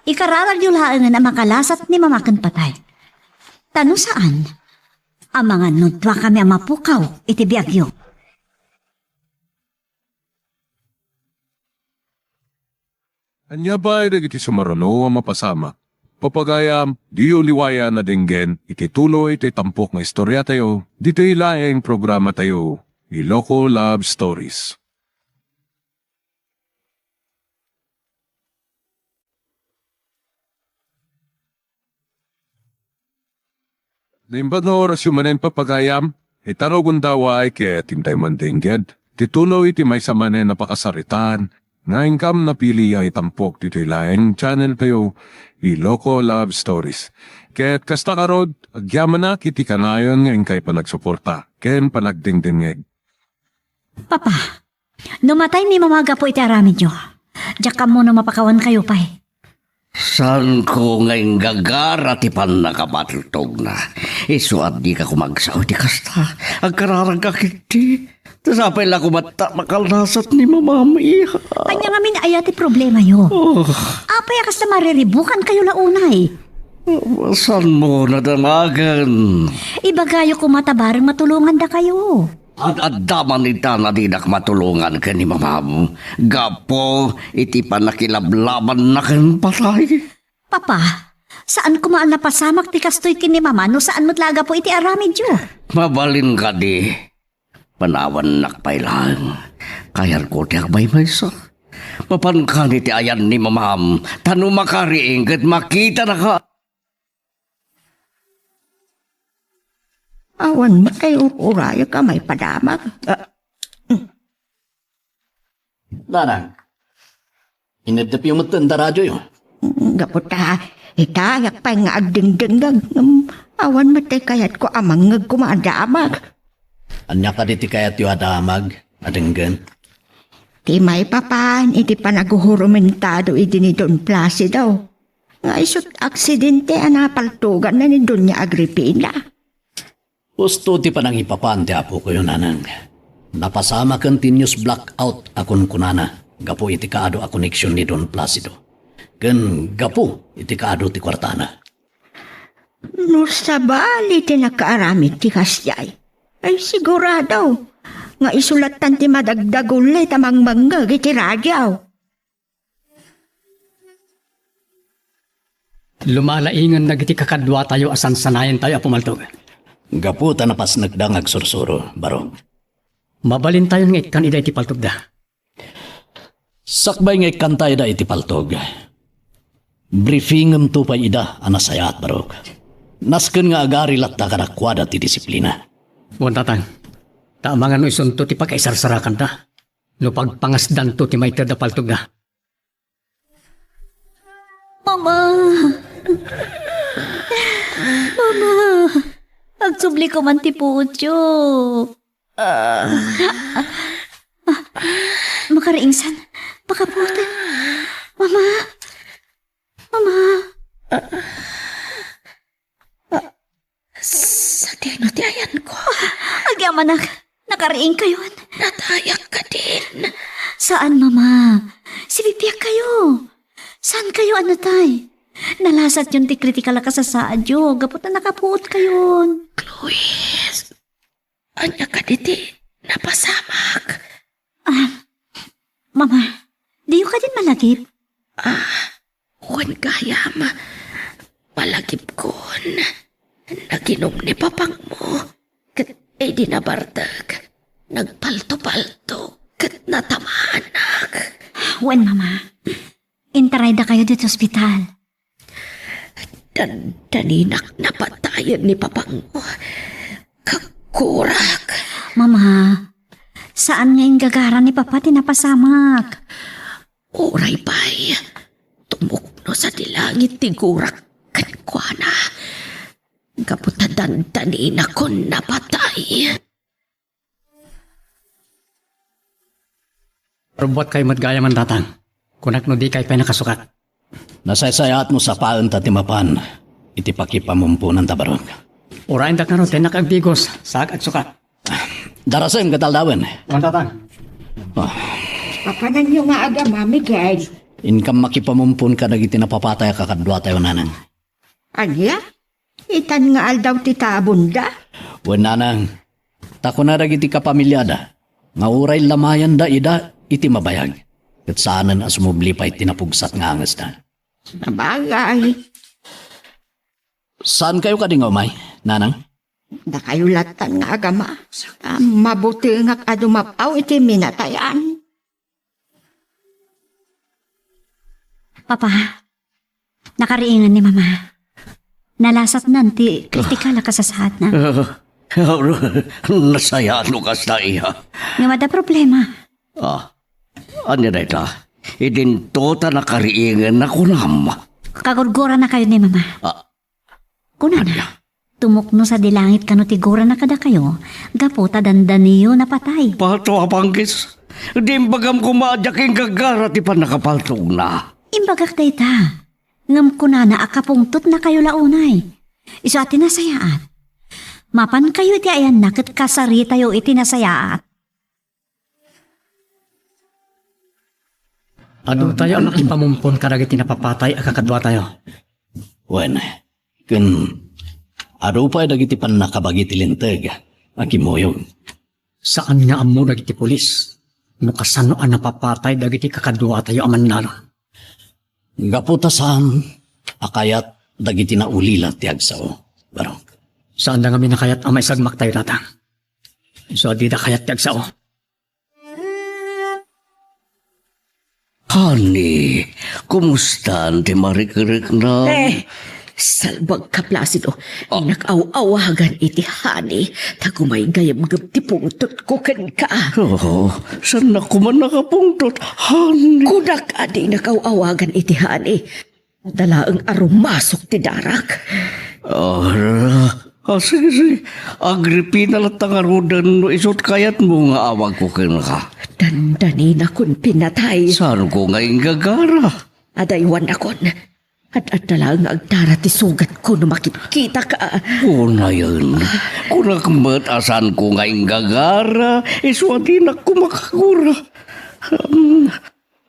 Ikararag yung laangan na makalasat ni Mama kan patay. Tano saan? Ang mga nudwa kami ang mapukaw iti biyagyo. Anya ba dagiti sumarano ang mapasama? Papagayam, di uliwaya na dinggen, iti tuloy iti tampok nga istorya tayo, dito ilaing programa tayo, Iloko Love Stories. Naimbad na oras yung manen papagayam, itarogun daw ay kaya timtay man dingged. Tituloy iti may samanen napakasaritan, nga ingkam napili ay tampok dito ilaing channel tayo, Iloko Love Stories. Kaya't kasta karod, agyaman na kiti kanayon nga ingkay panagsuporta, ken panagdingdingeg. Papa, numatay ni mamaga po iti aramid nyo. Diyak ka muna mapakawan kayo pa eh. Saan ko ngayon gagara ti pan nakabatultog na? Isuat di ka kumagsaw di kasta. Ang kararang kakiti. Tasapay lang kumata makalnasat ni mamamiha. Kanya nga minayati problema yo. Apay akas na mariribukan kayo launay. Saan mo nadamagan? Ibagayo ko matabarang matulungan da kayo. At daman nita na dinak matulungan ka ni mamam. Gapo, iti pa nakilablaban na kan patay. Papa, saan ko maan napasamak ti kastoy kini mama no saan matlaga po iti aramid yo? Mabalin ka di. Panawan nakpay lang. Kayar ko ti akbay maysa. Mapankan iti ayan ni mamam. Tano makariing kat makita na ka. Awan mo kayo uraya ka may padamag. Nanang, inadap yung matanda radyo yun. Gaputa, itayak pa nga agdingdingag. Awan mo tayo kayat ko amangag kumadamag. Anya ka diti kayat yung adamag, adenggan. Ti may papan, iti panaguhurumentado iti ni Don Placido. Nga isot aksidente anapaltugan na ni Doña Agripina. Gusto ti panang ipapante apo ko yun, nanang. Napasama continuous blackout akon kunana. Gapo iti kaado a connection ni Don Placido. Ken gapo iti kaado ti kwartana. No sabali ti nakaaramid ti kasyay. Ay sigurado. Nga isulatan ti madagdaguli tamang manggag iti radyaw. Lumalaingan na giti kakadwa tayo asan sanayan tayo apumaltog. Gapo ta napas nagdangag sursuro, barong. Mabalin tayo ng ikan ida iti paltog da. Sakbay nga ikantay da iti paltog. Briefingem tu pa ida anasayat, barong. Nasken nga agari latta kadakwada ti disiplina. Buwan tatang, taamangan no isunto ti pagkaisarsarakan da. No pagpangasdan to ti may tada paltog da. Mama! Mama! Agsubli ko man ti Pucho. Makariingsan. Pakaputan. Mama. Mama. Sa tino ti ayan ko. Agyaman nakariing kayo. Natayak ka din. Saan, Mama? Sibipiyak kayo. Saan kayo, anatay? Nalasat yun ti kritikal ka sa saadyo. Gapot na nakapuot kayo. Luis, anya ka diti, napasamak. Mama, di ka din malagip. Huwag gayam, malagip kon. Naginom ni papang mo, kat ay dinabardag. Nagpalto-palto, kat natamanak. Wen, Mama. Intaray da kayo dito sa ospital. Daninak napatayan ni papang mo. Kakurak. Mama, saan nga yung gagara ni Papa tinapasamak? Oray bay, tumukno sa dilangit ti gurak kankwana. Kaputadan danina kon napatay. Robot kayo matgaya man tatang. Kunak no di kay pa nakasukat. Nasaysayat mo sa paan tatimapan. Iti pakipamumpunan tabarong. Urain da kano tenak agbigos. Saak at sukat. Darasem kataldawen. Buwan tatang. Papanan nyo nga aga, Mami Gay. Inkam makipamumpun ka nagiti napapatay kakadwa tayo nanang. Anya? Itan nga aldaw ti tabunda? Wen nanang, tako na nagiti kapamilyada. Nga uray lamayan da ida iti mabayag. Kat saanan ang sumubli pa'y tinapugsat nga angas na. Nabagay. Saan kayo kading umay, nanang? Nakayulatan nga agama. Mabuti nga kadumapaw iti minatayan. Papa, nakariingan ni Mama. Nalasat nanti kritikal ka sa sahat na. Nasaya lukas na iya. Nga mada problema. Ano na ito? Idinto ta nakariingan na kunam. Kagurgura na kayo ni Mama. Kuna na. Tumukno sa dilangit kano tigura na kada kayo. Gaputa dandaniyo na patay. Pato apangkis. Di bagam kumadyaking gagara ti pa nakapaltog na. Imbagak dayta. Ngam kuna na akapungtot na kayo launay. Iso ati nasayaat. Mapan kayo iti ayan na kat kasari tayo iti nasayaat. Ado tayo ang ipamumpon karagit napapatay akakadwa tayo. Wen, kun aro pa'y dagiti pan nakabagiti linteg, ang kimoyog. Saan nga amo dagiti pulis? No kasano ang napapatay dagiti kakadwa tayo aman nalon. Gaputasan, akayat dagiti na ulila ti agsao. Barong, Saan na nga minakayat ang may sagmak tayo natang? So di na kayat tiagsao. Honey, kumusta ti marikirik na? Salbag ka, Placido. Inakaw-awagan iti hani. Tagumay gayam-gab ti pungtot ko kan ka. Saan na kuman nakapungtot? Honey. Kudak adi nakaw-awagan iti hani. Dalaang arumasok ti darak. Sige. Agripina lang tangarudan no isot kayat mo nga awag ko ka. Dandani na kun pinatay. Saan ko ngayon gagara? Adaywan akon. At dalaang agdara ti sugat ko no makikita ka. Una yun. Kung nakmatasan ko ngayon gagara, iswati na ko makakura.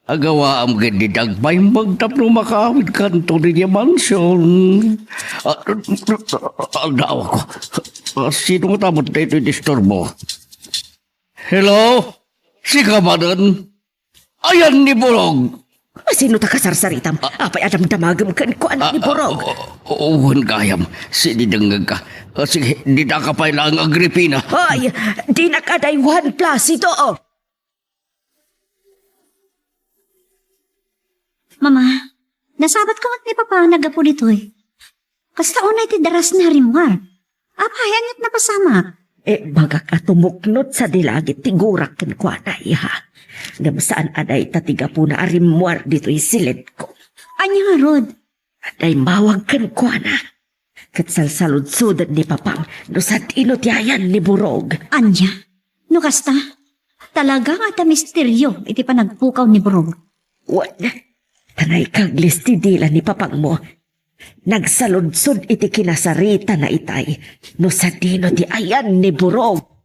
Agawa ang gandidag may magtapno makaawid kanto niya mansyon. Aldaw ako. Sino nga tamot na ito disturbo? Hello? Si Kamadan? Ayan ni Borog. Sino ta kasarsaritam? Apay adam damagam kan ko anak ni Borog. Uwan kayam. Sinidangag ka. Sige, di na ka pa lang Agripina. Ay, di na kadaywan Placido. Mama, nasabat ko at ni Papa nagapo dito eh. Kasta unay ti daras na rimwar. Apayan at napasamak. Bagak atumuknot sa dilagit tigurak kan ko anay ha. Ngam saan aday tatiga po na arimwar dito'y silid ko. Anya nga, Rod? Aday mawag kan ko na. Katsalsalud-sudad ni Papang no sa tinotiayan ni Borog. Anya? No kasta? Talaga nga ta misteryo iti pa nagpukaw ni Borog. Wan, tanay kaglis ti dila ni Papang mo. Nagsaludsod iti kinasarita na itay no sa dino ti ayan ni Borog.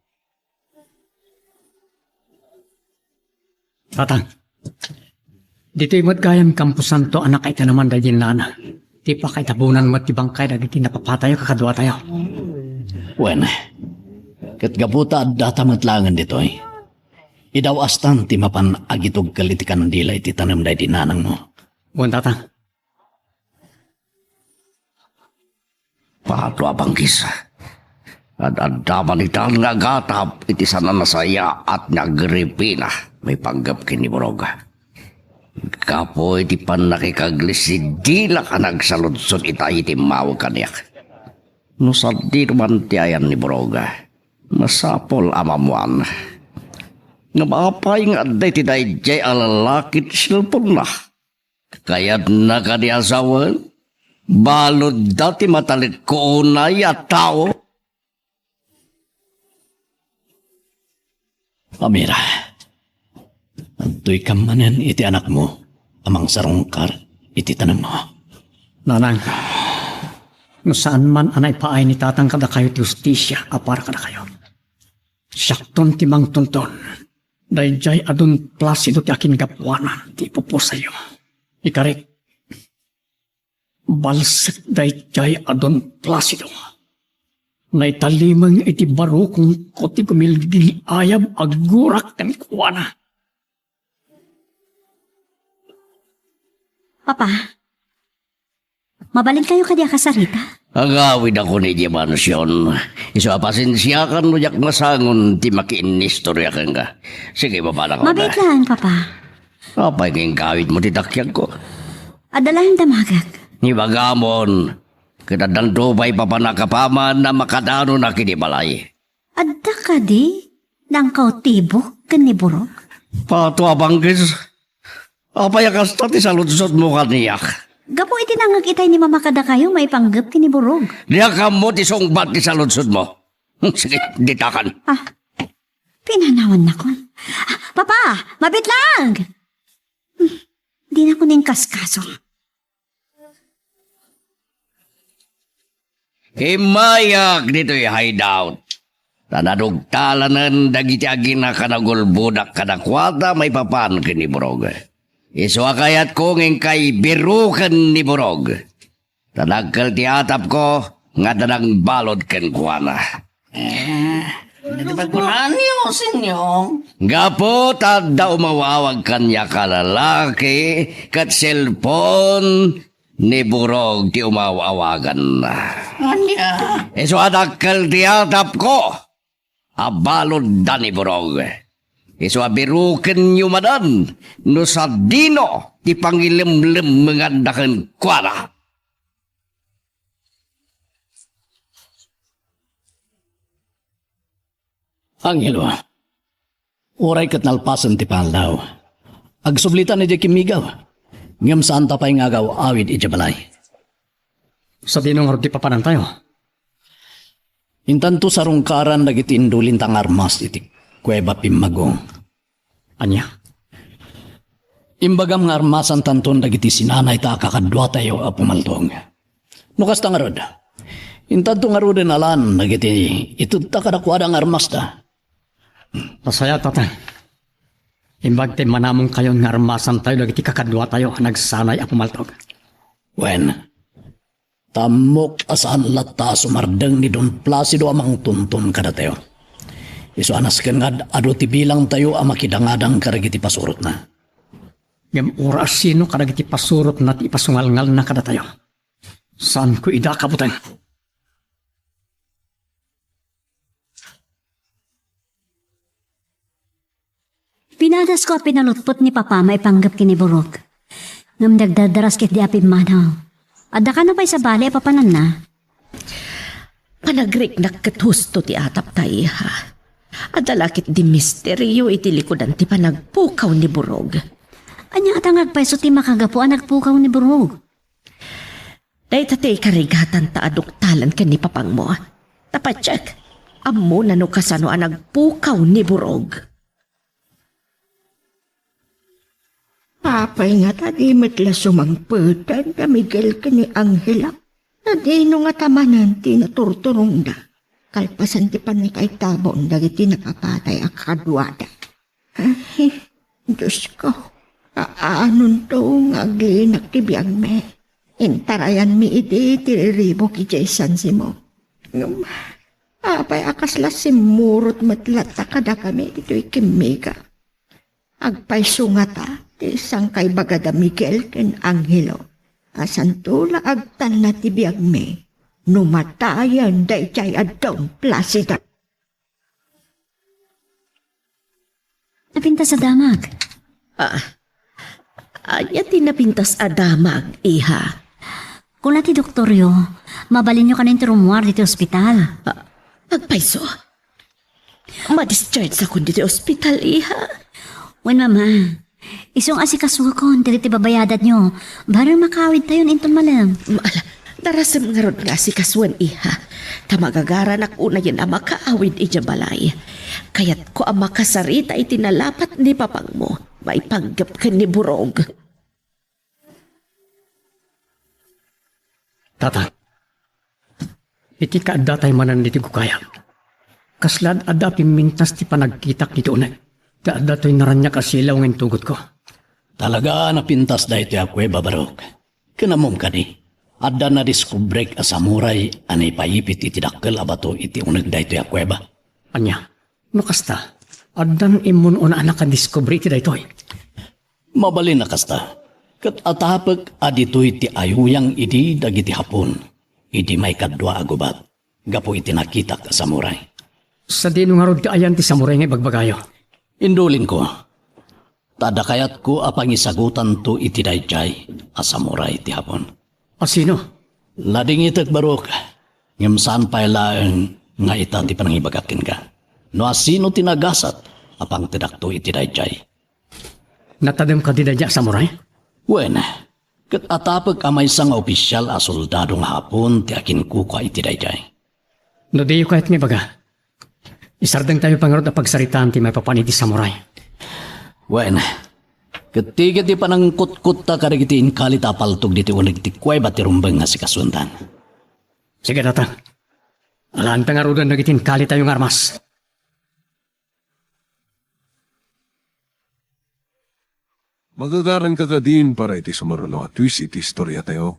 Tatang, dito'y matgayam kampusan to anak ay tanaman dahil nana. Di pa kay tabunan mo ti bangkay dagiti napapatayo kakadwa tayo. Wen, kat gabuta at data matlangan dito eh. Idaw astan ti mapan agitog kalitikan ng dilay ti tanam day dinanang mo. Buwan tatang, Pato abangkis. At adaman ital nga gatap iti sana nasaya at nagripina. May panggap kini Borog. Kapo iti pan nakikaglis si dila ka nagsaludsod itay iti mawag kaniyak. No sa di naman ti ayan ni Borog. Masapol amamuan. Nga maapay nga aday ti dayjay alalakit silpon na. Kaya't nakadiasawan. Balod dati matalit ko unay at tao. Amira, antoy kamanan iti anak mo, amang sarungkar iti tanam mo. nanang, no saan man anay paay ni tatang kada kayo ti justisya apara kada kayo. Sakton ti mang tonton, dahil jay adun Placido ti akin gapuanan ti ipupo sa'yo. Ikarik, balsek dahil jay adun Placido. Naitalimang iti baro kung koti kumildi ayab agurak kan kuwana. Papa, mabalin kayo kadiya kasarita? Agawid ako ni Dimansyon. Iso pasensyakan mo yak masangon ti makiinistorya kang ka. Sige, babala ko Mabait lang, Papa. Apay kang kawid mo titakyan ko. Adalahin damagag. Ni Bagamon, kinadanto pa'y papanakapaman na makadano na kinibalay. Adda ka di? Nang kautibok kaniburok? Pato abanggis. Apay akasta ti saludsod mo kaniyak. Gapo itinangag itay ni Mama kada kayo may panggap kiniburog. Diya ka mo ti songbat ti saludsod mo. Sige, ditakan. Pinanawan na ko. Papa, mabit lang! Di na ko ning kaskaso. Himayak dito'y hideout. Tanadugtalanan dagiti agina kanagulbudak kadakwata may papan kiniburog. Iswa kayat kong kay birukan ni Burog. Tanagkal ti atap ko, nga tanang balod ken kuana. Nagpagkulaan niyo, senyo. Gapo, tada umawawag kanya kalalaki, kat cellphone ni Burog ti umawawagan na. Anya? Iswa dakkal ti atap ko, abalod da ni Burog. Iswa biruken nyo madan, no sa dino, ti pangilimlim mengandakan kuara. Angelo, oray kat nalpasan ti panlaw. Agsublitan ni Kimigaw. Ngam saan tapay ngagaw awid ijabalay. Sa dinong di papanan tayo. Intanto sa rungkaran dagiti indulin tang armas iti kuweba pimagong. Anya? Imbagam nga armasan tanton dagiti sinanay ta kakadwa tayo a pumaltong. Nukas ta nga rod. Intanto nga rod alan dagiti itud ta kadakwada nga armas ta. Pasaya tatay. Imbag te manamong kayon nga armasan tayo lagi ti kakadwa tayo nagsanay ako maltog. Wen, tamok asaan lata sumardeng ni Don Placido amang tuntum kada tayo. Iso anas ken nga ado ti bilang tayo ang makidangadang karagiti pasurot na. Ngam oras sino kadagiti pasurot na ti ipasungalngal na kada tayo. Saan ko ida kabutan? Pinadas ko at pinalutpot ni Papa may panggap kiniburog. Ngam dagdadaras kit di apim manaw. Adda ka na pa'y sa bali papanan na. Panagrik na kathusto ti atap tayo ha. Adalakit di misteryo iti likodan ti panagpukaw ni Burog. Anya at ang agpaiso ti makagapo ang nagpukaw ni Burog. Dahil tatay karigatan ta aduktalan ka ni papang mo. Tapatsak, amo na no kasano ang nagpukaw ni Burog. Papay nga tadi matla sumangputan ka Miguel ka ni Angela. Nadino nga tamanan ti naturturong da. Kalpasan ti panakay tabon dagiti napapatay ang kadwada. Ay, Diyos ko, aanon to nga aglinak ti biyag me. Intarayan mi iti tiriribo ki Jason Simo. Apay akaslas si murot matlata kada kami dito'y kimiga. Agpay sungata ti isang kay bagada Miguel ken Angelo. Asantula agtan na ti biyag me. Numatayan da ichay adong Placido. Napinta sa damag. Anya tinapintas adamag, iha. Kung ti doktoryo, mabalin nyo ka na yung turumuar dito ospital. Agpaiso. Ma-discharge ako dito ospital, iha. Wen mama, isong asikasuha ko, dito babayadat nyo. Barang makawid tayo inton malam. Maala, darasam nga ron nga si kaswan, iha. Tamagagara una yan ang makaawid ijabalay. Kaya't ko ang makasarita itinalapat ni papang mo. May panggap ka ni Burog. Tata, iti kaadda tayo manan diti ko kaya. Kaslad adda pimintas ti panagkitak dito unay. Kaadda to'y naranya kasilaw ng tugot ko. Talaga napintas da iti akwe babarok. Kinamom ka ni. Adda na diskubrek a samuray anay paipit iti dakkel abato iti unag da iti akwe ba. Anya, no kasta, addan imun una anak ka discovery iti daytoy. Mabalin na kasta. Kat atapag aditoy ti ayuyang idi dagiti hapon. Idi may kadwa agubat. Gapo iti nakita ka samuray. Sa dinungarod ka ayan ti samuray nga bagbagayo. Indulin ko. Tada kayat ko apang isagutan to iti dayjay a samuray ti hapon. O sino? Lading itat barok. Ngam saan pailaan nga ita ti panangibagakin ka. No asino tinagasat apang tidakto iti dayjay. Natadem ka didadya samuray? Wen, kat atapag amay sang opisyal a soldadong hapon ti akin kuka iti dayjay. No di kahit nga baga. Isardang tayo pangarod na pagsaritaan ti may papaniti samuray. Wen, katiga ti panangkutkut ta karigiti inkalit apaltog diti unig ti kway bati rumbeng nga si kasundan. Sige datang. Alaan pangarodan na gitin kali tayong armas. Magagaran ka din para iti sumarulo at twist iti istorya tayo.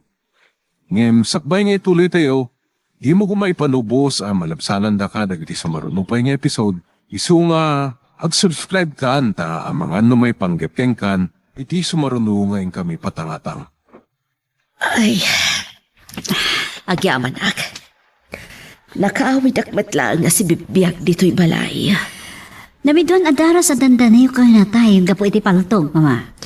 Ngem, sakbay nga ituloy tayo, di mo kumaipanubos ang malabsanan da ka dagiti sumarulo pa nga episode. Isu nga, ag-subscribe ka anta ang mga ano may panggepkeng kan, iti sumarulo nga kami patangatang. Ay, agyaman ak. Nakaawid akmatlaan nga si bibiyag dito'y balay. Namidon adara sa dandanayo kayo na tayo gapo iti paltog, mama.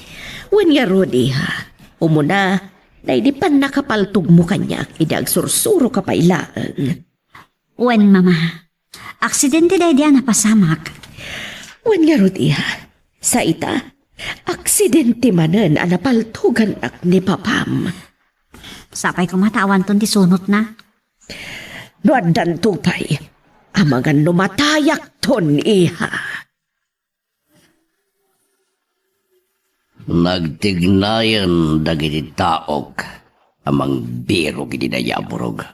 Wen nga Rodi ha, umuna, na hindi pa nakapaltog mo kanyak, idag sursuro ka pa ilaan. Wen, mama. Aksidente dahi diyan napasamak. Wen nga Rodi ha, sa ita, aksidente manen ang napaltugan ak ni Papam. Sapay ko matawan ton ti sunot na. Noadan tupay, ang mga numatayak ton iha. Nagtignayan dagiti taok amang biro giti dayaburog.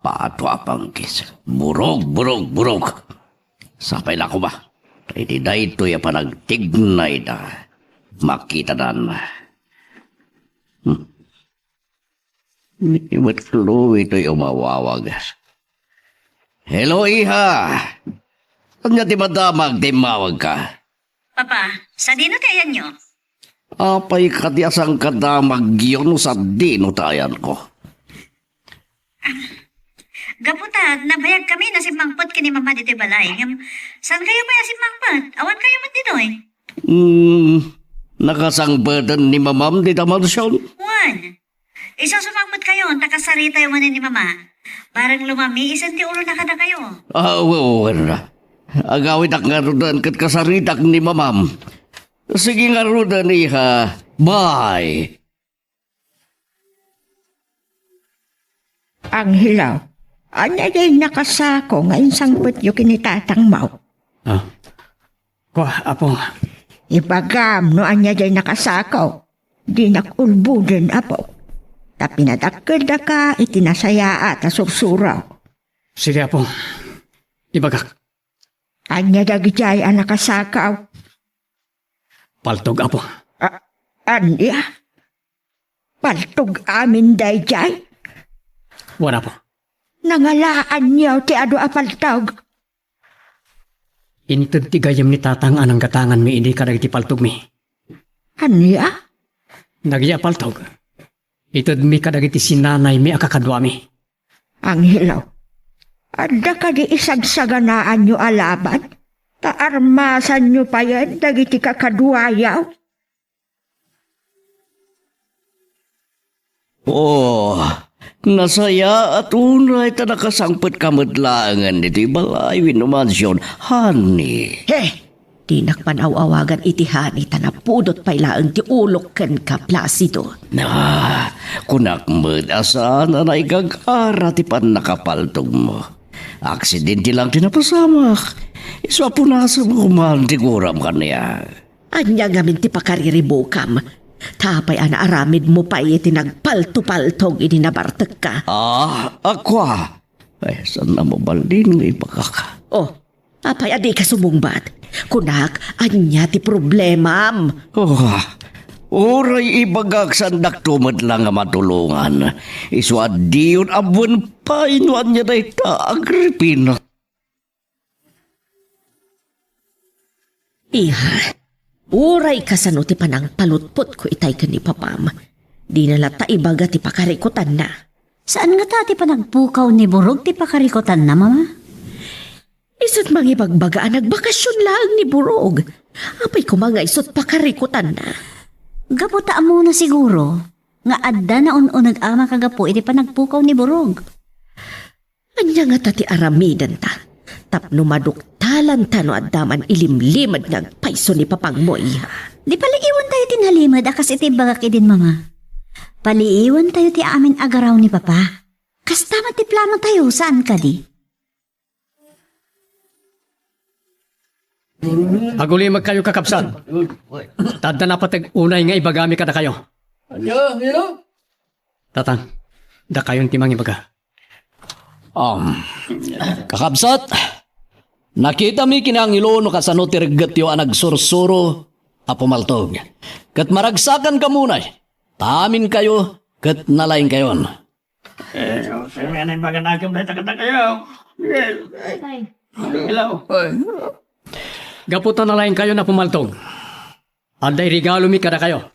Paato apang kis. Burog. Sapay na ko ba? Iti dayto ya panagtignay da. Makita dan. Ibat Chloe ito'y umawawag. Hello, iha! Kanya ti madamag, timawag ka. Papa, sa dino tayan nyo? Apay kadiasang kadamag yun sa dinutayan ko. Gaputa, nabayag kami na simpangpot kini mama dito balay. Saan kayo ba simpangpot? Awan kayo man dito eh. Nakasangbadan ni mamam di tamasyon. Juan, isang sumangpot kayo, takasarita yung manin ni mama. Parang lumami, isang ti ulo na kada kayo. Oo, na. Agawit ak nga rudan kat kasaritak ni mamam. Sige nga rudan iha. Bye! Ang hilaw. Anya din nakasako nga insangpot yung kinitatang mau. Apo. Ibagam no anya din nakasako. Di nakulbo din apo. Tapinadakkel da ka itinasaya at asursuraw. Sige apo. Ibagak. Anya dagijay ang nakasakaw. Paltog apo. Anya? Paltog amin dayjay? Wala po. Nangalaan niyo ti ado apaltog. Initad ti gayam ni tatang anang gatangan mi hindi ka ti paltog mi. Anya? Nagya paltog. Itad mi kadagiti sinanay mi akakadwa mi. Ang hilaw. Adda ka di isagsaganaan nyo alaban? Taarmasan nyo pa yan, dagiti kakadwayaw? Oh, nasaya at unay ta nakasangpet kamadlangan iti balay winumansyon. Honey. Di nakpanaw-awagan iti hani tanapudot pailaan ti ulok ken ka Placido. Kunak asa na naigagara ti pan nakapaltog mo. Aksidente lang tinapasamak. Iswapo na sa mga tiguram ka niya. Anya ngamin ti pakariribukam. Tapay ana aramid mo pa iti nagpalto-paltog ini nabartek ka. Akwa. Ay, saan na mabaldin nga ipakaka? Oh, apay adi ka sumungbat. Kunak, anya ti problemam. Oray ibagak sandak tumad lang nga matulungan. Iswad diyon abon pa inuan niya na ita Agripina. Iha, Uray ka sa ti panang palutpot ko itay ka ni papam. Di na lata ibaga ti pakarikutan na. Saan nga tati pa nagpukaw ni Burog ti pakarikutan na, mama? Isat mangibagbagaan nagbakasyon lang ni Burog. Apay ko mga isot pakarikutan na. Gaputa mo na siguro. Nga adda na ununag ama kagapo iti pa nagpukaw ni Burog. Anya nga tati aramidan ta. Tapno maduktalan ta no addaman ilimlimad nagpaiso ni papang mo iha. Di paliiwan tayo tinhalimad akas iti bagak idin, mama. Paliiwan tayo ti amin agaraw ni papa. Kasta matiplano tayo saan ka di? Agulimag kayo kakapsan. Tadda na patag unay nga ibagami ka na kayo. Tatang, da kayon timang ibaga. Kakabsat, nakita mi kinangilo no kasano tirgat yo ang nagsursuro a pumaltog. Kat maragsakan ka munay, tamin kayo, kat nalaing kayon. Gaputan na lain kayo na pumaltog. Aday regalo mi kada kayo.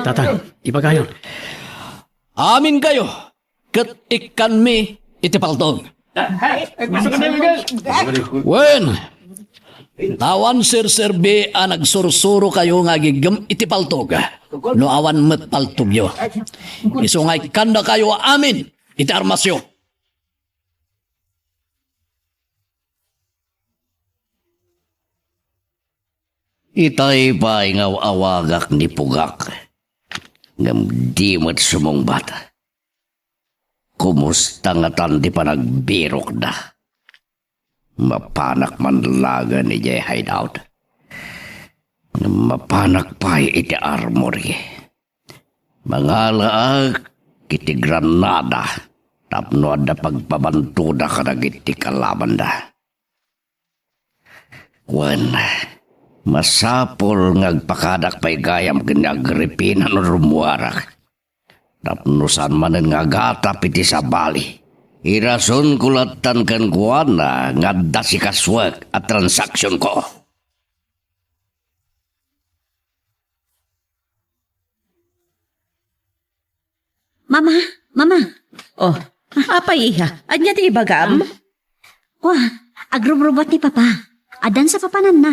Tatang, ibagayon. Amin kayo, kat ikan mi itipaltog. Wen, tawan sir-serbi ang nagsursuro kayo nga gigam itipaltog. No awan matpaltog yo. Isungay kanda kayo amin, iti armasyo. Itay pa ingaw awagak ni Pugak. Ngam di mat sumong bata. Kumusta nga tan di pa nagbirok na. Mapanak man laga ni Jay Hideout. Mapanak pa iti armory. Mga laag kiti Granada. Tapno ada pagpabanto da kadagiti kalaban da. Wan, masapol ngagpakadak pa'y gayam kinagripina no rumuarak. Tapnusan manen nga gatap iti sa bali. Irason kulatan kan kuana nga dasi kaswag at transaksyon ko. Mama. Oh, apay iha. Anya ti ibagam? Wah, agrobrobat ni papa. Adan sa papanan na.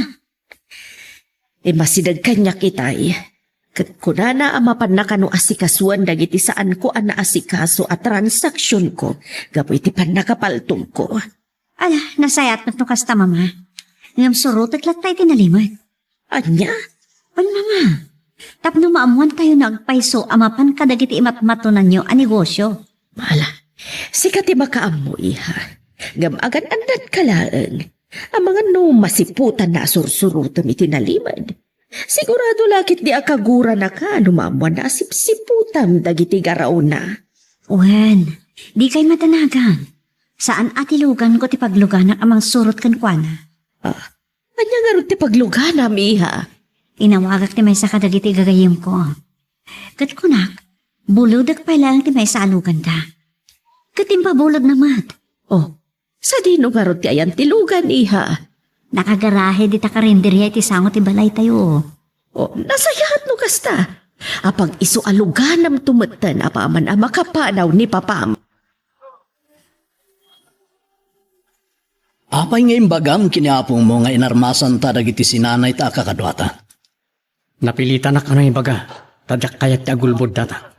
Masidag kanya kitay. Kat kunana amapan na kano asikasuan dagiti saan ko ang naasikaso at transaksyon ko. Gapo iti pan nakapaltong ko. Ala, nasayat na to kasta, mama. Ngam surutot lang tayo tinalimod. Anya? Pan, mama. Tapno maamuan tayo nagpaiso amapan kadagiti imatmatunan nyo ang negosyo. Mala, sikat makaam mo iha. Gam agan andan kalaang. Ang mga no masiputan na sursurutan itinalimad. Sigurado lakit di akagura na ka numamuan na sipsiputam dagiti garaon na. Wen, di kay matanagan. Saan atilugan ko ti paglugan amang surot kan kuana? Anya nga rin ti pagluganam iha. Inawagak ti may sa kadagiti gagayim ko. Kat kunak, buludag pa lang ti may sa alugan ta. Katimpabulod naman. Oh, sa dino nga rin ti ayan tilugan iha. Nakagarahe di takarinderya ti sango ti balay tayo. Oh, nasayahat no kasta. Apag iso aluganam tumatan apaman ang makapanaw ni papam. Apay ngayon bagam kiniapong mo nga inarmasan ta dagiti sinanay ta kakadwata. Napilitan na ka ng ibaga. Tadyak kayat ti agulbod data.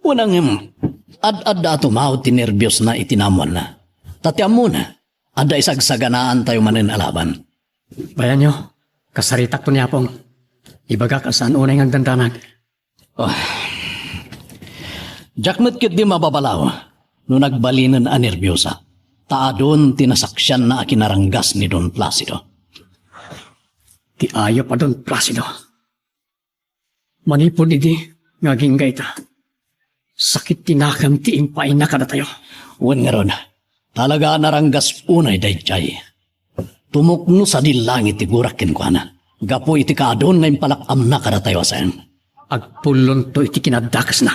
Unang ad-ad dato mao tinerbyos na itinamuan na. Tatyam mo na, ada isagsaganaan tayo manin alaban. Bayan nyo, kasaritak to niya pong. Ibaga ka saan unay ng dandanag. Jakmet kit di mababalaw, no nagbalinan a nerbyosa. Taadon tinasaksyan na akinaranggas ni Don Placido. Ti ayo pa doon, Placido. Manipon idi, ngaging gaita. Sakit tinakam ti impay na kada tayo. Wan nga ron, talaga naranggas unay dayjay. Tumukno sa dilangit ti gurakin ko na. Gapo iti kaadon ngayon palakam na kada tayo asayan. Agpulon to iti kinadakas na.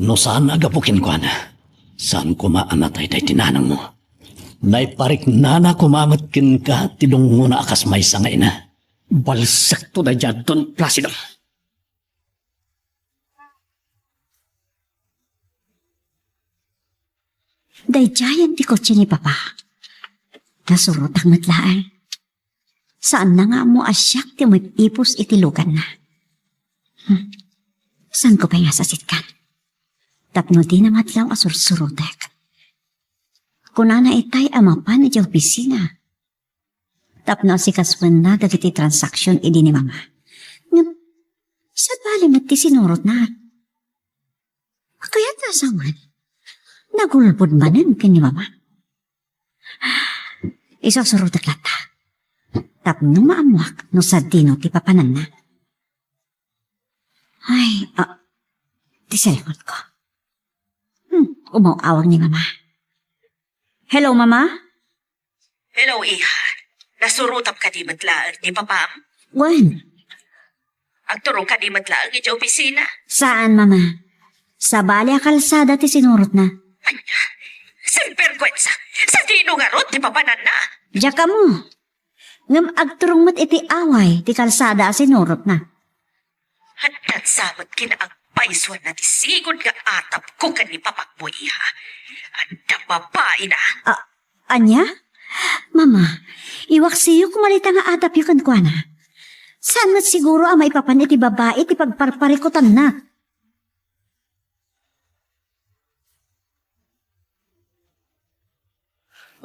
No saan agapukin ko na? Saan kumaanatay day tinanang mo? Naiparik na kumamatkin ka tidong muna akas may sangay na. Balsak to da dyan, Don Placido. Dayjayan ti kotse ni Papa. Nasurot ang matlaan. Saan na nga mo asyak ti may ipos itilugan na? Saan ko pa nga sasitkan? Tapno di na matlaw asursurotek. Kunana itay amapan iti opisina. Tapno si kaswan na dagiti transaksyon idi ni Mama. Ngam, sa bali mat ti sinurot na. Kaya't nasawan. Nagulbod manen ken ni Mama. Isusurot at lata. Tapno maamuak no sa dino ti papanan na. Ay, ti cellphone ko. Umawawag ni Mama. Hello, Mama? Hello, Iha. Nasurutap ka di matlaang ni Papam? Wan? Agturong ka di matlaang iti opisina? Saan, Mama? Sa bali a kalsada ti sinurot na. Anya, sa perkwensa, sa dino nga rot, di papanan na. Diya ka mo. Ngam agturong mat iti away ti kalsada a sinurot na. Handan samot kinaagpaiswan na ti sigod nga atap ko kan ni Papakbo, Iha. Anda babae na. Anya? Mama, iwak siyo kumalita nga atap yukan kwa na. Saan mat siguro ang maipapan iti babae ti pagparparikutan na?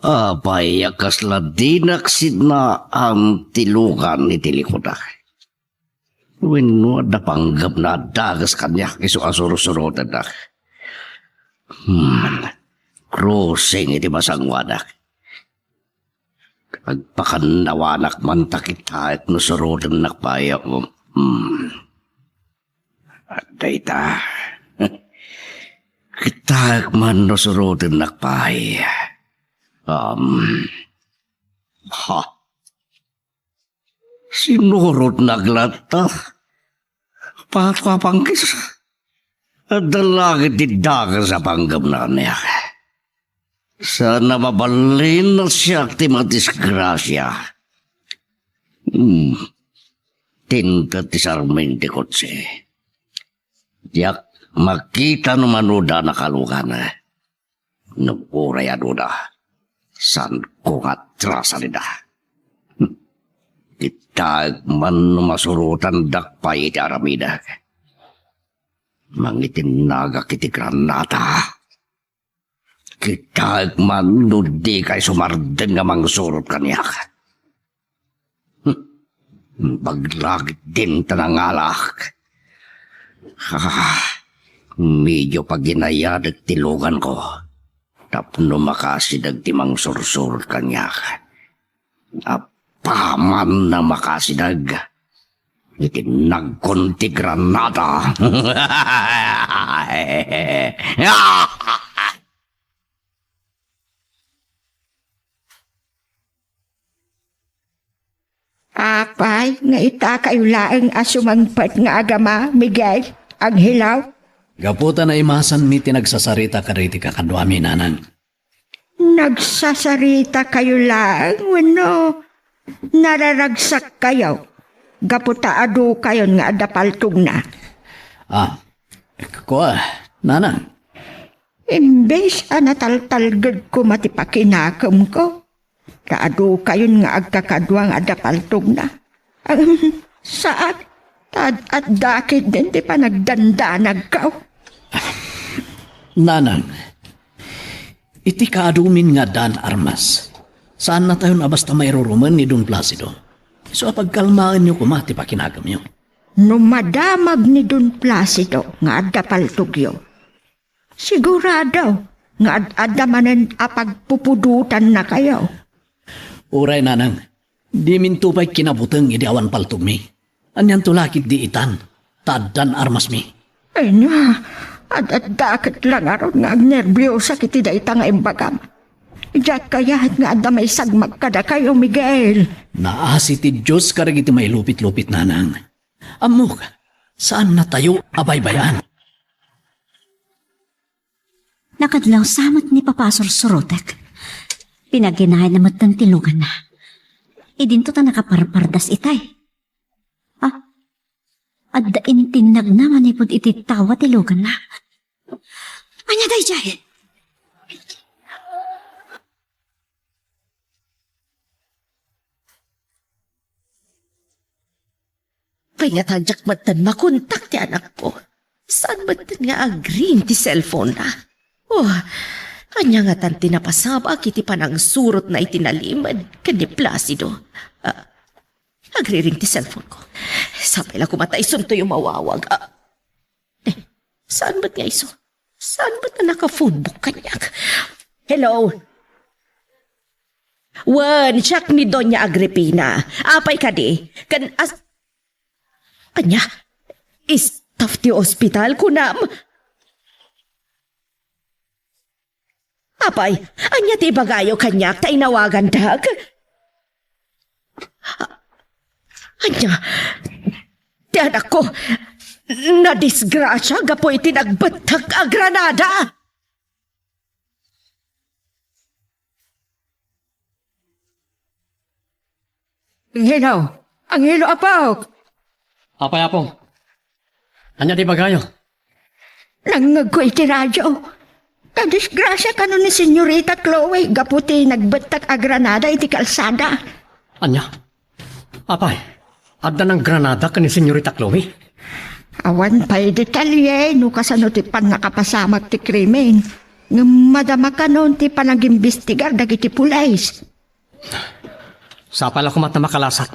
Apay, kasla dinaksid na ang tilukan ni tilikoda. Wino da panggap na dagas kanya iso asuro-surotan na. Crossing iti masangwanak. Agpakanawanak man takita at nusurotan nakpaya mo. At dayta. Kita man nusurotan nakpaya. Sinurot naglata. Patwapangkis. At dalagit didaga sa panggap na niya. Sana mabalin na siya ti madisgrasya. Tinta ti sarmente kotse. Diyak makita no manuda na kalugan. Nagpuray anuda. San ko nga trasa nida. Kita man masurutan dakpay iti aramida. Mangitinaga kiti granata. Kita man nudi kay sumarden nga mangsurot kaniyak. Baglagit din tanangalak. Medyo paginayad at tilugan ko. Tapno makasidag timang sursurot kanya. Apaman na makasidag. Itinagkon ti granada. Apay, nga ita kayo laeng asumangpat nga agama, Miguel, ang hilaw. Gaputa na imasan mi tinagsasarita kariti kakadwami nanan. Nagsasarita kayo laeng, wano, nararagsak kayo. Gaputa adu kayo nga adapaltog na. Kuha, nanan. Imbes nataltalgad ko matipakinakam ko. Kaadu kayo nga agkakadwang adapaltog na. Saan? At dakit din di pa nagdandanag ka. Nanan, iti kaadumin nga Dan Armas. Saan na tayo na basta mayroruman ni Don Placido? So apagkalmaan niyo kumati pa kinagam niyo. No madamag ni Don Placido nga adapaltog yun. Sigurado nga adamanan apagpupudutan na kayo. Uray nanang, di mintupay kinabutang idi awan paltog mi. Anyan tulakit di itan, tad Dan Armas mi. Ay na, at dakit lang aron nga agnerbyosa kiti da ita nga imbagam. Ijat kayahat nga adamay sagmag kada kayo, Miguel. Naasi ti Diyos karag iti may lupit-lupit nanang. Amok, saan na tayo abaybayan? Nakadlaw samot ni Papasor Surotek. Pinaginahay na matang tilugan na. Idinto ta nakaparpardas itay. At dain tinag naman ipod iti tawa ti lugan na. Anya day jay? Kaya tadyak matan makontak ti anak ko. Saan matan nga agree ti cellphone na? Oh, anya nga tan tinapasabak iti panang surot na itinalimad kan ni Placido. Agree ring ti cellphone ko. Sabi lang kumatay sunto yung mawawag. Saan ba't nga iso? Saan ba't na naka-phonebook kanyak? Hello? Wan, check ni Doña Agripina. Apay ka di? Anya? Staff ti ospital kunam? Apay, anya ti bagayo kanyak ta inawagan dag? Anya, ti anak ko, na-disgrasya gapo iti nagbatak a Granada. Angelo apaw. Apay apong. Anya di bagayo? Nangag ko iti radyo. Kadisgrasya ka nun ni Senyorita Chloe, gaputi nagbatak a Granada iti kalsada. Anya? Apay, adda ng Granada ka ni Senyorita Chloe? Awan pa'y detalye, no kasano ti pan nakapasamak ti krimen. Nga madama ka noon ti panag-imbestigar dagiti pulays. Sa pala kumat na makalasat.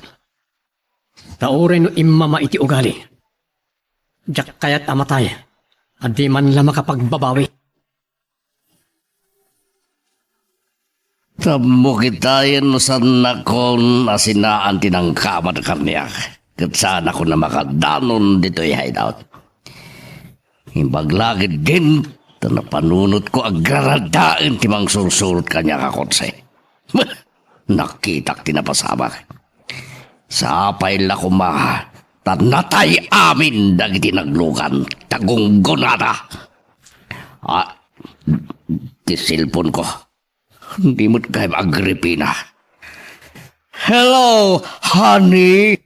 Taurin no imama iti ugali. Diyak kayat amatay. At di man lang makapagbabawi. Tamo kitayan no san nakon asinaan tinang kamad karniyak. Kat saan ako na makadanon dito hideout. Imbaglagid din ta napanunot ko agraradaan timang sursurot kanya kakotse. Nakitak tinapasabak. Sa apay la kumaha, tanatay amin dagiti naglukan, tagunggonada. Ti cellphone ko. Hindi mo't kayo Agripina. Hello, honey.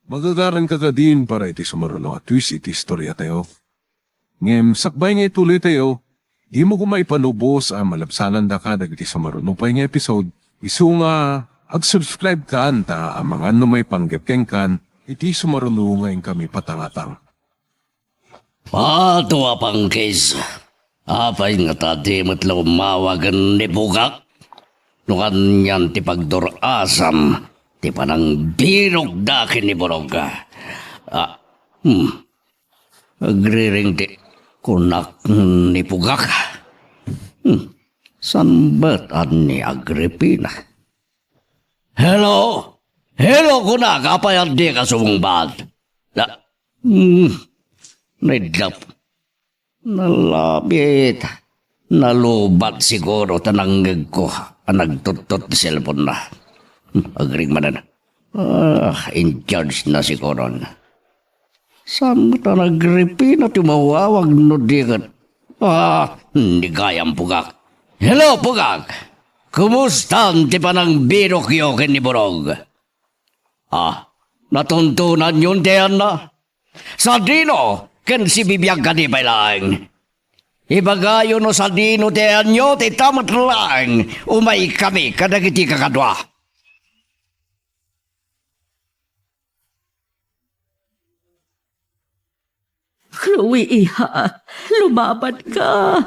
Magagaran ka din para iti sumaruno at twist iti istorya tayo. Ngem, sakbay nga ituloy tayo, di mo kumaipanubos ang malabsanan da ka dagiti sumaruno pa nga episode. Isu nga, ag-subscribe ka anta ang mga may panggapkeng kan, iti sumaruno ngayon kami patangatang. Pato apang case. Apay nga tadi matlaw mawagan ni Bugak. Nukan yan ti pagdorasam. Ti panang birog dakin ni Boroga. Agriring ti kunak ni Bugak. Sanbatan ni Agripina. Hello? Hello kunak, apay adi ka sumumbad. Naidlap. Nalabit. Nalubat siguro tananggag ko ang nagtutot ni cellphone na. Agring manan. In charge na siguro na. Saan mo ta nagripi na tumawawag no digat? Hindi kayang Pugak. Hello Pugak! Kumusta ang tipanang birok-yokin ni Borog? Natuntunan yun diyan na? Sa dino, ken si bibiyag ka di pa lang. Ibagayo no sa dino diyan nyo, titamat lang. Umay kami kadagiti kakadwa. Chloe, iha, lumaban ka.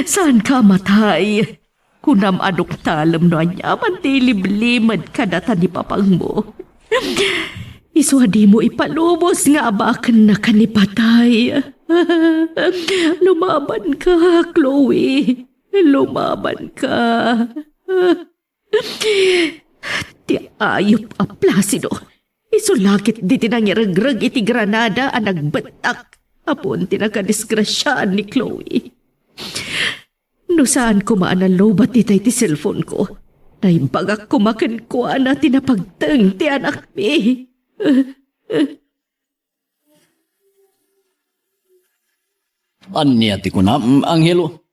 Saan ka matay? Kunam adok talam no anya, mantilib-limad ka data ni papang mo. Iswadi mo ipalubos nga abakan na kanipatay. Lumaban ka, Chloe. Lumaban ka. Ti ayop a Placido. Isulakit di tinangiragrag iti Granada ang nagbatak. Apon tinakadisgrasyaan ni Chloe. No saan kumaan ang lobat itay ti cellphone ko. Naimbagak kumakan ko na tinapagtang ti anak mi. Anya ti kunam, Angelo.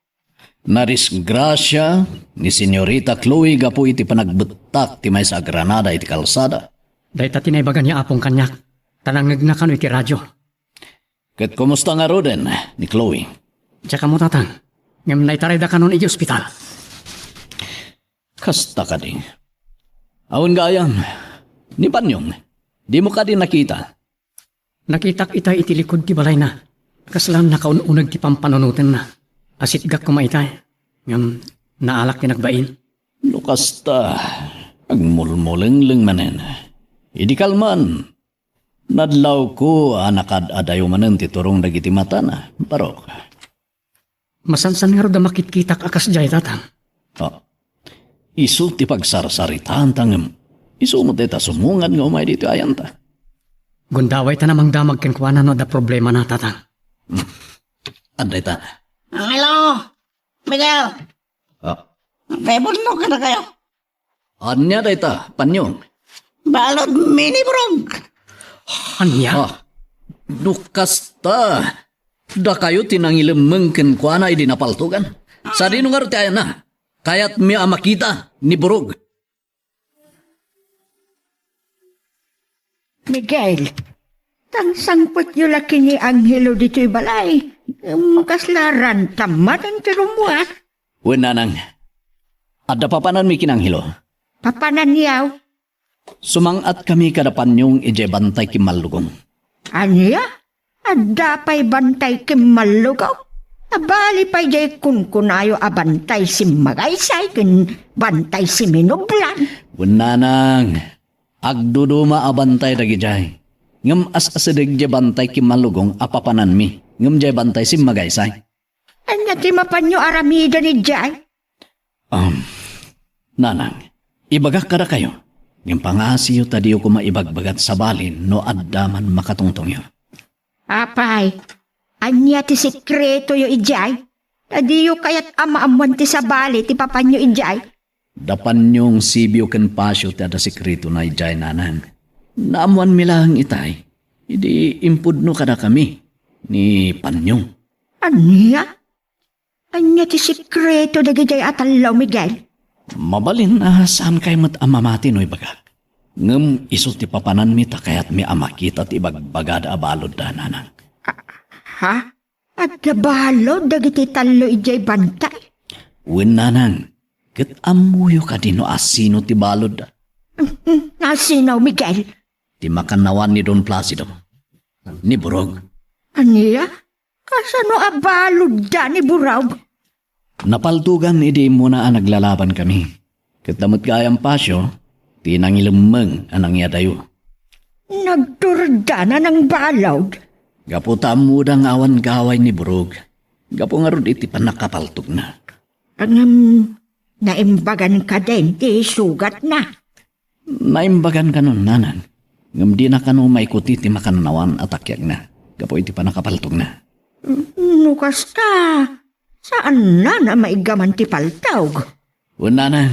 Narisgrasya ni Senyorita Chloe gapu iti panagbetak ti may sa Granada iti kalsada. Dahil tinaybagan niya apong kanyak. Tanang nagnakan iti radyo. Ket kumusta nga roden ni Chloe? Tsaka mo tatang. Ngam naitaray da kanon iti ospital. Kasta ka di. Awan gayam, ni Panyong, di mo ka din nakita. Nakitak itay iti likod ti balay na. Kaslam nakaununag ti pampanonutin na. Asit gak kumaitay. Ngam naalak ti nagbain. No kasta, agmulmuleng manen. Idi kalman, nadlaw ko anakad adayo manen ti turong dagiti mata na. Barok. Masansan nga ro da makitkitak akas jay tatang. Oh, isu ti pagsarsaritaan tangem. Isu mo deta sumungan nga umay dito ayan ta. Gundaway ta namang damag kenkwana no da problema na tatang. Anday ta. Hello, Miguel. Oh, Bebulno ka na kayo. anya day ta, Panyong. Balod mini brog. Anya? Ah, dukasta. Da kayo tinangilemeng kenkwana idi napaltugan. Sa dino nga ro ti ayan na. Kayat mi amakita ni Burog. Miguel, tang sangpot yu laki ni Angelo dito'y balay. Kaslaran tamat ang tirumuat. Wenanang, ada papanan mi kinanghilo. Papanan yaw. Sumangat kami kada Panyong ije bantay kimalugong. Anya? Adda pa'y bantay kimalugaw. Abali pa'y jay kunkunayo abantay si Magaysay kin bantay si Minublan. Wenanang, agduduma abantay dagijay. Ngem as-asideg je bantay kimalugong apapanan mi. Ngem je bantay si Magaysay. Anya ti mapanyo aramida ni jay. Nanang, ibagak kada kayo. Ngem pangasiyo tadiyo ko maibagbagat sa balin no addaman makatungtong yo. Apay, anya ti sekreto yu ijay. Adiyo kayat amaamuan ti sabali ti papanyo ijay. Dapan yung sibyo ken pasyo ti ada sekreto na ijay nanang. Naamuan milang itay. Idi impudno kada kami ni Panyong. Anya? Anya ti sekreto na gijay atalaw, Miguel. Mabalin saan kay mat amamati no ibagak. Ngem iso ti papanan mi ta kayat mi amakita ti bagbagada abalod da nanang. Ha? At nabalo dagiti talo ijay bantay? Wen nanang, ket amuyo ka dino asino ti balod da. Nasinaw, Miguel. Ti makanawan ni Don Placido. Ni Burog. Anya? Kasano abalod da ni Buraw? Napaltugan idi mo na naglalaban kami. Katamot kayang pasyo, tinangilumeng anang yadayo. Nagturda na ng balod. Gaputa mudang awan gaway ni Burog. Gapo nga rod iti panakapaltog na. Naimbagan ka din, ti sugat na. Naimbagan ka nun, nanan. Ngam di na kano maikuti ti makanawan at akyag na. Gapo iti panakapaltog na. Nukas ka. Saan na maigaman ti paltawg? Unanan,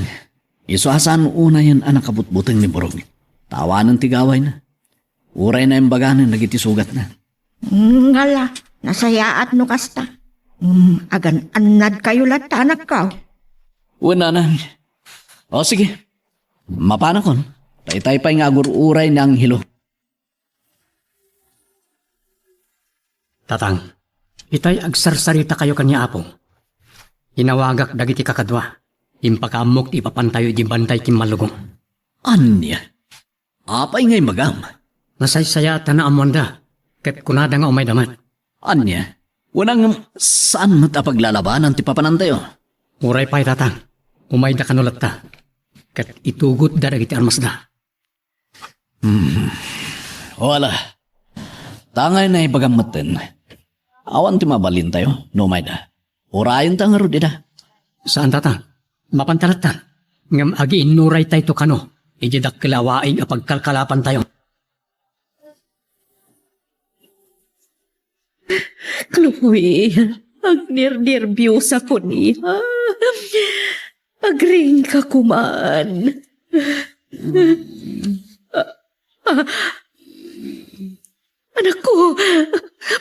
isuasan una yan anak kabutbuteng ni Burog. Tawanan ti gaway na. Uray na imbaganan, nagiti sugat na. Ngala, nasayaat nukas ta. Agan anad kayo latanak ka. Unanan. O sige, mapana kon. Taitay pa'y nga agur-uray ng hilo. Tatang, itay agsarsarita kayo kanya apo. Inawagak dagiti kakadwa. Impakaamok ti papantayo di bantay kimalugong. Anya? Apay ngay magam. Nasaysaya ta na amwanda. Ket kunada nga umay damat. Anya? Unang saan mo tapaglalabanan ti papanantayo? Uray pa'y tatang. Umay da kanulat ta. Ket itugot da dagiti armas da. Wala. Tangay na ibagamatin. Awan ti mabalin tayo, no may da. Urayan ta nga rudi da. Saan tatang? Mapantalat ta. Ngam agi inuray tayo to kano. Ijidak kilawaing apagkalkalapan tayo. Chloe, agner-nervyusa ko niya. Agring ka kuman. Anak ko,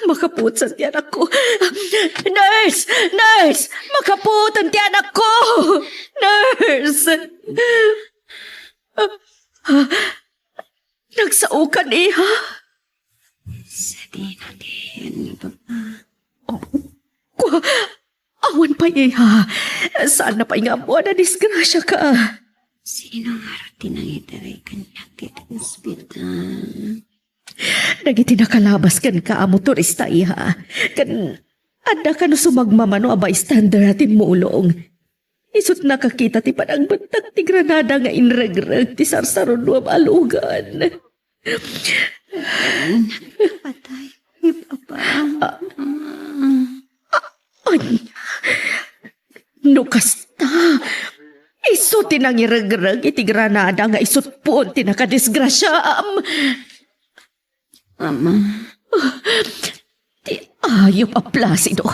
Makaput sa tiyanak ko. Nurse! Nurse! Makaput ang tiyanak ko! Nurse! Nagsaukan, iha. Sabi natin, Papa. Awan pa, iha. Saan na pa nga mo na disgrasya ka? Sino nga rating ang itaray kanya kit hospital? Nagiti nakalabas kan ka amo turista, iha. Kan, ada ka no sumagmamano abay standard atin mulong. Isut nakakita ti padang bantag ti Granada nga inregreg ti sarsaron no alugan. Patay ni Papa. Anya, no kasta. Iso tinang iregreg iti Granada nga isut po tinakadisgrasya. Mama. Ti ayop a Placido.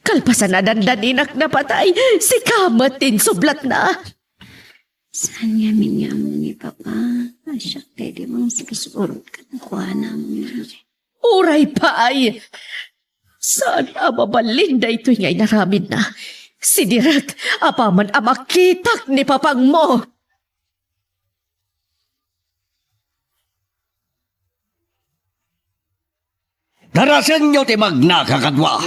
Kalpasan na dandaninak na patay. Si Kamatin sublat na. Saan nga minyam ni Papa? Asyak tayo di mong susurot ka na kuha namin. Uray pa ay. Saan mabalinda ito nga'y naramid na? Si Direk, apaman amakitak ni papang mo. Darasin nyo ti magna kakadwa.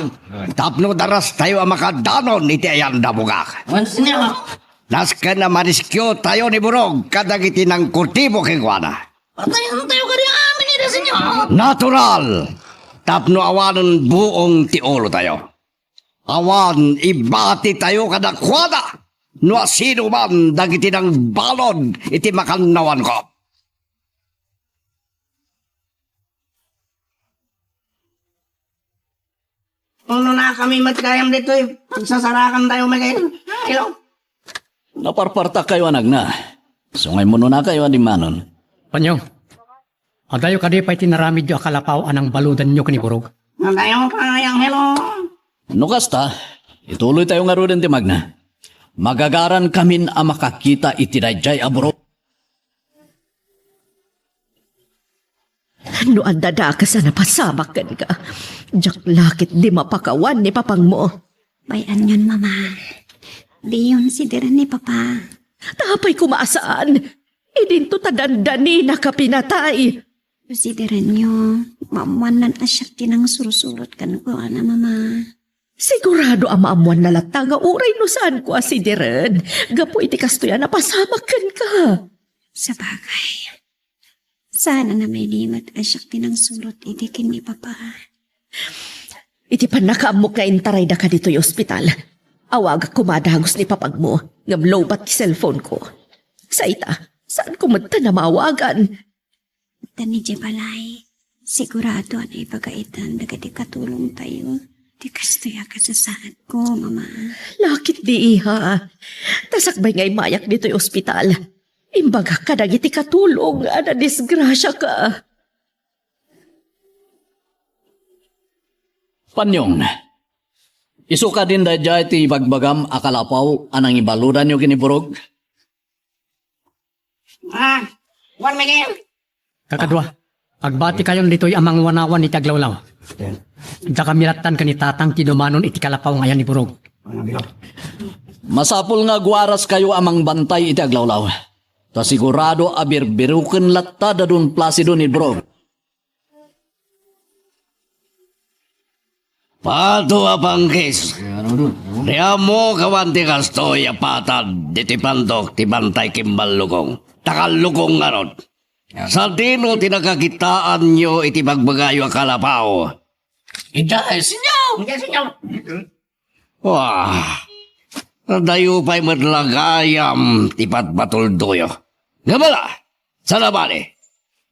Tapno daras tayo ang makadanon iti ayanda bugak. Nas ka na mariskyo tayo ni Burog kadagiti ng kultibo kengwana. Patayan tayo ka rin amin ito sa inyo. Natural! Tapno awanan buong ti ulo tayo. Awan ibati tayo kadakwada. No sino man dagiti ng balon iti makannawan ko. Ano na kami matkayam dito eh. Pagsasarakan tayo magayon. Hello? Naparparta kayo anag na. Sungay mo na kayo di manon. Panyong, adayo ka di pa'y tinaramid yung akalapaw anang baludan nyo kaniburog. Tayo pa ngayang hello. No kasta, ituloy tayo nga rin ti magna. Magagaran kamin ang makakita itinadjay aburo. No andada ka sa napasamakan ka. Diyak lakit di mapakawan ni papang mo. Bayan yun, Mama. Di yun si Diran ni Papa. Tapay kumaasaan. Idinto tadandani na kapinatay. Si Diran nyo, mamuanan asyak tinang surusurot ka na kuha na, Mama. Sigurado ang maamuan na lata nga uray no saan ko si Diren. Gapo iti kastoya na pasamakan ka. Sa bagay. Sana na may limat asyak tinang surot itikin ni Papa. Iti panakaamok nga intaray da ka dito yung ospital. Awag kumadagos ni papag mo. Ngam lowbat ti cellphone ko. Sa ita, saan ko magta na maawagan? Tani Jebalay, sigurado na ipagaitan dagati katulong tayo. Di kastoya ka sa saan ko, Mama. Lakit di iha. Tasakbay nga'y mayak dito yung ospital. Imbaga ka dagiti katulong na disgrasya ka. Panyong, iso ka din da dya iti bagbagam akalapaw anang ibaludan nyo kiniburog? Juan Miguel. Kakadwa, pagbati kayon dito'y amang wanawan iti aglawlaw. Da kamiratan ka ni tatang tinumanon iti kalapaw ngayon ni Burog. Masapul nga guaras kayo amang bantay iti aglawlaw. Ta sigurado abirbiruken latta dadun Placido ni Burog. Pato apangkis. Riya mo kawanti kastoy apatad di ti pandok ti bantay kimbal lukong. Takal lukong nga sa dino tinakakitaan nyo iti bagbagayo akalapaw. Sinyaw. Wah, dayo pa'y madlagayam ti patbatuldoyo. Ngabala, sa labali,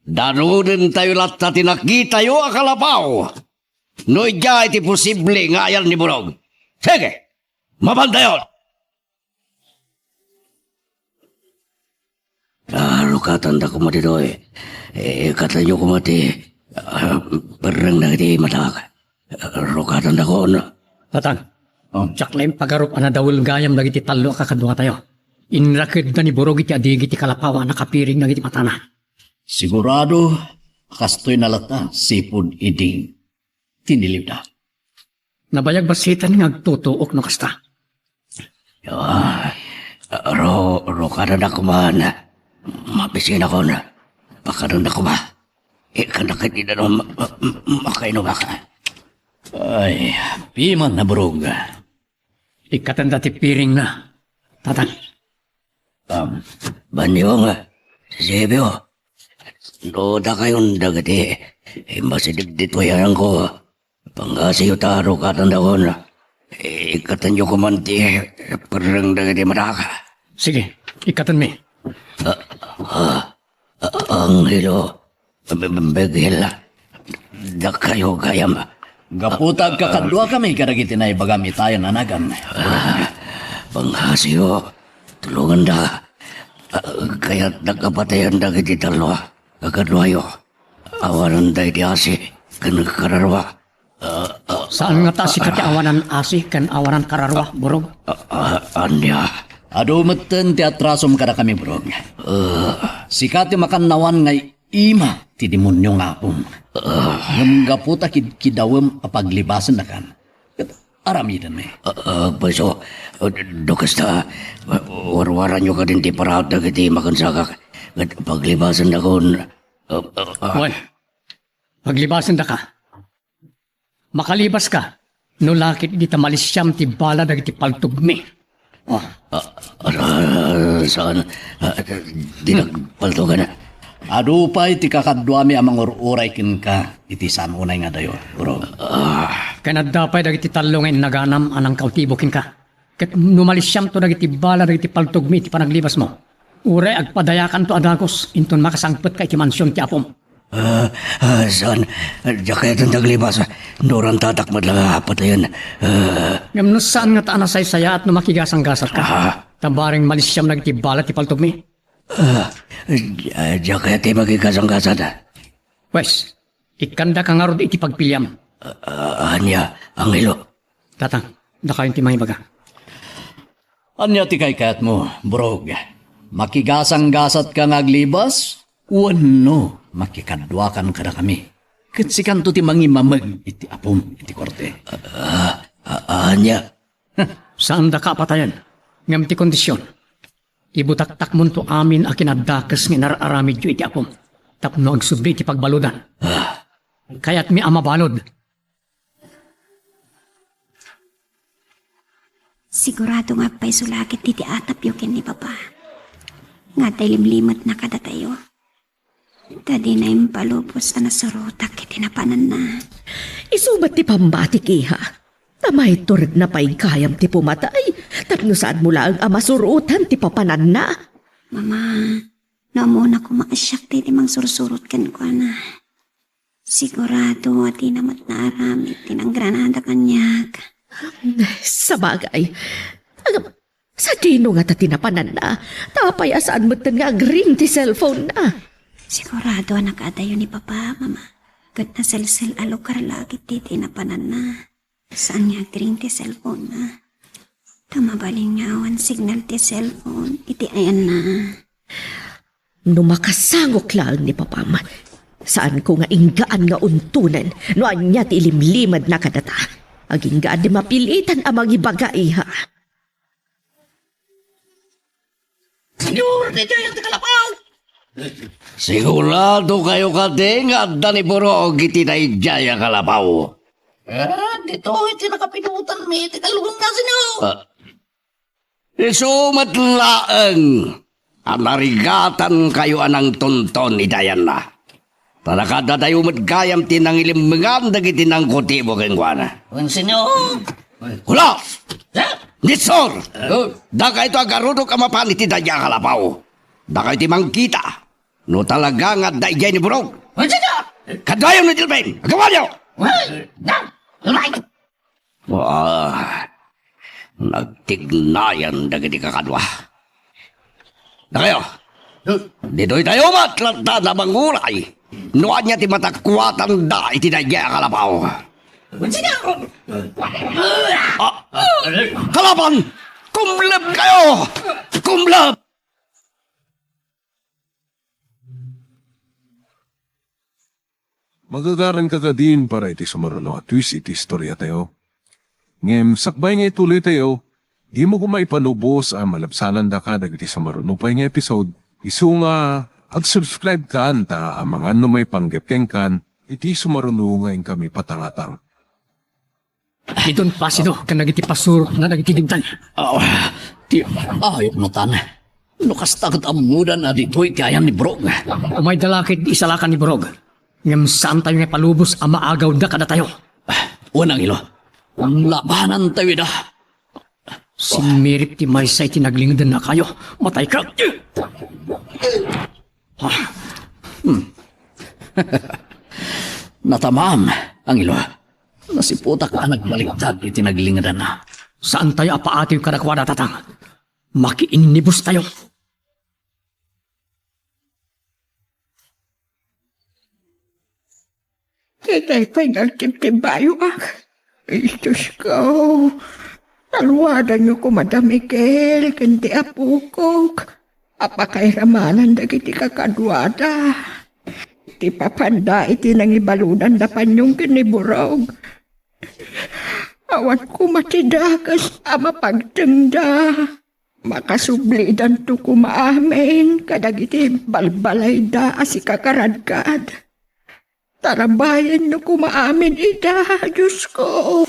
danunin tayo latta tinakita yo akalapaw. No iya iti posible nga ayan ni Burog. Sige, mabandayon. Rukatan ko mati doy. Katanyo ko mati. Perang na iti matawag. Rukatan ko na. Tatang, tsaklaim pagarup ana dawul gayam dagiti talo kakadwa tayo. Inrakid na ni Burog iti adigi iti kalapaw nakapiring dagiti matana. Sigurado, kastoy na lata, sipod iding. tiniliw na. Nabayag basitan nga agtutuok no kasta. Ro karon ako man. Mabisin ako na. Pakaroon ako ba? Ikan na kanina no makainom ka. Ay, piman na burog. Ikatanda ti piring na. Tatang, Banyong, Sibyo. Loda kayong dagati. Masidig dito yan ko. Pangasiyo taro katanda ko na. Ikatan nyo kumanti. Parang dagati madaka. sige, ikatan mi. Ang hilo. Begil. Da kayo kayam. Gaputag kakadwa kami kadagiti na ibagami tayo nanagan. Pangasiyo. Tulungan da. Kaya't nagkapatayan dagiti talo. Kakadwayo. Awanan day di asi. Kanagkararwa. Saan nga ta si kati awanan asi kan awanan kararwa, burog? Anya. Adumaten ti atrasom kada kami burog. Sikati makannawan ngay ima ti demonyo nga akong. Ngam gaputa kidawem apaglibasan na kan. Aramidan me. Paso. Dukas ta. Warwaran nyo ka din ti paraot na kiti makansakak. Paglibasan na kon. Wan, maglibasan da ka. Makalibas ka. No lakit di tamalisyam ti bala dagiti paltugmi. Oh, Saan? Di nagpalto ka na. Adupay ti kakadwami amang ururay kin ka iti sanunay nga dayo. Bro. kanadapay dagiti talo nga naganam anang kautibokin ka. Ket numalisyam to dagiti bala dagiti paltugmi ti panaglibas mo. Uray agpadayakan to adagos inton makasangpet ka iti mansyon ti apom. Saan? Diya kaya itong taglibas. Noran tatakmad lang apat na yan. Ngam no saan nga taanasay saya at numakigasang gasat ka. Tabaring malisyam dagiti bala ti paltugmi. Diya kaya tayo magkikasang-kasad. Wes, ikanda ka nga rod iti pagpilyam. Anya, ang hilo. Tatang, dakayon ti mga ibaga. Anya ti kay kayat mo, brog. Makigasang-gasat ka ngaglibas? Wano, makikadwakan ka na kami. Katsikan to ti mangimamag iti apom, iti korte. Anya. Saan da ka patayan? Ngam ti kondisyon. Ibutaktak mo to amin a kinadakas nga nararamid yu iti apom. Tapno agsubli ti pagbaludan. Kaya't mi amabalod. Sigurado nga pa'y sulakit ti atap yukin ni Papa. Nga tayo limlimat na kada tayo. Tadi na yung palubos na nasurutak kiti napanan na. Isubat ti pambatik iha. Tamay turid na pa'y kayam ti pumatay. Tapno saan mo lang ang masurutan ti papanan na. Mama, naamuna ko maasyak ti mang sursurot kan ko na. Sigurado at inamat na aramit tinang granada kanyak. Sa bagay. Sa dino nga ta tinapanan na. Tapay asaan mo nga agring ti cellphone na. Sigurado nakadayo ni Papa, Mama. Kat na sel-sel alokar lagi ti tinapanan na. Saan nga agring ti cellphone na. Tamabaling nga awan signal ti cellphone. Iti ayan na. Numakasangok lang ni Papama. Saan ko nga inggaan nga untunan no anya ti ilimlimad na kadata. Aging gaan di mapilitan ang magibaga iha. Senyor, dito yung kalapaw! Sigurado kayo kating at dani puro iti na ijaya kalapaw. Dito, iti nakapinutan mi, iti kalungan kasi nyo. Isumatlaang ang narigatan kayo anang tonton idayan na. Talakada tayo matgayam tinang ilimbangan dagiti nang kutibo kengwana. Senyor. Hula! Nitsor! Daka ito agarudok ang mapanit idaya kalapaw. Daka iti mangkita. No talaga nga daigay ni Burog. Senyor. Kadayam na Dilben! Agawa niyo! Nagtignayan dagiti kakadwa. Na kayo, dito'y tayo matlanta na mangulay. Nuan niya ti matakwatan da iti nagya kalapaw. Kalaban! Kumlab kayo! Kumlab! Magagaran ka din para iti sumaruno at twist iti istorya tayo. Ngem, sakbay nga ituloy tayo, di mo kumaipanubos ang malabsalan da ka dagiti sumaruno pa nga episode. Isu nga, ag-subscribe ka anta ang mga ano may panggepkeng kan, iti sumaruno nga kami patangatang. Idon Placido, kan nagiti pasur na nagiti digtan. Ti ayok mo tan. Lukas takot amudan na dito'y kayan ni Brog. Umay dalakit isalakan ni Borog. Ngam saan tayo nga palubos ang maagaw da kada tayo. Unang ilo, ang labanan tayo da. Si Mirip ti Maysay tinaglingdan na kayo. Matay ka. Natamam ang ilo. Nasiputak ka nagbaliktad itinaglingadan na. Saan tayo apaatiw kadakwada tatang? Makiinibus tayo. Kita'y pinagtimtimbayo ak. Diyos ko. Talwadan niyo ko, Madam Miguel, kundi apukok. Apakairamanan dagiti kakadwada. Iti papanda iti nang ibalunan da panyong kiniburog. Awan ko matidakas ama pagtenda. Makasublidan to kumaamin kadagiti balbalay da asi kakaradkad. Tarabayan niyo kumaamin ida, Diyos ko.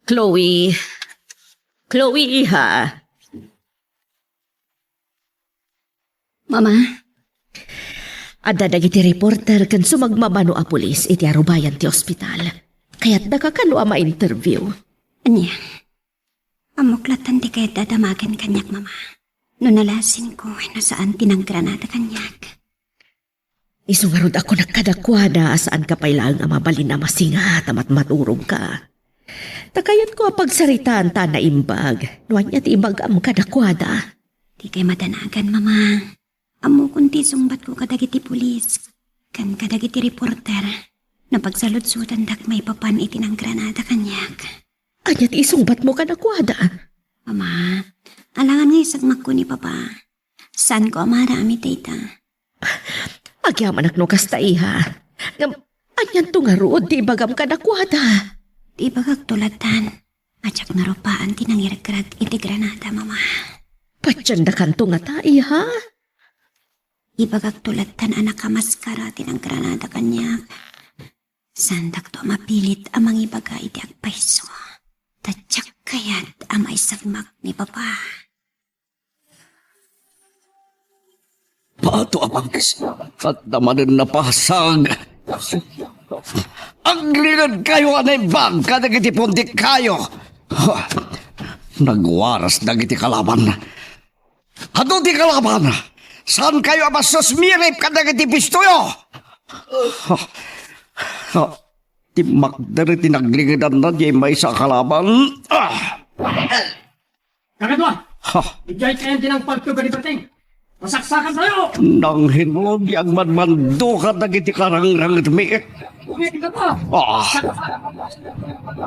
Chloe. Chloe, iha. Mama, Adda dagiti reporter kan sumagmamano a pulis iti arubayan ti ospital. Kaya't nakakano a ma-interview. anya. Amuklatan di kayo dadamagan kanyak, mama. No nalasin ko, nasaan tinanggranada kanyak. Isungarod ako nagkadakwada saan ka pailang ang mabalin na masingat at maturog ka. Takayat ko pagsaritaan ta na imbag. Nuwan niya ti imbag am kadakwada. Di kayo madanagan, mama. Amo kunti sumbat ko kadagiti pulis. Kan kadagiti reporter. Napagsaludsutan dak may papan itinanggranada kanyak. Anyat isungbat mo kadakwada. Mama, alangan nga isagmak ko ni papa. Saan ko amarami, tita? Agyaman no kasta iha. Anyan tungarood di bagam kadakwada. Di bagag tulatan. Atsak narupaan tinangiragkrag iti granada, mama. Patyanda kanto nga ta iha. Ibagag tulatan anak kamaskara tinang granada kanyak. Sandak to mapilit amang ibaga iti agpaiso. Tatsak kayat amay sagmak ni papa. Pato apangkis at naman na pasag. Ang linod kayo anay bag kadagiti puntik kayo. Nagwaras dagiti kalaban. Ano di kalaban? Saan kayo abasos mirip kadagiti pistoyo? Timak dari tinaglingidan na di may sa kalaban. Kakadwa! Ijay kayo din ang pagtuga ni Berting. Masaksakan tayo! Nang hinulog yang manmando ka dagiti karangrang at miik. Umiyak ka pa!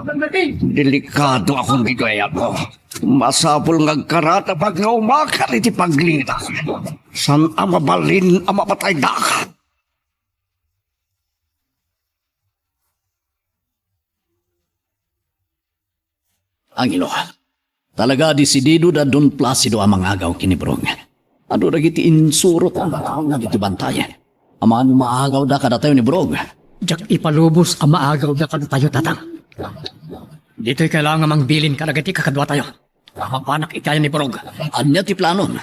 Berting! Delikado akong bigaya ko. Masapul ngagkarata pag nga umakal iti paglingda. San ang mabalin ang mapatay dakat? Angelo, talaga desidido da Don Placido ang mga agaw kinibrong. Ano dagiti insurot ang tao nga dito bantay. Amaan maagaw da kada tayo ni Brog. Jak ipalubos ang maagaw na kada tayo tatang. Dito'y kailangan mangbilin ka nagati kakadwa tayo. Mapanak ikaya ni Borog. Anya ti planon?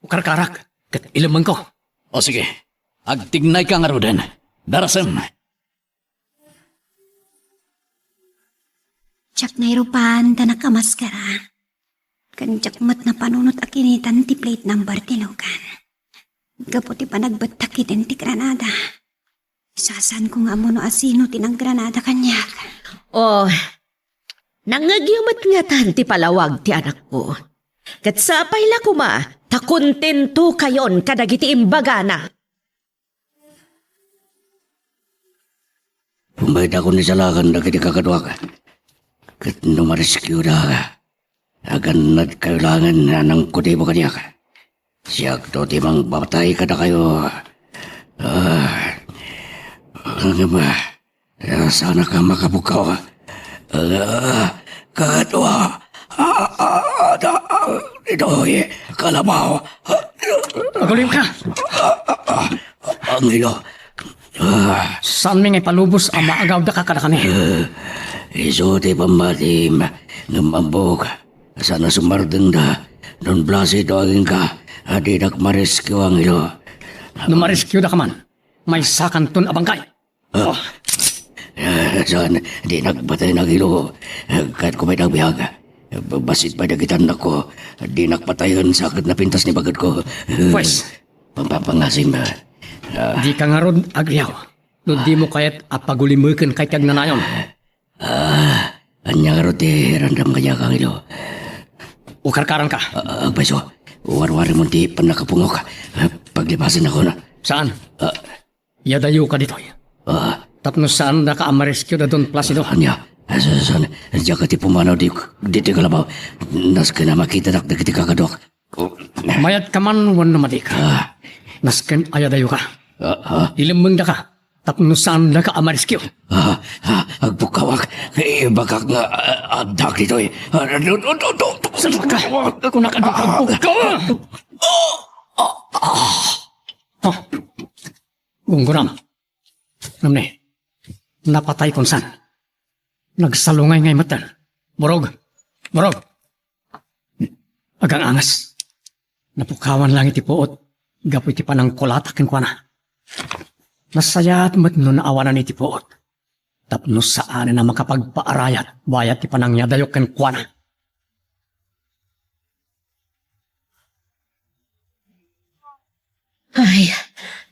Ukarkarak, kat ilamang ko. O sige, agtignay ka nga roden. Darasem. Tsak na irupan tanak kamaskara. Kan tsak mat na panunot akinitan ti plate number tilukan. Gaputi pa nagbatakit ti granada. Isasan ko nga mo no asino tinang granada kanyak. Oh, nangagyamat nga tan ti palawag ti anak ko. Kat sapay la kuma, takontento kayon kadagiti imbagana. Pumayad ako ni salakan na kiti kakadwa ka. Kat numarescue na ka. Agan nat kailangan na ng kutibo kanya ka. Siyak to timang batay ka na kayo. Ano ba? Sana ka makabukaw. Kadwa. Ito'y kalabaw. Magulim ka! Ang ilo. Saan mi ngay palubos ang maagaw da ka kadakani? Iso ti pamatim. Ngambambog. Sana sumardeng da. Nun blasi doagin ka. Adi nakmarescue ang ilo. Numarescue da ka man. May sakanton abangkay. Saan di nagbatay ng ilo. Kahit ko may nagbihag. Basit pa nagitan ako. Di nakpatayon sa akad na pintas ni bagad ko. Pwes, Pampapangasim. di ka nga ron agriyaw. No di mo kayat apagulimukin kay tiyag nanayon. Anya nga ti randam kanya kang ilo. Ukarkaran ka. Agpaiso, war-wari mo ti panakapungok. Paglipasin ako na. Saan? Yadayo ka dito. Tapno saan na ka amarescue da doon Placido? Anya, saan, diya ka ti pumanaw di kalabaw. Nas ka na makita na kiti kakadok. Mayat ka man wan na madik. Nasken ayadayo ka. Ilimeng da ka. Tapno saan na ka amarescue? Agpukawak, bakak nga adak dito eh. Saan ka? Ako nakadukag ka! Gungguram. Namne, napatay kung saan. Nagsalungay ngay matan. Borog. Agang angas. Napukawan lang iti puot. Gapo iti panang kulatakin ko na. Nasayat mat no naawanan iti puot. Tapno saan na makapagpaarayat. Bayat ti panang yadayokin ko na. Ay,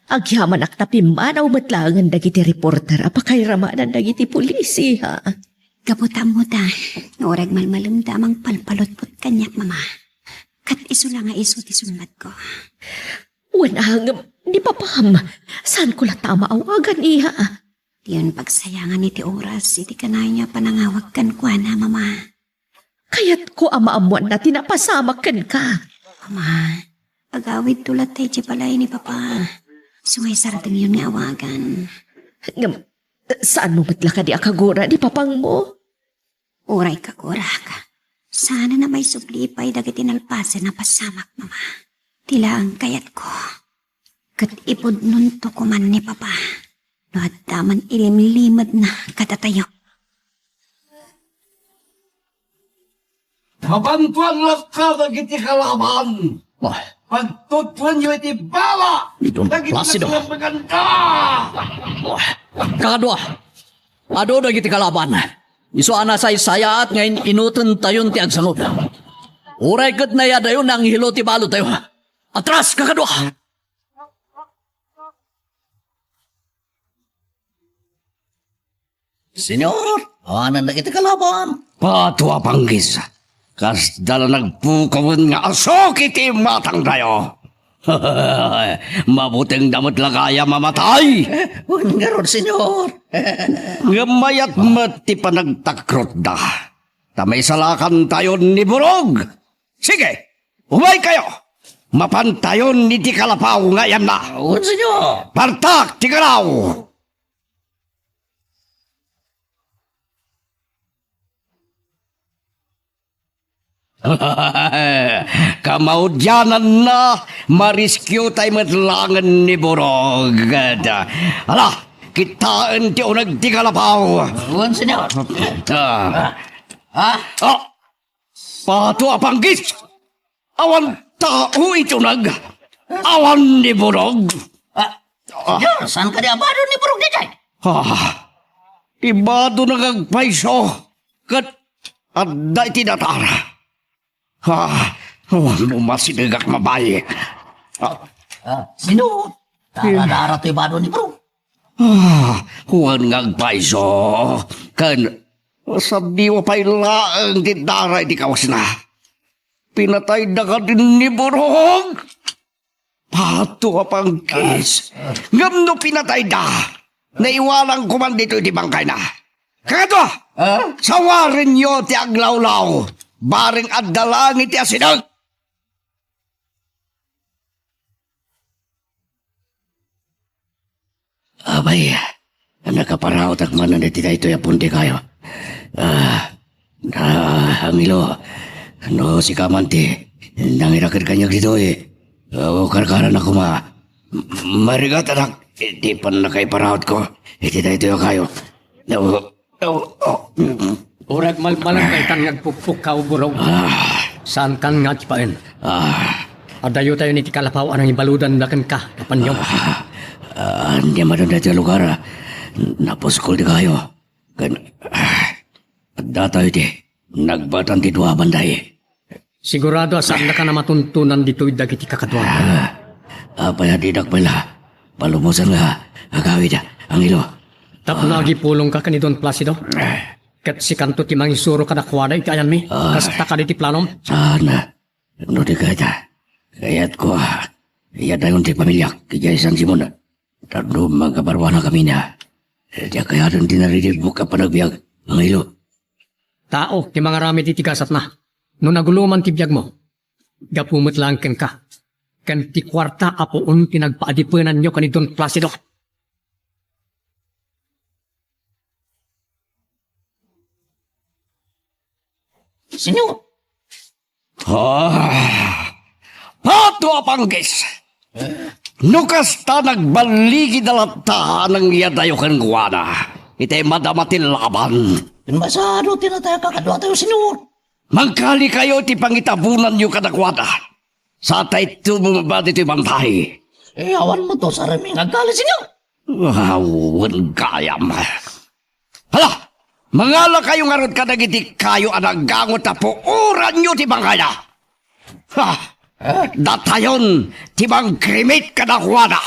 agyaman ak tapimanaw matlangan dagiti reporter apakay ramanan dagiti polisi ha. Gabutam mo ta. Orag malmalum damang palpalot-pot kanyak, mama. Kat iso lang nga iso ti sunmat ko. Wanang, di pa pam. Saan ko la tama awagan iha? Diyon pagsayangan iti oras, iti kanay niya panangawag kan kwa na, mama. Kaya't ko amaamuan na tinapasamakan ka. Mama, agawid tulat tayo palay ni papa. Sungay sardeng yun nga awagan. Ngam, saan mo matla ka di akagura di papang mo? Oray ka, ka. Sana na may sublipay dagiti nalpasan na pasamak, mama. Tila ang kayat ko. Kat ipod nun to kuman ni papa. No at taman ilimlimad na katatayo. Mabantuan lang ka dagiti kalaban. Pagtutuan nyo iti bala. Itong Placido. Maganda. Kakadwa. Ado na giti kalaban. Iso ana say sayat ngayon inutan tayon ti agsangot. Uray kat na yadayon ang hilo ti balo tayo. Atras, kakadwa! Senyor, Anan na kita kalaban. patwa panggis. Kas dala nagpukawan nga asok iti matang tayo. Mabuting damot lagaya mamatay. Ngaron, senyor. Ngamayat mati pa nagtakrot da. Tamay salakan tayo ni Burog. Sige, umay kayo. Mapantayon ni Tikalapaw ngayon na. Oo, senyor. Partak, Tikalaw! Kamaudyanan na mariskyo tayo matlangan ni Burog. Ala, kitaan ti unag Tikalapaw. Oo, senyor. Pato apanggis! Awan tao ito nag! Awan ni Burog! Senyor, saan ka di abado ni Burog di jay? Ibado nagagpaiso kat adda itinatara. Awan mo masinagak mabayi. Senyor, darat to ibado ni Burog. Huwag ngagpaiso kan sabi mo pa'y laang tindara iti kawas na. Pinatay na ka din ni Burog. Pato apang kis. Ngam no pinatay na. Naiwalang kuman dito iti bangkay na. Kagato! Sawarin nyo ti aglawlaw. Baring addalang iti asinag. Abay, nakaparaot ak man na tita ito yapunti kayo. Angilo, no si Kamanti, nangirakit kanya dito eh. Karkaran ako marigat anak, di pa na kay paraot ko. Tita ito kayo. Urag malmalang kay tan nagpupuk ka burog. Saan kan nga tipain? Adayo tayo ni tikalapaw anang ibaludan dakan ka kapanyo. Hindi man na dati lugar. Naposkol di kayo. Datayo di. Nagbatan ti dua banday. Sigurado saan na ka na matuntunan dito'y dagiti kakadwan. Apay hadidak pala. Palumusan nga. Agawid ang ilo. Tapnagi pulong ka kanidon Placido. Kat si kanto ti mangisuro ka nakwada ikayan mi. Kasta ka di ti planom. Sana. No di kaya. Kaya't ko. Iya dayon ti pamilyak. Kijay San Simon. Tado magkabarwana kami na. Diya kaya rin dinarinig mo ka panagbiag. Ang ilo. Tao, ti mga rami ti tigasat na. No naguluman ti biyag mo. Gapumot lang ken ka. Kan ti kwarta apoon tinagpaadipunan nyo kanidon Placido. Senyor. Pato apanggis. Nukas ta nagbaligi dalata ng yadayo kan guwana. Ite madamatin laban. Masado tinataya kakadwa tayo, senyor. Mangkali kayo ti pangitabunan nyo kadakwada. Sa tay tumumabad ito'y bantay. Awan mo to sa raming agkali, senyor. Awan kayam. Hala! Mangala kayo nga ron kadagiti kayo anagangot na puuran nyo ti bangkaya. Ha! Datayon ti bang krimit kadakwada.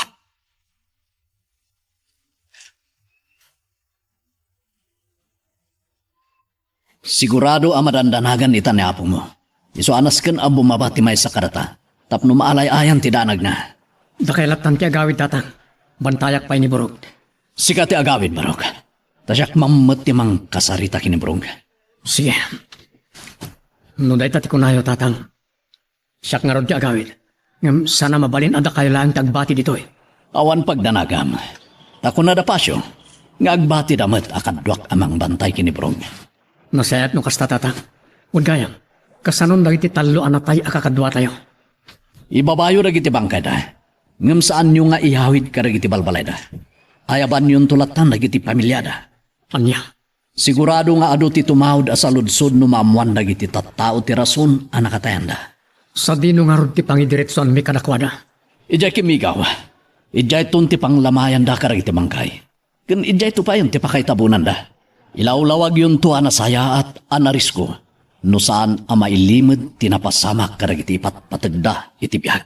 Sigurado ang madandanagan ita ni apo mo. Iso anas kan ang bumabati may sa karata. Tapno maalay-ayan ti danag na. Dakailatan ti agawid tatang. Bantayak pa ni Burog. Sika ti agawid, Barok. Tasyak mamot ti mang kasarita kinibrong. Sige. No dahi tati kunayo tatang. Siyak nga ron ti agawid. Ngam sana mabalin ada kayo lang tagbati dito eh. Awan pagdanagam. Tako na da pasyo. Nga agbati damat akadwak amang bantay kinibrong. Nasayat no kasta tatang. Huwag gayang. Kasanon dagiti talo anatay akakadwa tayo. Ibabayo na giti bangkay da. Ngam saan nyo nga ihawid ka na giti balbalay da. Ayaban yung tulatan na giti pamilyada. Anya. Sigurado nga ado ti tumawad asaludsod no maamuan na giti tattao ti rason anakatayan da. Sa dino nga ron ti pangidiretson mi kadakwada. Ijay kimigaw. Ijay ton ti panglamayan da karag iti bangkay. Kan ijay to pa yun ti pakaytabunan da. Ilawlawag yun to anasaya at anarisko. No saan ama ilimod tinapasamak karag iti patagda iti biyag.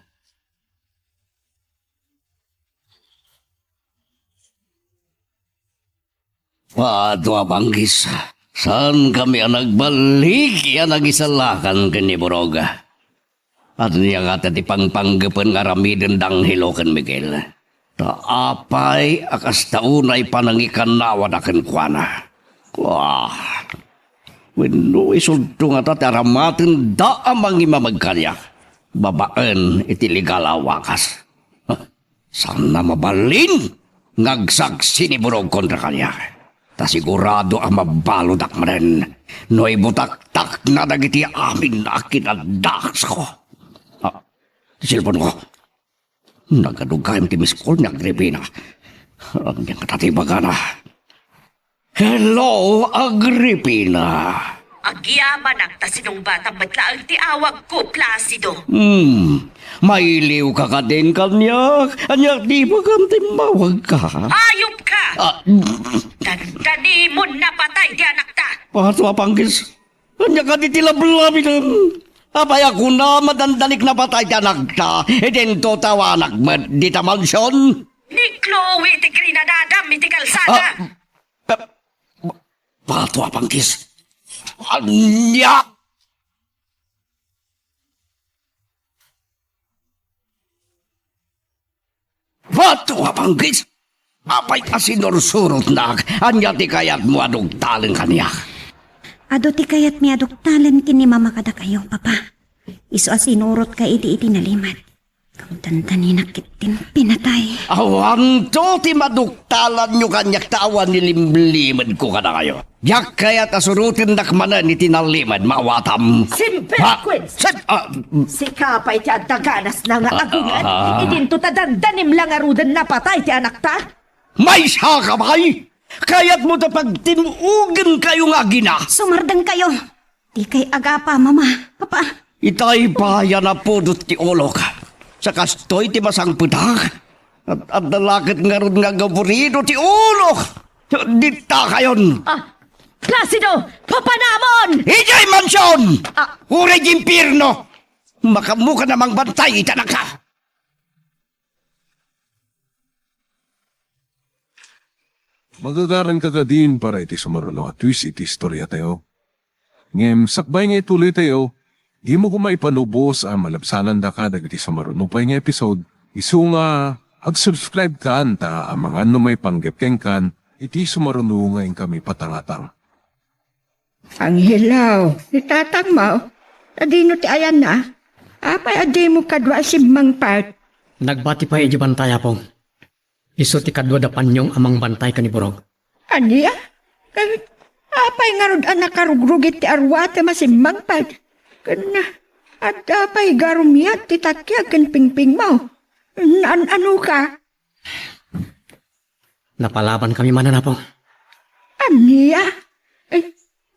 Pato apanggis. Saan kami ang nagbalik yan nagisalakan kani Boroga. At niya nga tati pangpanggapan nga ramidin dang hilokan Miguel. Taapay akas taunay panangikan nawan akan kuana. Wah, wino isulto nga tati aramatin da amang imamagkalya. Babaan iti legal awakas. Sana mabalin ngagsaksi ni Borog kontra kanya. Ta sigurado ang mabaludak mo rin. No ibutak-tak na dagiti amin na kinadaks ko. Silpon ko. Nagadugayam ti Miss Cole ni Agripina. Ang niyang katatibaga na. Hello, Agripina. Agyaman ang tasinong batang madlaang ti awag ko, Placido. Mailiw ka ka din kanyak. Anyak di ba kanting mawag ka? Ayop ka! Dandani mo na patay di anak ta. Pato apanggis. Anyak ka di tilablabi ng. Apay ako na madandalik na patay di anak ta. E din to tawanak mo di ta mansyon. Ni Chloe ti grinadadam iti kalsada. Pato apanggis. Anyak! Pato apanggis. Apay asinursurot na. Anya ti kayat mo adog talang kanya. Ado ti kayat mi aduktalan kini mamakada kayo, papa. Iso asinurot ka iti nalimat. Tantani nakitin pinatay. Awan to, ti maduktalan nyo kanyak tawan nilimlimad ko ka na kayo. Yak kaya tasurutin nakmanan ni tinalimad, mawatam. Simperquins! Si Kapay ti adaganas na nga agungan, idinto ta dandanim lang arudan na patay ti anak ta. May siya ka bay! Kaya't mo ta pagtinuugan kayo nga gina. Sumardang kayo. Di kay agapa, mama, papa. Itay bayan na po dut ti olok. Sa kastoy ti masang putak. At dalakit nga ron nga gaburido ti olok. Dita kayon. Placido! Papanamon! Ijay mansyon! Uray jimpirno! Makamuka namang bantay, itanak ka! Magagaran ka din para iti sumarulo at twist iti istorya tayo. Ngem, sakbay nga ituloy tayo, di mo kumaipanubos ang malabsanan da ka dagiti sumarulo pa nga episode. Isu nga, ag-subscribe ka anta ang mga ano may panggepkeng kan, iti sumarulo nga kami patangatang. Ang hilaw, itatang mo. Adino ti ayan na. Apay adi mo kadwa si Mang Part. Nagbati pa iji bantay apong. Iso ti kadwa da panyong amang bantay kaniburog. Aniya? Apay nga rod anak karugrugit ti arwate masimang Part. Kana, at apay garumiyat ti takyag kan pingping mo. Ano ka? Napalaban kami mananapong. Aniya?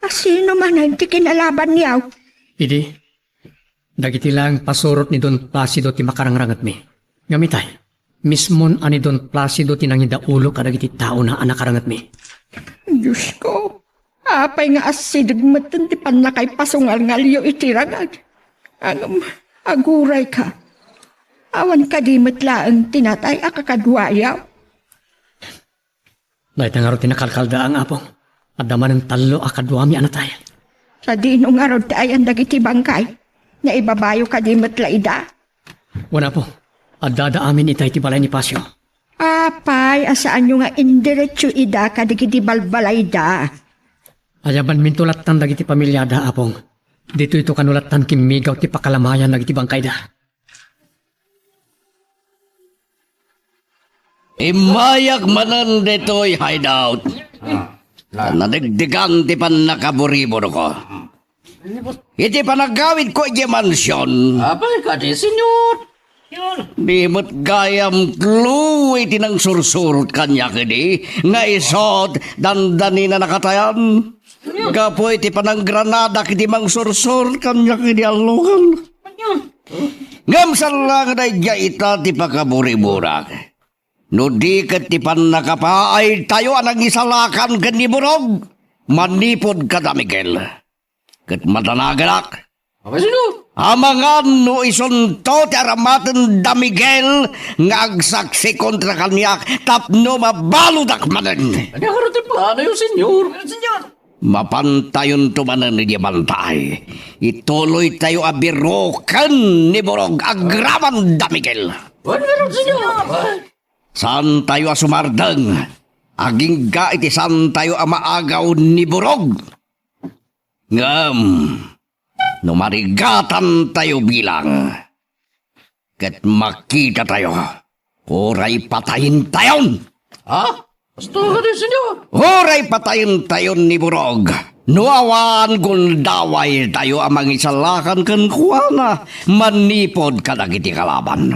Sino man ang ti kinalaban niyaw? Idi, dagiti lang pasurot ni Don Placido ti makarangrangat mi. Ngamitay, mismon ani Don Placido ti nangida ulo kadagiti tao na anakarangat mi. Diyos ko, apay nga asidag matan ti panakay pasungal nga liyo itiragad. Aguray ka. Awan ka di matlaang tinatay akakadwayaw. Dahil nga ro tinakalkalda ang apong. At daman ng talo akadwami anatay. Sa dino nga rod tayo ang dagiti bangkay, na ibabayo ka di matlaida. Wala po. At dadaamin itay ti balay ni Pasyo. Apay, asaan nyo nga indiretso ida ka dagiti balbalay da. Ayaban mintulatan dagiti pamilyada apong. Dito ito kanulatan kimigaw ti pakalamayan dagiti bangkay da. Imayag manan deto'y hideout. Nadigdigan ti pan nakaburibo ko. Iti panagawid ko iti mansyon. Abay ka di, senyor. Di mo't gayam clue iti nang sursurot kanya kini. Nga isod, dandani na nakatayan. Gapo iti panang granada kiti mang sursur kanya kini alukan. Ngamsal lang na ita ti pagkaburiburak. No di kat ti pan nakapaay tayo anang isalakan kaniburog. Manipod ka da, Miguel. Kat matanaganak. Abay, senyor. Amangan no isunto ti aramatan da Miguel nga agsaksi kontra kanyak tapno mabaludak manen. Ano ka rin plano yung senyor? Senyor. Mapantayon tumanan ni bantay. Ituloy tayo abirokan ni Borog agraman da Miguel. Ano meron, senyor? Saan tayo asumardang? Aging ga iti saan tayo amaagaw ni Borog. Ngam, numarigatan tayo bilang. Kat makita tayo, oray patayin tayon. Ha? Basta ka din, senyor. Oray patayin tayon ni Borog. Nuawan guldaway tayo amang isalakan kan kuwana. Manipod ka nagiti kalaban.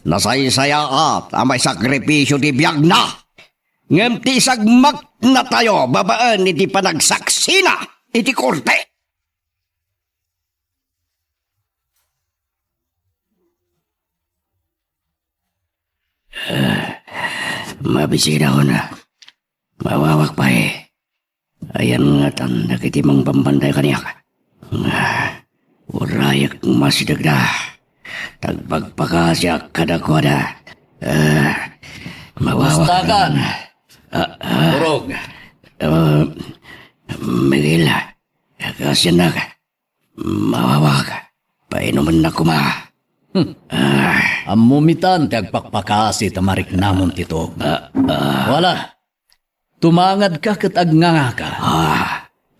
Nasaysaya at amay sakripisyo ti biyag na. Ngem ti sagmak na tayo babaan iti panagsaksina iti korte. Mabisira ko na. Mawawak pa eh. Ayan nga tanda kiti mang pambanday kaniyak. Urayak masidagda. Tagpagpakasyak kadakwada. Mawawak. Bastakan. Borog. Miguel, kasyan na ka. Mawawak. Painuman na kuma. Amumitan tagpakpakasi tamarik namon tito. Wala. Tumangad ka kat agnganga ka.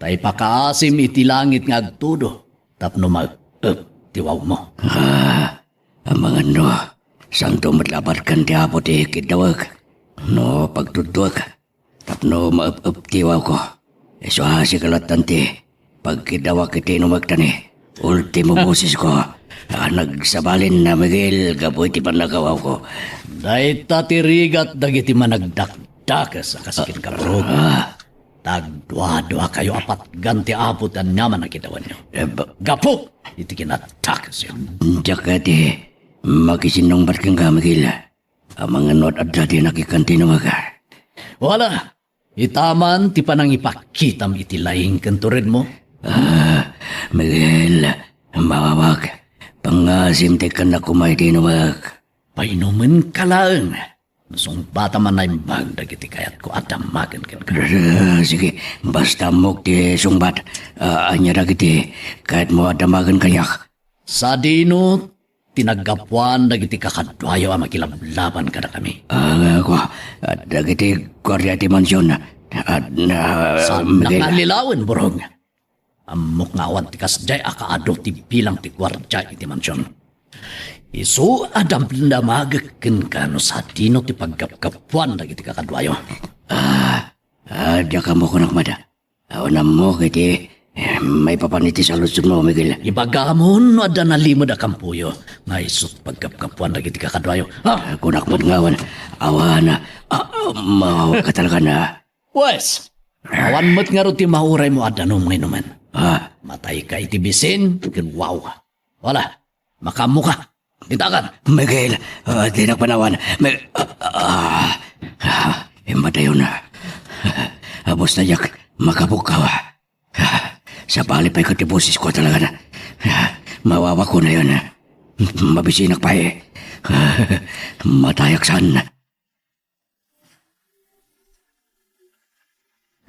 Tay pakaasim iti langit nga agtudo. Tapno tiwaw mo. Ang mga no, santo matlabat kan ti apo ti kidawag. No, pagtudwag. Tapno mauptiwaw ko. Iso si kalatan ti. Pagkidawag kiti numagtani. Ultimo boses ko. Nagsabalin na Miguel, gaboy ti panagawaw ko. Dahil tatirigat dagiti managdakdakas sa kaskin kabrog. Tagdwa-dwa kayo apat ganti apot ang naman na kitawan nyo. Gapo! Iti kinatakas yun. Diyak ti, makisinong barkang ka Miguel. Ang mga not at dati nakikanti na maga. Wala. Itaman ti panang ipakitam iti laing kanturin mo. Miguel, mawawag. Pangasim ti ka na kumay di nawag. Painuman ka lang. Nasong bata man na imbag dagiti kayat ko at damagan kan ka. Sige, basta mok ti sungbat. Anya dagiti, kahit mo adamagan kayak. Sa dino, tinagapuan dagiti kakadwayo ang makilablaban ka na kami. Ako, dagiti korya ti mansyon. Sa Miguel. nakalilawan, burong. Amok nga awan ti kasjay akaado ti bilang ti gwardya iti mansyon. Isu adam damagaken ka no sa dino ti paggapgapuan dagiti kakadwayo. Diya ka mo ko nakmada. Awan mo kiti, may papaniti sa lusod mo, Miguel. Ibagamon no ada nalimod a kampuyo. Nga isut paggapgapuan dagiti kakadwayo. Kunak mo't ngawan, awan, mahaw ka talaga na. Wes, awan mo't nga ro ti mauray mo ada no mga inuman. Matay ka iti bisin, wow. Wala, makamu ka. Ditakan. Miguel, di na panawan. Matayo na. Abos na yak, makabukaw. Sa palipay ko ti boses ko talaga na. Mawawa ko na yun. Mabisinak pa eh. Matayak saan.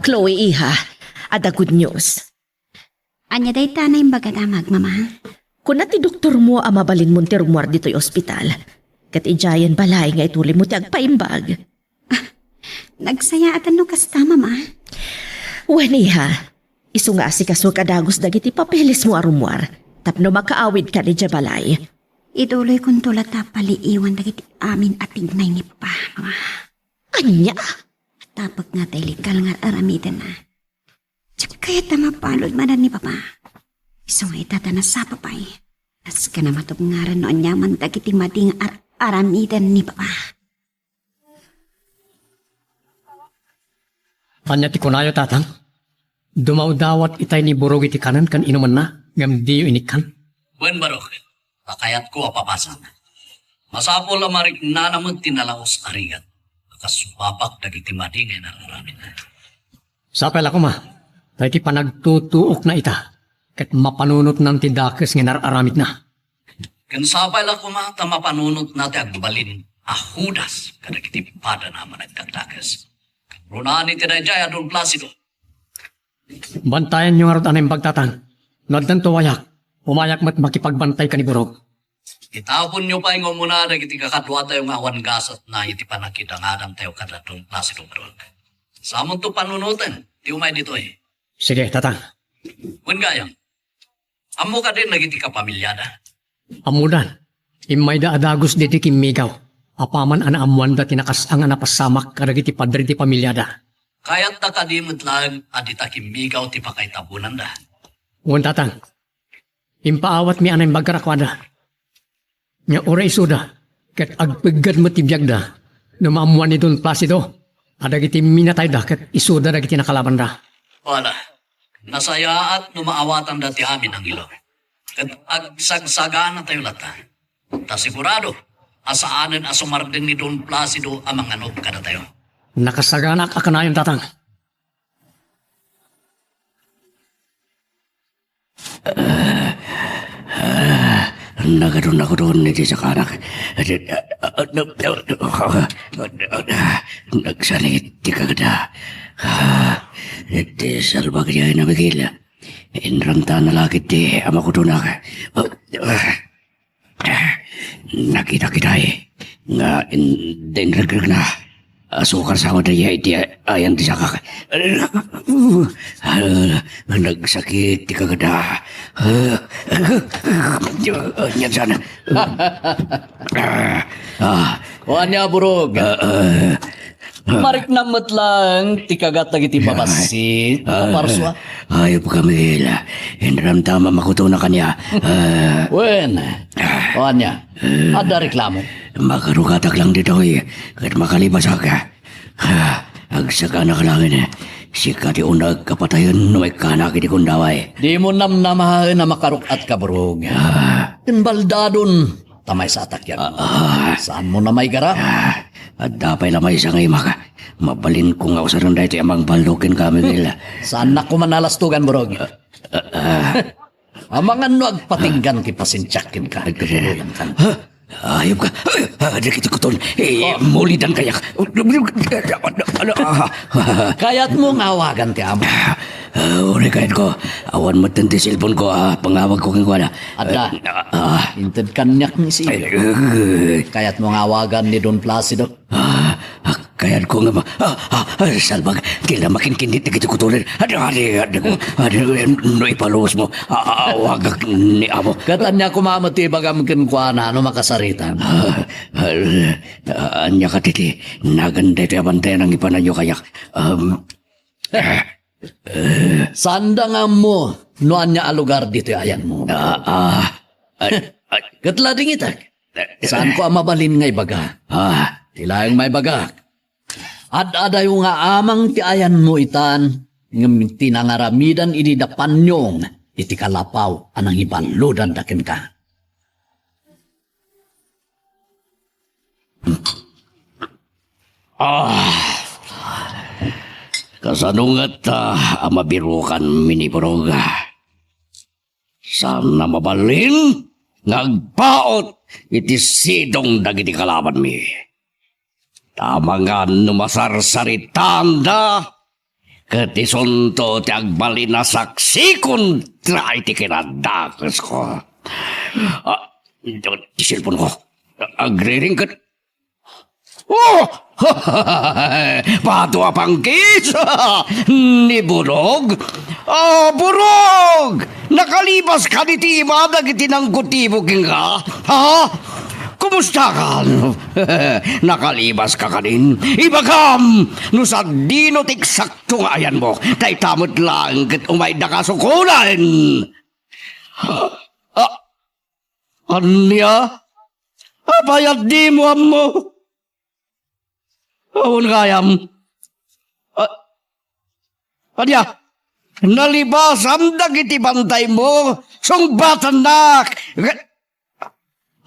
Chloe, iha, ada good news. Anya day tanay bagadamag, mama. Kung ti doktor mo ang mabalin mo ti rumor dito'y ospital, kat ijayan balay nga ituli mo ti agpaimbag. Nagsaya atan no kasta, mama. Wen iha, iso nga si kaso kadagos dagiti papeles mo a rumor, tapno makaawid ka ni balay. Ituloy kong tulad paliiwan dagiti amin at tignay ni papa, mama. Anya? Tapos nga tayo likal nga aramidan na. Tsaka kaya tamapalod manan ni papa. Iso nga itatana sa papay. As ka na matubngaran noon yaman dagiti mading aramidan ni papa. Anya ti kunayo tatang. Dumaw-dawat itay ni burog iti kanan kan inuman na. Ngam diyo inikan. Buen barok, pakayat ko apapasan. Masapol amarik na naman tinalaos arigat. Kasubabak dagiti madingay na aramin. Sapel ako ma. Tayo ti panagtutuok na ita. Kat mapanunot ng tidakes nga nararamit na. Kansapay lang kumata mapanunot natin agbalin ahudas kadagiti pada naman nagtatakas. Runani tinayjay adon plasido. Bantayan nyo nga rin anay pagtatang. Noddan to wayak. Umayak mat makipagbantay ka ni burog. Itapon nyo pa yung muna dagiti kakadwa tayo nga awan gasat na iti panakita nga adam tayo kadatong plasido burog. Samon to panunutan, di umay dito eh. Sige, tatang. Wen gayang. Amo ka din nagiti kapamilyada. Amudan. Imay da adagos diti kimigaw. Apaman ana amuan da tinakas ang anapasamak kadagiti padre ti pamilyada. Kaya't nakadimot lang adita kimigaw ti pakaitabunan da. Uwan tatang. Impaawat mi anay bagkarakwada. Nya ora isuda. Ket agpigad mo tibiyag da. Namaamuan ni Don Placido. Adagiti minatay da ket isuda dagiti nakalaban da. Wala. Nasaya at numaawatan dati amin ang ilo. At agsagsagaan na tayo lata. Ta sigurado, asaanan asumardin ni Don Placido ang mga anop kada tayo. Nakasaganak akanayon tatang. Nagadun ako doon niti sa kanak. Nagsanit ti kagada. Iti salbag niya na Miguel. Inramta na lakit ti ama ko doon ako. Nakita kita eh. Nga inragrag na. Asukar sa daya iti ayan ti sakak. Nagsakit ti kagada. Yan sana. Kuha niya, burog. Marik namat lang, tikagat na iti babasit. Parswa. Ayop kami. Inramtama makuto na kanya. Wen, kuha niya. Ada reklamo. Makarukatak lang dito Kahit makalibas ka. Agsaka na kalangin Sika di unag kapatayon no may kanak iti kundaway. Di mo namnamahan na makarukat ka, burog. Tinbaldadon, tamay sa atak yan. Saan mo na may gara? At dapay lamay sa ngay maka. Mabalin ko nga usaron dahil amang baldokin kami nila. Saan na ko manalastugan, burog? Amangan no agpatinggan ki pasintyakin ka. Nagkasuluyan ka. Ayop ka. Dikit kuton. Mulidan kayak. Kaya't mo ngawagan ti amo. Uri kahit ko. Awan mo tanti cellphone ko. Pangawag ko kong wala. Ada, inted kanyak ni si. Kaya't mo ngawagan ni Don Placido. Kaya't ko nga salbag. Kila makinkinit na kito kutunin. No ipalos mo. Awagag ni amo. Katanya kumamati bagam kinkwana no makasaritan. Anya ka titi. Naganda ito abantay ng ipananyo kayak. Sanda nga mo, no anya alugar dito ayan mo. Katlading itak. Saan ko mabalin ngay baga? Tilayang may baga. Ad-ada yung nga amang ti ayan mo itan, ng tinangaramidan ini dapanyong, iti kalapaw anang ibaludan dakin ka. Kasanungat amabirukan minipuroga. Sana mabalin, ngagpaot, iti sidong dagiti kalaban mi. Tama nga numasarsaritan da, katisunto ti agbalin na saksikon tra iti kinadakas ko. Ti cellphone ko, agriring kat. Oh! Pato apangkis! Ni Burog? Burog! Nakalibas ka ni Tima, dagiti ng kutibo ka? Ha? Kumusta ka? Nakalibas ka kanin? Ibagam! No sa dino tiksakto nga ayan mo, tay tamot lang kat umay da kasukulan! Anya? Abayad di mo mo? Awon kayam. Anya? Nalibasam dagiti bantay mo, sungbatan nak!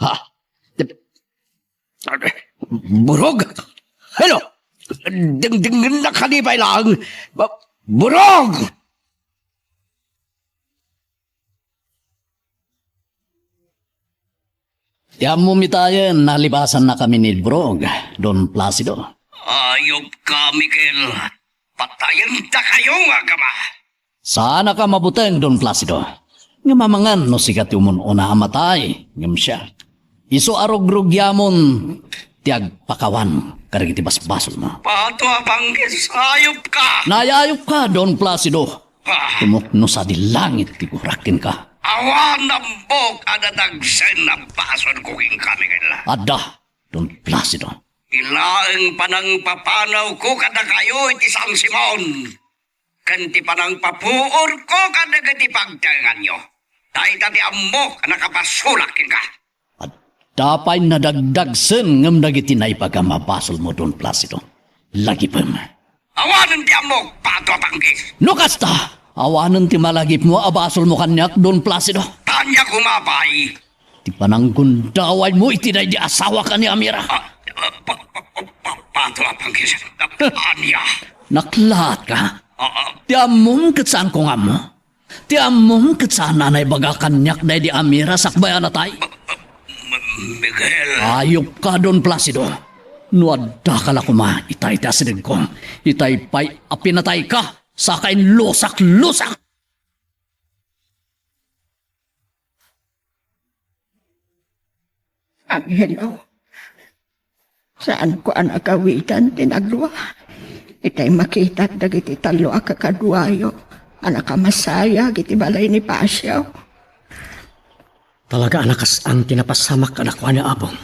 Ha? Burog? Ano? Ding na kanibay lang. Burog! Yan mo mitayan, nalibasan na kami ni Burog, Don Placido. Ayop ka, Miguel. Patayin ta kayo, agama. Sana ka mabuteng, Don Placido. Nga mamangan no sikat yung una amatay, ngam siya. Iso arog-rog yamon, tiag pakawan, karagiti basbasol mo. Pato abangkis, ayop ka. Nayayop ka, Don Placido. Tumukno sa di langit, tigurakin ka. Awan ng bok, adatagsen na bason kuking kami nila. Ada, Don Placido. Ilaang panang papanaw ko kada kayo iti Sang Simon. Kanti panang papuor ko kada gati pagtangan nyo. Dahil dati amok nakapasulakin ka. Dapay nadagdagsen ngam dagiti na ipagamabasol mo, Don Placido. Lagi pa mo. Awanan ti amok, pato panggis. No kasta, awanan ti malagip mo, abasol mo kanyak, Don Placido. Tanya kumabay. Ti pananggundaway mo, itinay di asawa ka ni Amira. Pato panggis. Anya. Naklat ka. Ti among katsaan ko nga mo. Ti among katsaan nanay baga kanyak na di Amira sakbayan na tay. Miguel. Ayok ka, Don Placido. Nuadda ka la kuma, itay tasinig ko. Itay pa'y apinatay ka, sakain lusak-lusak. Angelo, Saan ko ang agawitan tinagluwa? Itay makita dagiti talo a kakadwayo. Anak masaya giti balay ni Pasyaw. Talaga anakas ang tinapasamak anakwa ni Abong.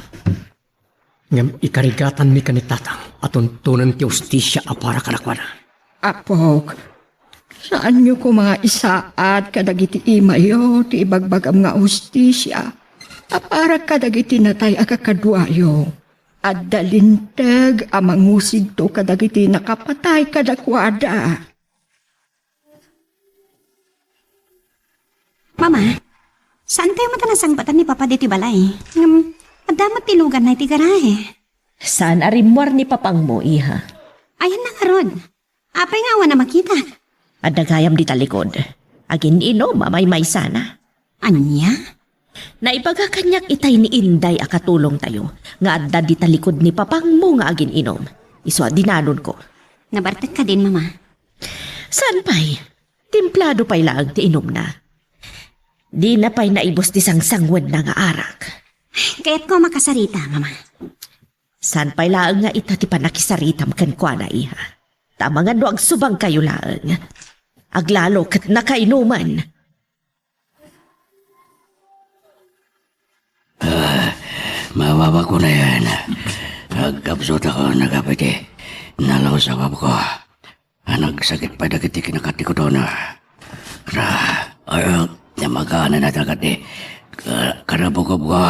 Ngam ikarigatan mi kanitatang at tuntunan ti ustisya a para kanakwa na. Apok, saan niyo ko mga isaat kadagiti imayo ti ibagbagam nga ustisya? Apara kadagiti natay akakadwayo. At dalintag amangusig to kadagiti nakapatay kadakwada. Mama, saan tayo matanasangbatan ni Papa diti balay? Adamat tilugan na iti garahe. Saan arimwar ni papang mo, iha? Ayan na nga rod. Apay nga awan na makita. Adagayam di talikod. Agin ino, mamay sana. Anya? Naibaga kanyak itay ni Inday akatulong tayo. Nga adda di talikod ni papang mo nga agin inom. Iso dinanon ko. Nabartat ka din, Mama. Saan pa'y? Timplado pa'y laang ti inom na. Di na pa'y naibos ti sangsangwan na nga arak. Kaya't ko makasarita, Mama. Saan pa'y laang nga ita ti panakisaritam kan kwa na iha. Tama nga no ag subang kayo laang. Aglalo kat nakainuman. Mababa ko na yan. Agkapsot ako nagapiti. Nalaw sa bab ko. Nagsakit pa dagiti kinakati ko doon. Namagana na dagati. Karabukob ko.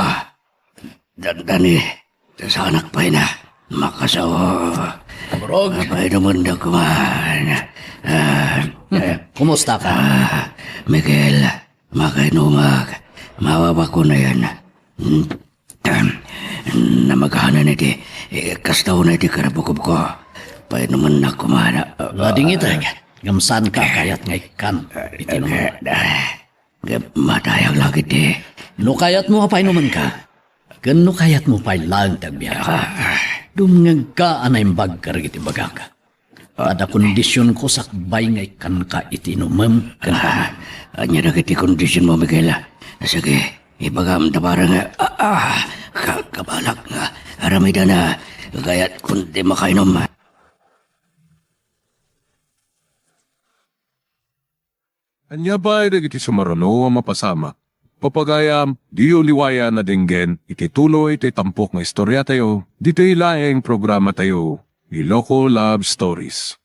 Dani, sa anak pa na. Makasawa. Brog, Kapay naman na kuman. kumusta ka? Miguel, makainumag. Mababa ko na yan. Namagana na di. Kastaw na di karabukob ko. Pay naman na kumana. Lading ito, ngamsan ka kayat ngay kan. Itinunod. Matayang lagi di. No kayat mo apay naman ka. Gano kayat mo pa'y lang tagbiya ka. Dumngag ka anay bagkar iti bagaka. Ada kondisyon ko sakbay ngay kan ka itinumam kan ka. Anya na kiti kondisyon mo, Miguel. Sige, ibagam tabarang kabalak nga. Aramida na. Kaya't kundi makainom. Anya ba iti sumarano ang mapasama? Papagayam, di uliwaya na dinggen, iti tuloy iti tampok nga istorya tayo, dito ilaeng programa tayo, Iloko Love Stories.